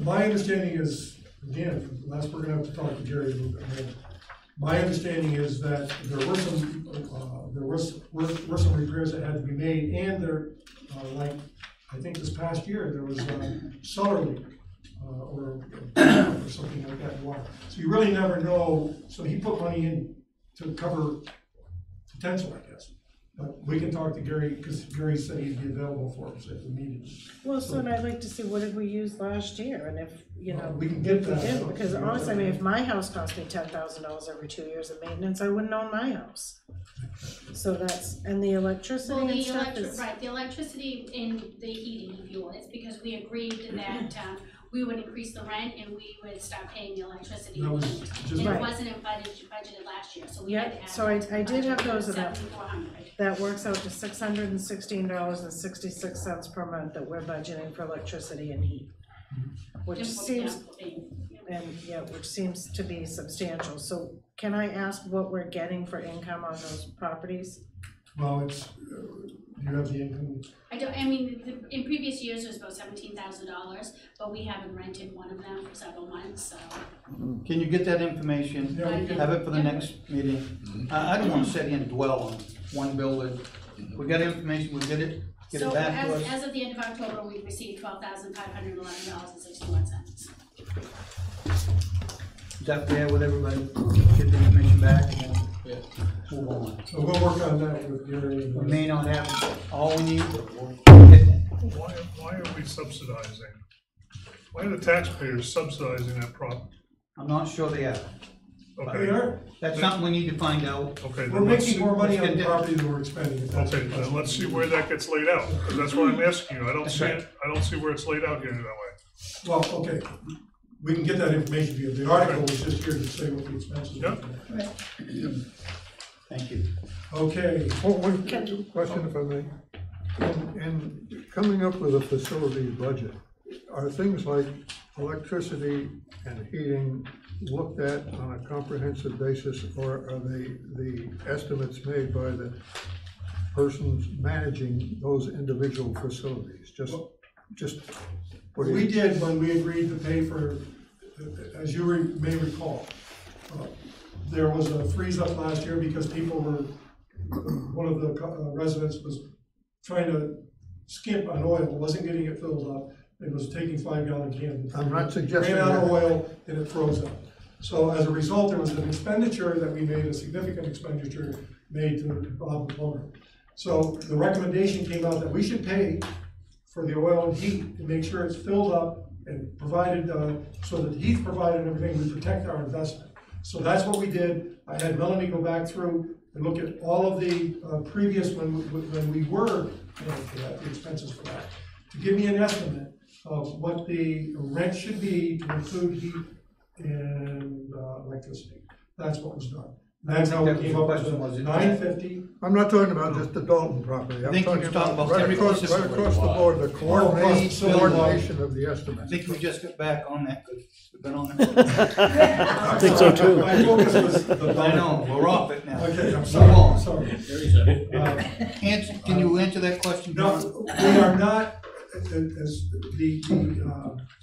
my understanding is, again, unless we're gonna have to talk to Jerry a little bit more. My understanding is that there were some repairs that had to be made, and there, like, I think this past year, there was a cellar leak, or something like that in water. So you really never know, so he put money in to cover potential, I guess. But we can talk to Gary, because Gary said he'd be available for us if we needed. Well, so then I'd like to see what did we use last year, and if, you know, We can get if we that. did, because honestly, I mean, if my house cost me $10,000 every 2 years of maintenance, I wouldn't own my house. So that's, and the electricity Well, and the stuff is. right, the electricity and the heating and fuel, it's because we agreed that, we would increase the rent and we would start paying the electricity. That was And just- it Right. wasn't budgeted last year, so we had to Yeah, add so that to the I did have budget, those in that. 7,400. That works out to $616.66 per month that we're budgeting for electricity and heat. Which Just, seems, yeah. which seems to be substantial. So can I ask what we're getting for income on those properties? Well, it's, you have the income. I mean, in previous years, it was about $17,000, but we haven't rented one of them for several months, so. Can you get that information, Yeah, we can. have it for the next meeting? I don't wanna sit here and dwell on one building. We got information, we'll get it So back to us. as of the end of October, we've received $12,511.61. Is that fair with everybody? Get the information back and then move on. So we'll work on that with Gary. We may not have all we need, but we'll get there. Why are we subsidizing? Why are the taxpayers subsidizing that property? I'm not sure they are. Okay. They are. That's something we need to find out. Okay. We're then let's making see- more money on let's the get property than we're expending. if that's Okay, the then question. let's see where that gets laid out, because that's what I'm asking you. I don't That's see right. it, I don't see where it's laid out here that way. Well, okay, we can get that information to you. The article was just here to say what the expenses are. Thank you. Okay, One question if I may. In coming up with a facilities budget, are things like electricity and heating looked at on a comprehensive basis, or are they the estimates made by the persons managing those individual facilities? Just. what do We you- did when we agreed to pay for, as you may recall, there was a freeze up last year because people were, one of the residents was trying to skimp on oil, wasn't getting it filled up, and was taking 5-gallon cans. I'm not suggesting Ran out of that. oil and it froze up. So as a result, there was an expenditure that we made, a significant expenditure made to Bob the plumber. So the recommendation came out that we should pay for the oil and heat to make sure it's filled up and provided, so that the heat's provided and everything, we protect our investment. So that's what we did. I had Melanie go back through and look at all of the previous, when we were paying for that, the expenses for that, to give me an estimate of what the rent should be to include heat and electricity. That's what was done. That's how we came up with the $950. I'm not talking about just the Dalton property. I'm think talking you're talking about right every across, piece right of- across the board, the Coordination. coordination of the I estimates. think we just got back on that, because we've been on that. I think so too. My focus was the. I know, we're off it now. Okay, I'm Move sorry, on. I'm sorry. Answer, can you answer that question, John? No, we are not, as the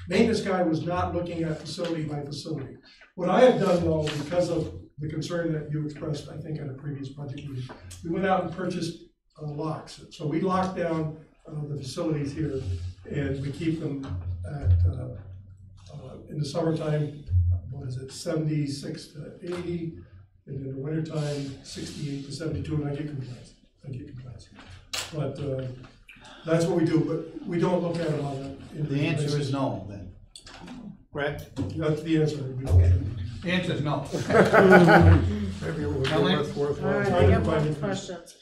maintenance guy was not looking at facility by facility. What I have done though, because of the concern that you expressed, I think at a previous budget meeting, we went out and purchased locks. So we locked down the facilities here and we keep them at, in the summertime, what is it, 76 to 80, and in the wintertime, 68 to 72, and I get complaints. But that's what we do, but we don't look at it on a. The answer is no, then. Correct? That's the answer. Okay. The answer is no. Maybe it was Ellen? worthwhile. All right, I got more questions.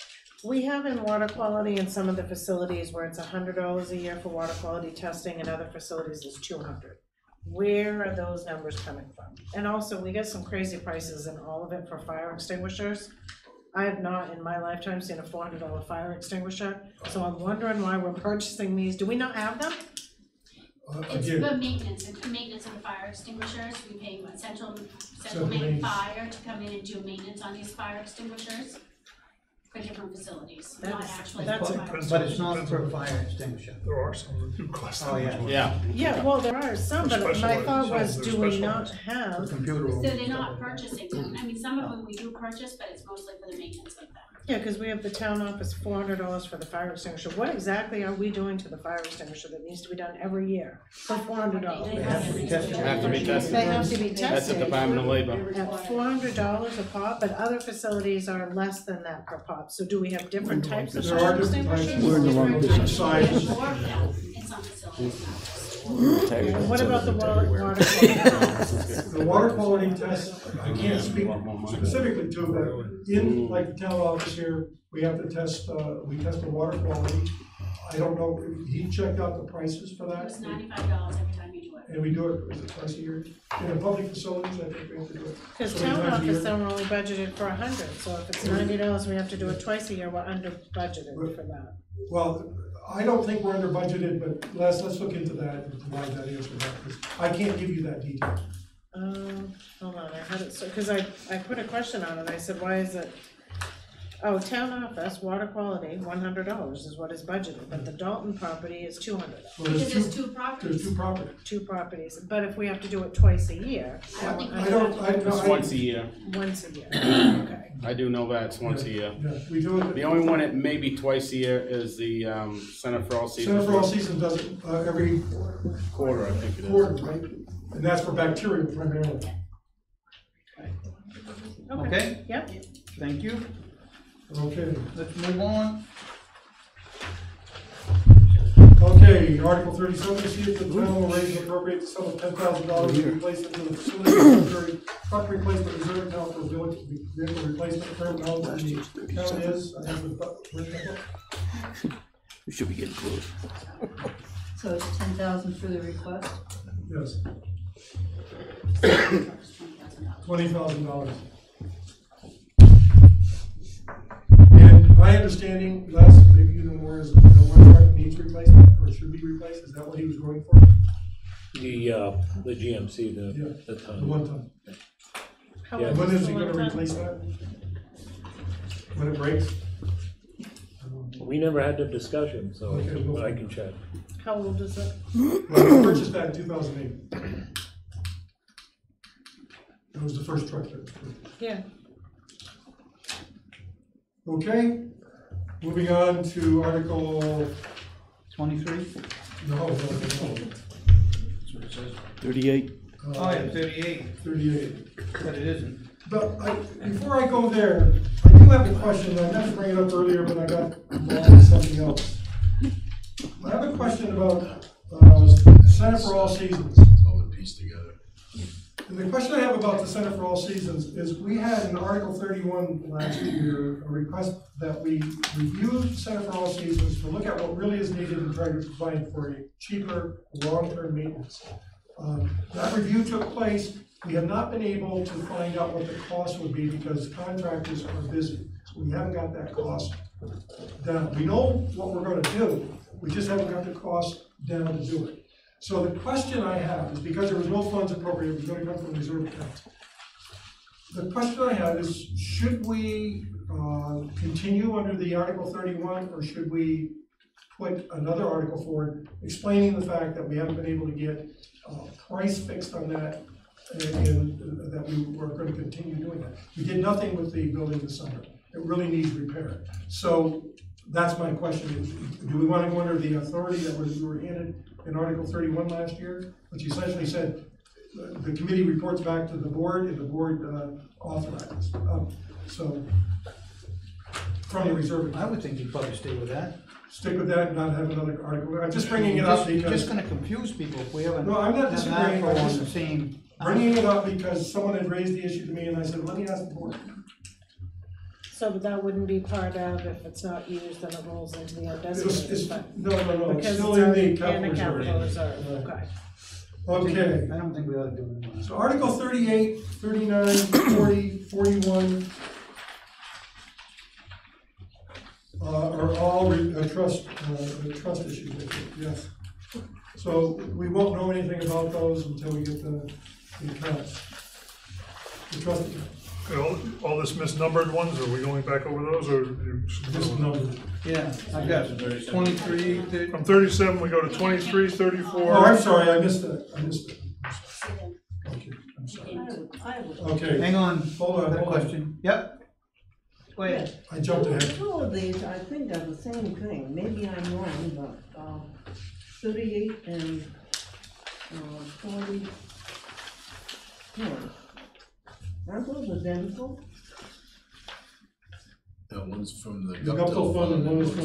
We have in water quality in some of the facilities where it's $100 a year for water quality testing, and other facilities is $200. Where are those numbers coming from? And also, we get some crazy prices in all of it for fire extinguishers. I have not in my lifetime seen a $400 fire extinguisher, so I'm wondering why we're purchasing these. Do we not have them? It's Again, the maintenance of the fire extinguishers. We pay Central Central Maine Maine. Fire to come in and do maintenance on these fire extinguishers for different facilities, not That's- actually. that's for a- fire But it's not for a fire extinguisher. There are some that do cost that Oh, much yeah. money. Yeah, Yeah, well, there are some, but my Specialized, thought was, they're do we not specialized. have? Computer room. So they're not purchasing them. I mean, some of them we do purchase, but it's mostly for the maintenance of them. Yeah, because we have the town office, $400 for the fire extinguisher. What exactly are we doing to the fire extinguisher that needs to be done every year for $400? They have to be tested. have to be tested. They have to be That's the tested Department of Labor. at $400 a pop, but other facilities are less than that per pop. So do we have different types of there fire are different types. extinguishers? Different sizes. More of them in some facilities. And what about the water quality? The water quality test, I can't speak specifically to, but in like the town office here, we have to test, we test the water quality. I don't know, he checked out the prices for that. It's $95 every time you do it. And we do it, is it twice a year? In the public facilities, I think we have to do it. Because so many town times a office, year. then we're only budgeted for $100, so if it's $90, we have to do it twice a year, we're under budgeted for that. Well, I don't think we're under budgeted, but let's look into that and provide that answer back, because I can't give you that detail. Hold on, I had it, so, because I put a question on it, I said, why is it? Oh, town office, water quality, $100 is what is budgeted, but the Dalton property is $200. Well, Because there's two properties. There's two properties. Two properties, but if we have to do it twice a year. It's once a year. Once a year, okay. I do know that, it's once a year. Yeah, we do it. The only one that may be twice a year is the Center for All Seasons. Center for All Seasons does it every Quarter, I think it is. quarter, right? And that's for bacteria primarily. Okay, Yep. thank you. Okay. Let's move on. Okay, Article 37, to see if the town will raise and appropriate the sum of $10,000 to be placed into the facility cemetery truck replacement reserve account for vehicle replacement. Current balance in the account is, I have the, We should be getting close. So it's 10,000 for the request? yes. $20,000. And my understanding, Les, maybe you know more, is that one truck needs replacement or should be replaced. Is that what he was going for? The GMC, the The ton. one ton. How Yeah. old When is the he gonna one ton? replace that? When it breaks? We never had the discussion, so Okay, well- I can check. How old is it? Well, we purchased that in 2008. It was the first truck that was purchased. Yeah. Okay, moving on to Article, 23? no. 38. Oh, yeah, 38, 38. but it isn't. But before I go there, I do have a question, I meant to bring it up earlier, but I got involved in something else. I have a question about Center for All Seasons. And the question I have about the Center for All Seasons is, we had in Article 31 last year, a request that we review Center for All Seasons to look at what really is needed and try to provide for a cheaper, long-term maintenance. That review took place. We have not been able to find out what the cost would be because contractors are busy. So we haven't got that cost down. We know what we're gonna do, we just haven't got the cost down to do it. So the question I have is, because there was no funds appropriated, it was gonna come from reserve accounts. The question I have is, should we continue under the Article 31, or should we put another article forward explaining the fact that we haven't been able to get price fixed on that, and that we were going to continue doing that. We did nothing with the building this summer. It really needs repair. So that's my question, is, do we want to go under the authority that we were handed in Article 31 last year, which essentially said the committee reports back to the board and the board authorizes. So from the reserve. I would think you'd probably stay with that. Stick with that and not have another article. I'm just bringing it up You're because. just gonna confuse people if we haven't. No, I'm not have an disagreeing, article I'm on the just same. bringing it up because someone had raised the issue to me and I said, let me ask the board. So that wouldn't be part of, if it's not used, then it rolls into the It's, undesignated fund. no, it's Because still it's in already the capital in the capital reserve. reserve, okay. Okay, I don't think we ought to do it. so Article 38, 39, 40, 41 are all trust issues, I think, yes. So we won't know anything about those until we get the accounts, the trust accounts. Okay, all this misnumbered ones, are we going back over those, or? Misnumbered. Yeah, I've got 23, 30. From 37, we go to 23, 34. Oh, I'm sorry, I missed it. Okay, I'm sorry. Okay. Hang on, Hold on, got a hold on. question. Yep. Go ahead. I jumped ahead. Two of these, I think, are the same thing. Maybe I'm wrong, but 38 and 40. Aren't those identical? That one's from the The Gupta fund and one is from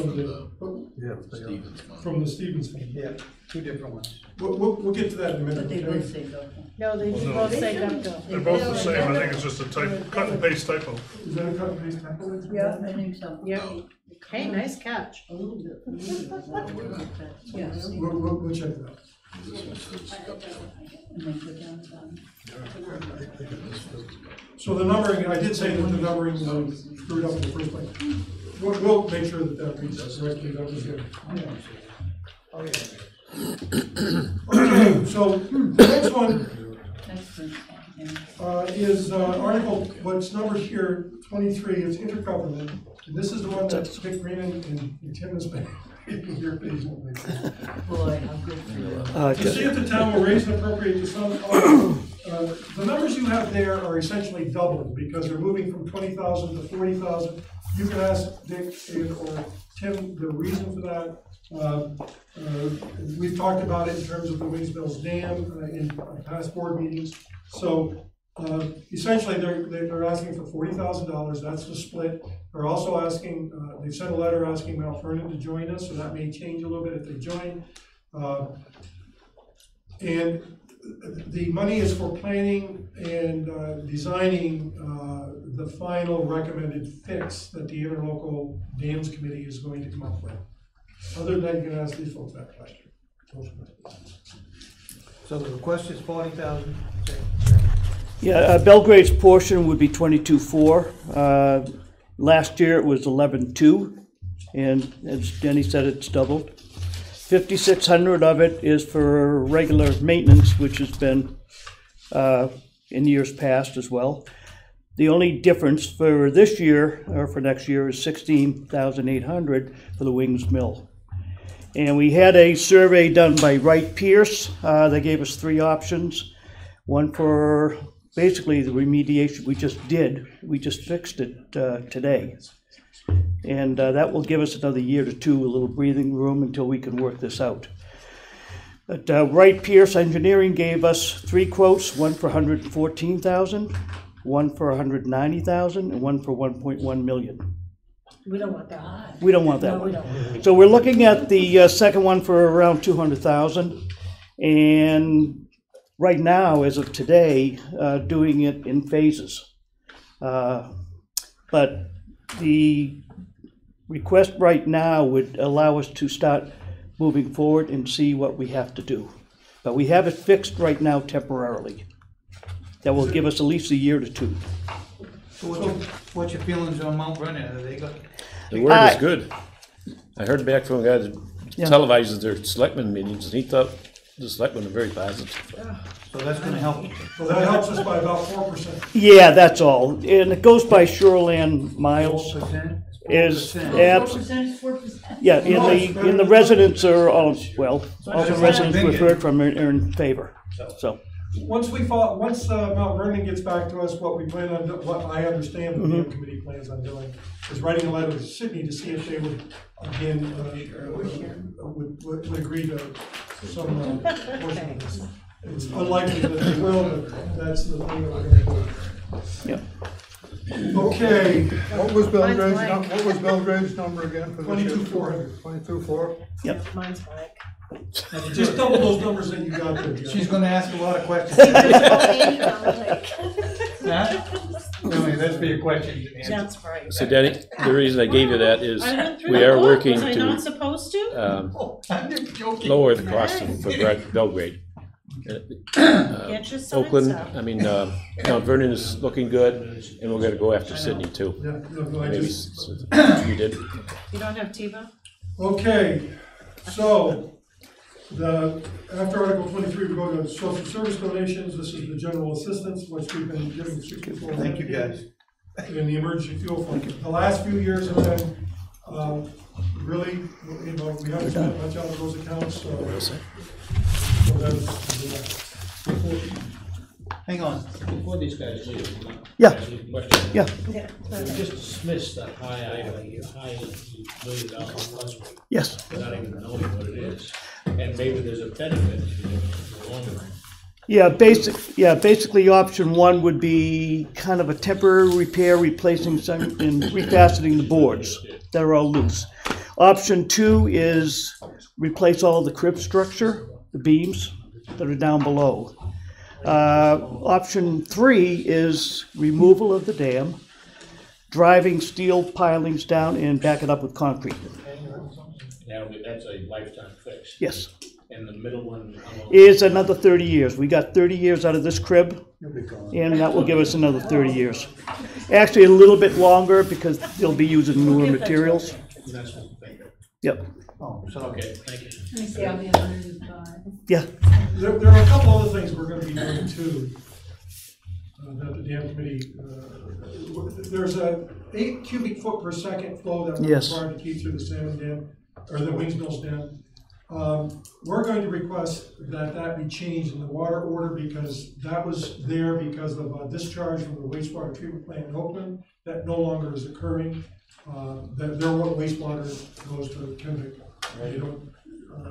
Stevens fund. From the Stevens fund. Yeah, two different ones. We'll get to that in a minute. But they okay? both say Gulf. No, they No. both say Gupta. They're both the same, I think it's just a type, cut and paste typo. Is that a cut and paste typo? Yeah, I think so. Yeah. Hey, nice catch. A little bit. Yes. We'll check that out. This one says Gupta. And then put down some. So the numbering, I did say that the numbering was screwed up in the first place. We'll make sure that reads correctly, that was good. Oh, yeah. Okay, so the next one That's good. is Article, what's numbered here, 23, it's intergovernment. And this is the one that Dick Green and Tim has been reading here patiently. Boy, how good for you. To see if the town will raise and appropriate the sum, the numbers you have there are essentially doubled because they're moving from 20,000 to 40,000. You can ask Dick or Tim the reason for that. We've talked about it in terms of the Wings Mills Dam in past board meetings. So essentially, they're asking for $40,000. That's the split. They're also asking. They've sent a letter asking Mount Vernon to join us, so that may change a little bit if they join. And the money is for planning and designing the final recommended fix that the Interlocal Dams Committee is going to come up with. Other than that, you can ask these folks that question. So the request is 40,000. Yeah, Belgrade's portion would be 22.4. Last year it was 11.2, and as Denny said, it's doubled. $5,600 of it is for regular maintenance, which has been in years past as well. The only difference for this year, or for next year, is $16,800 for the Wings Mill. And we had a survey done by Wright Pierce. They gave us 3 options. One for basically the remediation we just did. We just fixed it today. And that will give us another year to 2, a little breathing room until we can work this out. But Wright Pierce Engineering gave us 3 quotes, one for $114,000, one for $190,000, and one for $1.1 million. We don't want that. We don't want that No, we one. don't want that. So we're looking at the second one for around $200,000, and right now, as of today, doing it in phases. But the request right now would allow us to start moving forward and see what we have to do. But we have it fixed right now temporarily. That will give us at least a year to 2. So what's your feelings on Mount Vernon? Are they got? The word is good. I heard back from a guy that televises their selectmen meetings, and he thought the selectmen are very positive. So that's gonna help. So that helps us by about 4%. Yeah, that's all. And it goes by shoreland miles. 4%? Is 4%, 4%. yeah, in the residents are all, well, all the residents we've heard from are in favor, so. Once Mount Vernon gets back to us, what we plan on, what I understand the dam committee plans on doing is writing a letter to Sydney to see if they would, again, would agree to some portion of this. It's unlikely that they will, but that's the thing that we're gonna do. Yeah. Okay. What was Belgrade's number again for this year? 22,400. 22,400? Yep. Mine's blank. Just double those numbers that you got there. She's gonna ask a lot of questions. Huh? Really, that's for your question. That's right. So Danny, the reason I gave you that is I went through we the are book. working Was I not to supposed to? lower the cost for Belgrade. Get your signs Oakland, up. I mean, Mount Vernon is looking good, and we're gonna go after Sydney too. Yeah, no, I Maybe just- you did. You don't have TiVo? Okay, so, after Article 23, we go to social service donations. This is the general assistance, which we've been giving to 64. Thank you, guys. In the emergency fuel fund. The last few years have been, really, you know, we haven't spent much out of those accounts, so that's. Hang on. Before these guys leave, Yeah. ask you a question. Yeah. Yeah. We just dismissed that high $1,000,000 plus rate. Yes. Without even knowing what it is. And maybe there's a benefit to it in the long run. Yeah, basically option 1 would be kind of a temporary repair, replacing some and refastening the boards that are all loose. Option 2 is replace all the crib structure, the beams that are down below. Option 3 is removal of the dam, driving steel pilings down and back it up with concrete. That's a lifetime fix. Yes. And the middle one, how long? Is another 30 years. We got 30 years out of this crib, and that will give us another 30 years. Actually, a little bit longer because they'll be using newer materials. That's what I think. Yep. Oh, so, Okay, thank you. Let me see, I'll be 105. Yeah. There are a couple other things we're gonna be doing too. That the dam committee, there's a 8 cubic foot per second flow that we're Yes. required to keep through the salmon dam, or the Wings Mills dam. We're going to request that be changed in the water order because that was there because of a discharge from the wastewater treatment plant in Oakland that no longer is occurring. Their wastewater goes to Kennewick. They don't,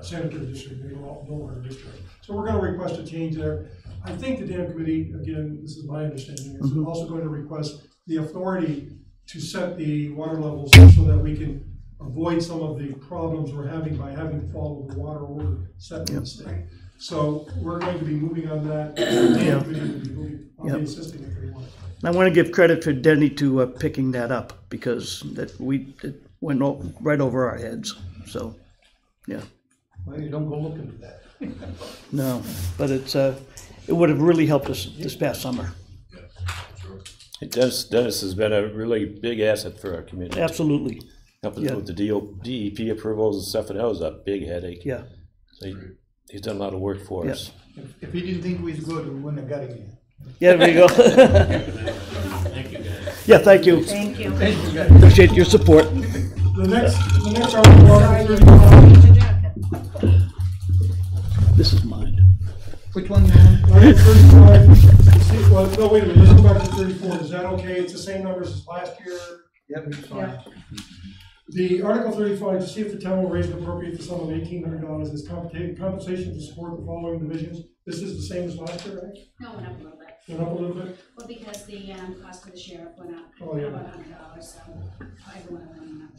sanitary district, they don't no longer discharge. So we're gonna request a change there. I think the dam committee, again, this is my understanding, is also going to request the authority to set the water levels so that we can avoid some of the problems we're having by having to follow the water order set in the state. So we're going to be moving on that. The dam committee will be moving, I'll be assisting if they want. I want to give credit for Denny to picking that up because it went right over our heads. So, yeah. Well, you don't go looking for that. No, but it would have really helped us this past summer. Dennis has been a really big asset for our community. Absolutely. Helping Yeah. with the DEP approvals and stuff, and that was a big headache. Yeah. So he's done a lot of work for Yeah. us. If he didn't think we was good, we wouldn't have got him here. Yeah, there you go. Thank you, guys. Yeah, thank you. Thank you. Thank you, guys. Appreciate your support. The next article, Article 35, This is mine. Which one you want? Article 35, see, well, no, wait a minute, let's go back to 34, is that okay? It's the same numbers as last year. Yep, it's fine. The Article 35, to see if the town will raise and appropriate the sum of $1,800 as compensation to support the following divisions. This is the same as last year, right? No, went up a little bit. Went up a little bit? Well, because the, cost of the sheriff went up Oh, yeah. about $100, so everyone went up.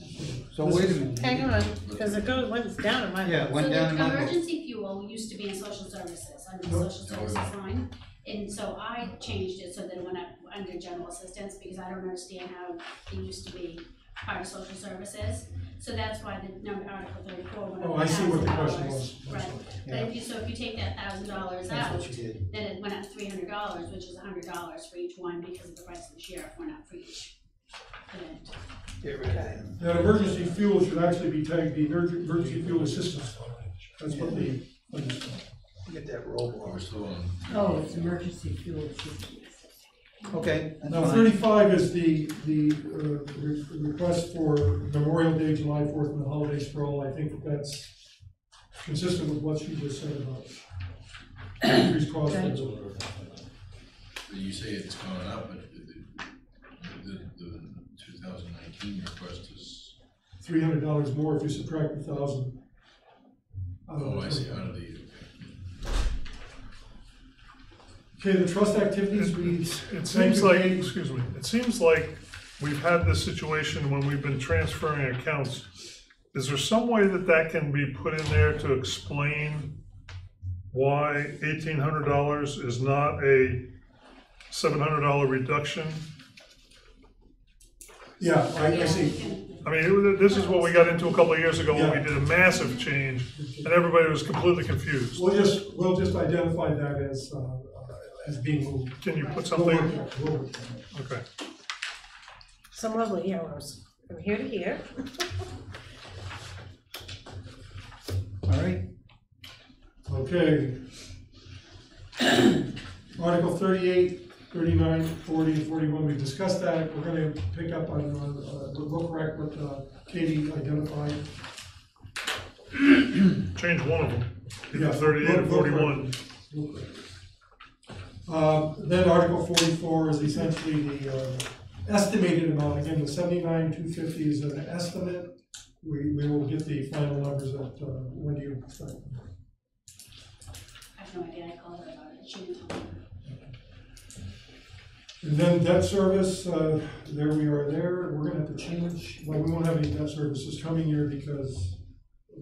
So wait a minute. Hang on, because it went down in my. Yeah, it went So down in the my book. emergency fuel used to be in social services, under the social services line. And so I changed it so that it went up under general assistance, because I don't understand how it used to be part of social services. So that's why the number, Article 34 went up. Oh, I see what the question $1,000. was. Right, but Yeah. if you take that $1,000 That's out, what you did. then it went up $300, which is $100 for each one, because of the price of the sheriff went up for each event. Get rid of that. That emergency fuel should actually be tagged the emergency fuel assistance fund. That's what the, Get that roll We're on. still on. Oh, it's emergency fuel. Okay, that's now fine. 35 is the request for Memorial Day, July 4th, and the holiday stroll. I think that's consistent with what she just said about increased cost. You say it's gone up, but the 2019 request is. $300 more if you subtract 1,000. Oh, I see, out of the. Okay, the trust activities, It seems like, excuse me, it seems like we've had this situation when we've been transferring accounts. Is there some way that that can be put in there to explain why $1,800 is not a $700 reduction? Yeah, I see. I mean, this is what we got into a couple of years ago when we did a massive change and everybody was completely confused. We'll just identify that as being moved. Can you put something? We'll work on it. Okay. Some lovely arrows from here to here. All right. Okay. Article 38, 39, 40, and 41, we discussed that. We're gonna pick up on, we'll correct what Katie identified. Change one of them, either Yeah, 38 or we'll 41. Then Article 44 is essentially the estimated amount. Again, the 79,250 is an estimate. We will get the final numbers at, when do you start? I have no idea, I called her about it, she didn't tell me. And then debt service, there we are there. We're gonna have to change, well, we won't have any debt services coming year because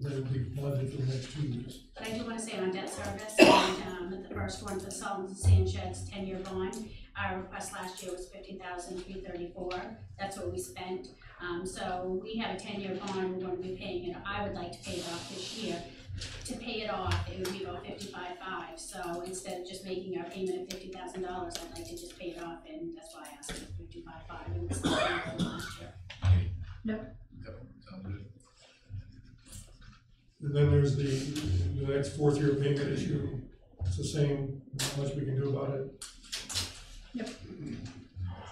they'll be funded for the next 2 years. But I do want to say on debt service, and the first one for Salt and Sand Sheds 10-year bond, our request last year was $50,334. That's what we spent. So we have a 10-year bond, we're going to be paying it. I would like to pay it off this year. To pay it off, it would be about $55,500. So instead of just making our payment of $50,000, I'd like to just pay it off, and that's why I asked for $55,500. It was the same from last year. Yep, sounds good. And then there's the next fourth year payment issue. It's the same, not much we can do about it. Yep.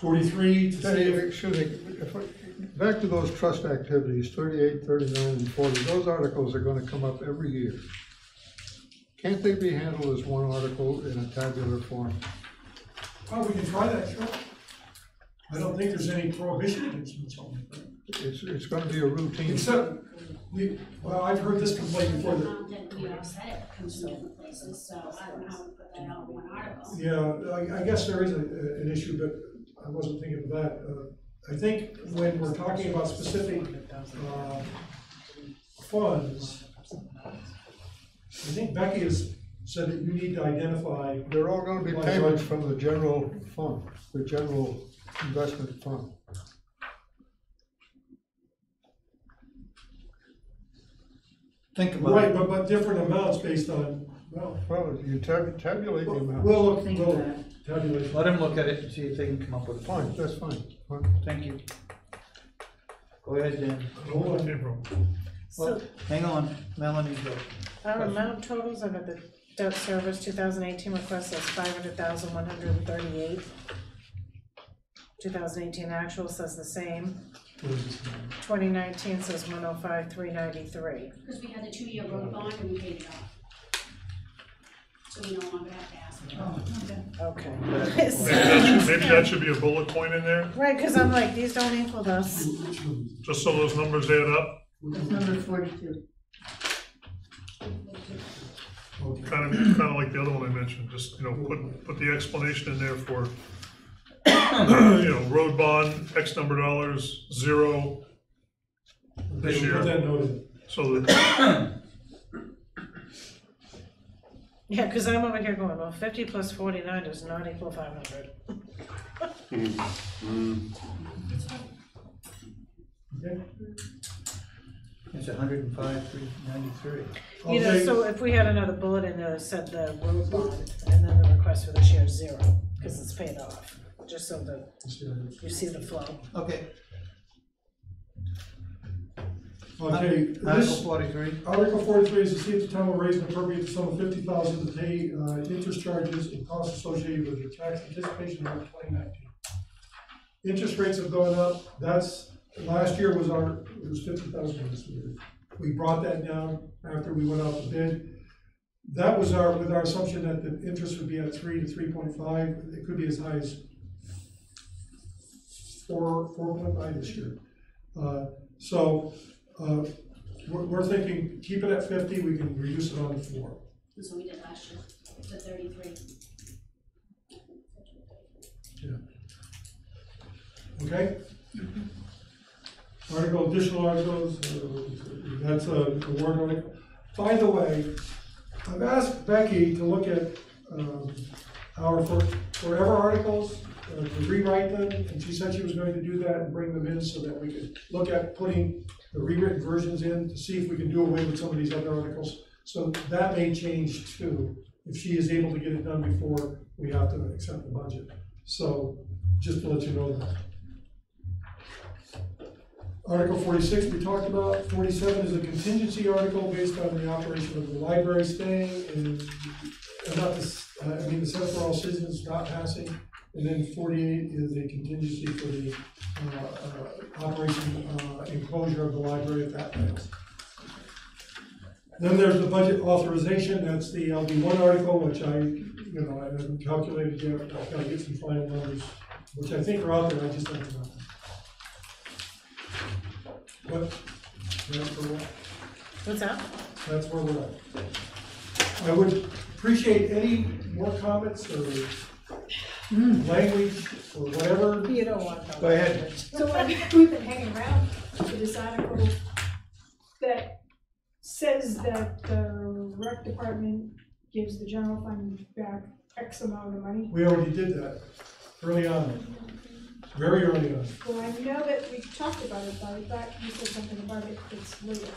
43 to see if. Excuse me, back to those trust activities, 38, 39, and 40, those articles are gonna come up every year. Can't they be handled as one article in a tabular form? Oh, we can try that, sure. I don't think there's any prohibition against it. It's gonna be a routine. Except, well, I've heard this complaint before that. That we offset it comes from different places, so I don't know how to put that out in one article. Yeah, I guess there is an issue, but I wasn't thinking of that. I think when we're talking about specific funds, I think Becky has said that you need to identify. They're all gonna be payments from the general fund, the general investment fund. Think about Right, it. but different amounts based on, well. Well, you tabulate the amount. We'll tabulate. Let them look at it and see if they can come up with a Fine, plan. that's fine. Thank you. Go ahead, Dan. Hold on, April. Well, hang on, Melanie's go. Amount totals under the debt service, 2018 request says 500,138. 2018 actual says the same. 2019 says 105,393. Because we had the 2-year road bond and we paid it off. So we no longer have to ask for it. Okay. Maybe that should be a bullet point in there, Right, because I'm like, these don't equal this. just so those numbers add up. That's number 42. Kind of like the other one I mentioned, just, put the explanation in there for, road bond, X number of dollars, 0 this year. Put that note in. So that, Yeah, because I'm over here going, well, 50 plus 49 does not equal 500. Okay. It's 105,393. You know, Okay. so if we had another bullet in there that said the road bond, and then the request for this year is 0, because it's paid off, just so that you see the flow. Okay. Okay, Article this, 43. Article 43 is to see if the town will raise and appropriate the sum of $50,000 to pay interest charges and costs associated with the tax anticipation note 2019. Interest rates have gone up. Last year was it was $50,000 this year. We brought that down after we went out to bid. That was with our assumption that the interest would be at 3 to 3.5. It could be as high as 4.5 this year. We're thinking, keep it at 50, we can reduce it on to 4. That's what we did last year, the 33. Okay? Additional articles, that's a warrant article. By the way, I've asked Becky to look at our forever articles, to rewrite them, and she said she was going to do that and bring them in so that we could look at putting the rewritten versions in to see if we can do away with some of these other articles. So that may change too, if she is able to get it done before we have to accept the budget. So, just to let you know that. Article 46 we talked about. 47 is a contingency article based on the operation of the library staying and the Senate for All Citizens not passing. And then 48 is a contingency for the operation enclosure of the library if that fails. Then there's the budget authorization. That's the LD1 article, which I haven't calculated yet. I've got to get some final numbers, which I think are out there. I just don't know. But that's where we're at. What's that? That's where we're at. I would appreciate any more comments or language or whatever. You don't want no. Go ahead. So we've been hanging around for this article that says that the rec department gives the general fund back X amount of money. We already did that early on, very early on. Well, I know that we talked about it, but I thought you said something about it, it's later.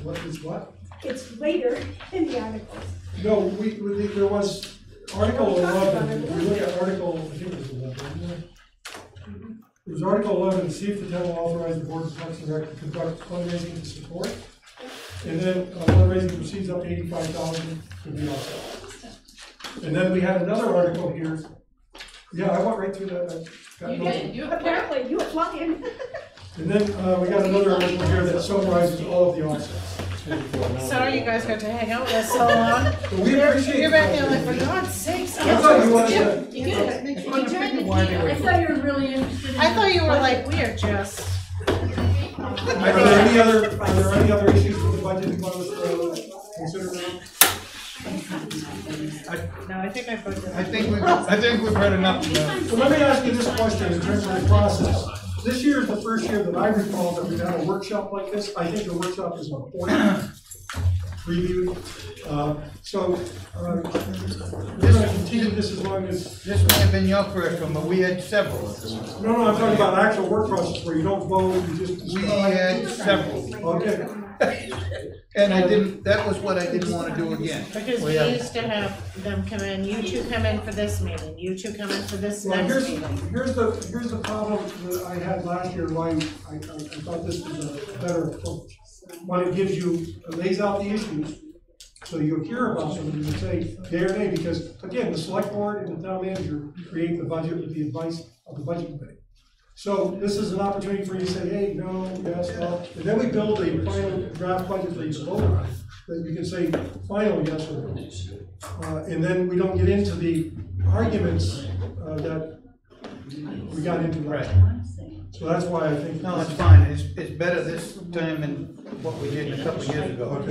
What is what? It's later in the articles. No, there was Article 11, if we look at Article, I think it was 11, wasn't it? It was Article 11, see if the town will authorize the Board of Parks and Rec to conduct fundraising to support. And then fundraising proceeds up to 85,000 to be offset. And then we had another article here. Yeah, I went right through that. You did, apparently, you were flying. And then we got another article here that summarizes all of the offsets. Sorry you guys got to hang out with us so long. We appreciate You're back there like, for God's sakes. I thought you wanted to. You did. I thought you were really interested. I thought you were like, we are just. Are there any other issues with the budget you want us to consider now? No, I think I think we've heard enough. So let me ask you this question in terms of the process. This year is the first year that I recall that we've had a workshop like this. I think the workshop is important. Review. We're going to continue this as long as. This may have been your first one, but we had several. No, I'm talking about actual work process where you don't vote, you just. We had several. Okay. And I didn't, that was what I didn't wanna do again. Because we used to have them come in, you two come in for this meeting, you two come in for this Well, next meeting. here's the problem that I had last year, why I thought this was a better approach. When it gives you, it lays out the issues, so you hear about them and you say, yea or nay, because again, the select board and the town manager create the budget with the advice of the budget committee. So this is an opportunity for you to say, hey, no, yes, no, and then we build a final draft budget for you to vote on, that you can say final yes or no. And then we don't get into the arguments that we got into last time. So that's why I think. No, it's fine, it's better this time than what we did a couple of years ago.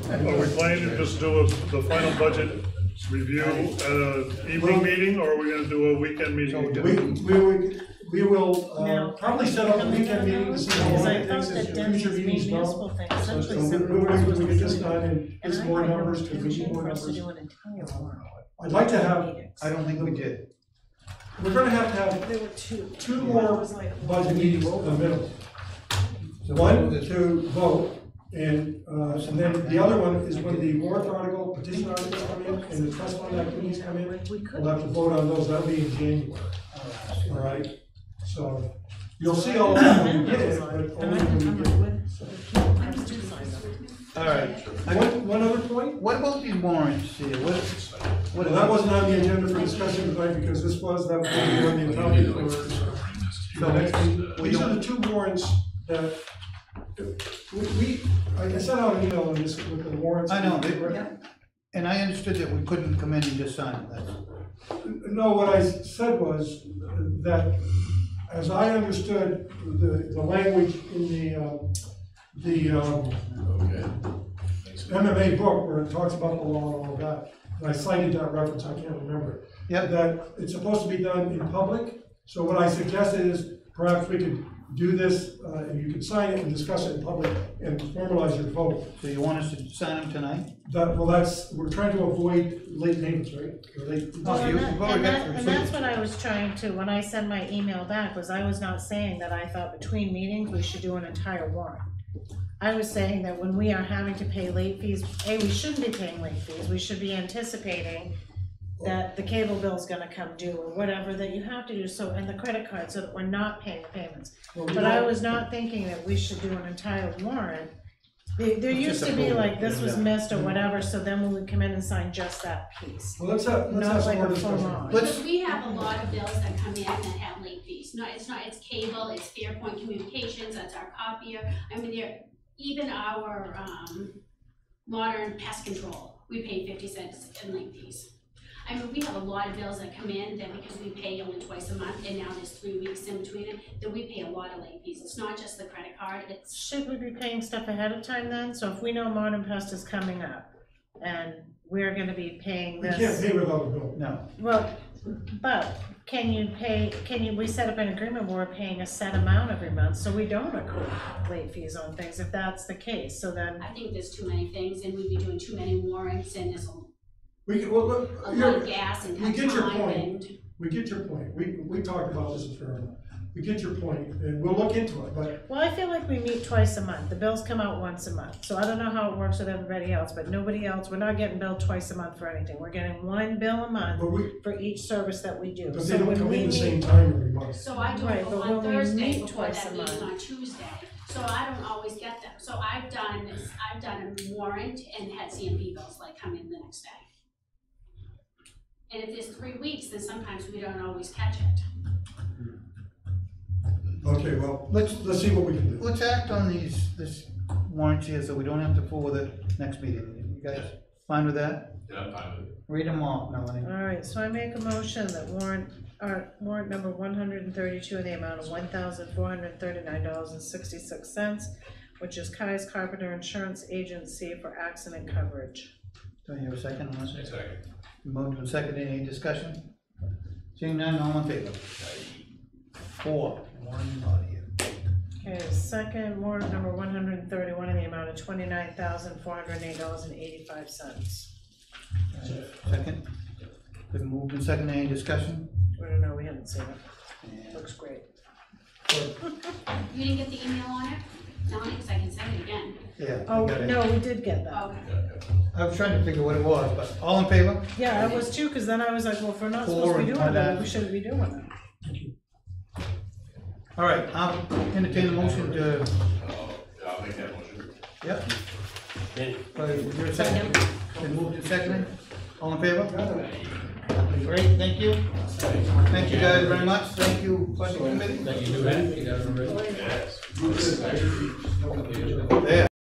Are we planning to just do the final budget review at an evening meeting, or are we gonna do a weekend meeting? We will probably set up a weekend meeting to see how long it takes as your future meetings go. So we get this done and get some more numbers, because we need more numbers. I'd like to have. I don't think we did. We're gonna have two more budget meetings in the middle. One to vote, and then the other one is when the warrant article, petition articles come in, and the trust fund activities come in. We'll have to vote on those, that'll be in January. All right, so you'll see all of that when we get it, but only when we get it. All right. One other point? What about these warrants here? Well, that wasn't on the agenda for discussion tonight, because that was going to be on the accounting for these are the two warrants that I sent out an email on this with the warrants. I know, and I understood that we couldn't come in and just sign it. No, what I said was that, as I understood the language in the MMA book, where it talks about the law and all of that, and I cited that reference, I can't remember it. Yep. That it's supposed to be done in public. So what I suggested is perhaps we could do this, and you could sign it and discuss it in public and formalize your vote. So you want us to sign them tonight? We're trying to avoid late payments, right? And that's what I was trying to, when I sent my email back, was I was not saying that I thought between meetings we should do an entire warrant. I was saying that when we are having to pay late fees, we shouldn't be paying late fees, we should be anticipating that the cable bill's gonna come due, or whatever that you have to do, so, and the credit card, so that we're not paying the payments. But I was not thinking that we should do an entire warrant. There used to be like, this was missed or whatever, so then we would come in and sign just that piece. Well, let's have Not like more a full discussion. on. But we have a lot of bills that come in that have late fees. It's cable, it's Fairpoint Communications, that's our copier. I mean, even our modern pest control, we pay 50 cents in late fees. I mean, we have a lot of bills that come in that because we pay only twice a month, and now there's 3 weeks in between it, that we pay a lot of late fees. It's not just the credit card, it's. Should we be paying stuff ahead of time then? So if we know Modern Pest is coming up, and we're gonna be paying We this. can't pay without a bill. No. Well, but we set up an agreement where we're paying a set amount every month, so we don't accrue late fees on things, if that's the case, so then. I think there's too many things, and we'd be doing too many warrants, and there's We can, well, look, a lot of gas and we get your time point. and. We get your point. We talked about this a fair amount. We get your point, and we'll look into it, but Well, I feel like we meet twice a month, the bills come out once a month, so I don't know how it works with everybody else, but nobody else, we're not getting billed twice a month for anything, we're getting one bill a month for each service that we do. but So they don't when come we in the meet- same time every month. So I do Right, it but on when we Thursday meet before twice that a meeting month. on Tuesday, so I don't always get them. So I've done a warrant and had CMP bills like come in the next day. And if there's 3 weeks, then sometimes we don't always catch it. Okay, well, let's see what we can do. Let's act on this warrants here, so we don't have to forward it next meeting. You guys fine with that? Yeah, I'm fine with it. Read them off, Melanie. All right, so I make a motion that warrant number 132 in the amount of $1,439.66, which is Kai's Carpenter Insurance Agency for accident coverage. Do I hear a second on this? Second. Moved and seconded, any discussion? Seeing none, all in favor? 4, 1 not here. Okay, second warrant number 131 in the amount of $29,408.85. Second. Been moved and seconded, any discussion? I don't know, we haven't seen it. Looks great. You didn't get the email on it? No, because I can send it again. Yeah. I Oh, got it. no, we did get that. Okay. I was trying to figure what it was, but all in favor? Yeah, I was too, cause then I was like, well, if we're not supposed to be doing that, we shouldn't be doing that. All right, I'll entertain a motion to, I'll make that motion. yep. You're a second. Then moved and seconded. All in favor? Great, thank you. Thank you guys very much. Thank you, budget committee. That you do that, you got it already? There.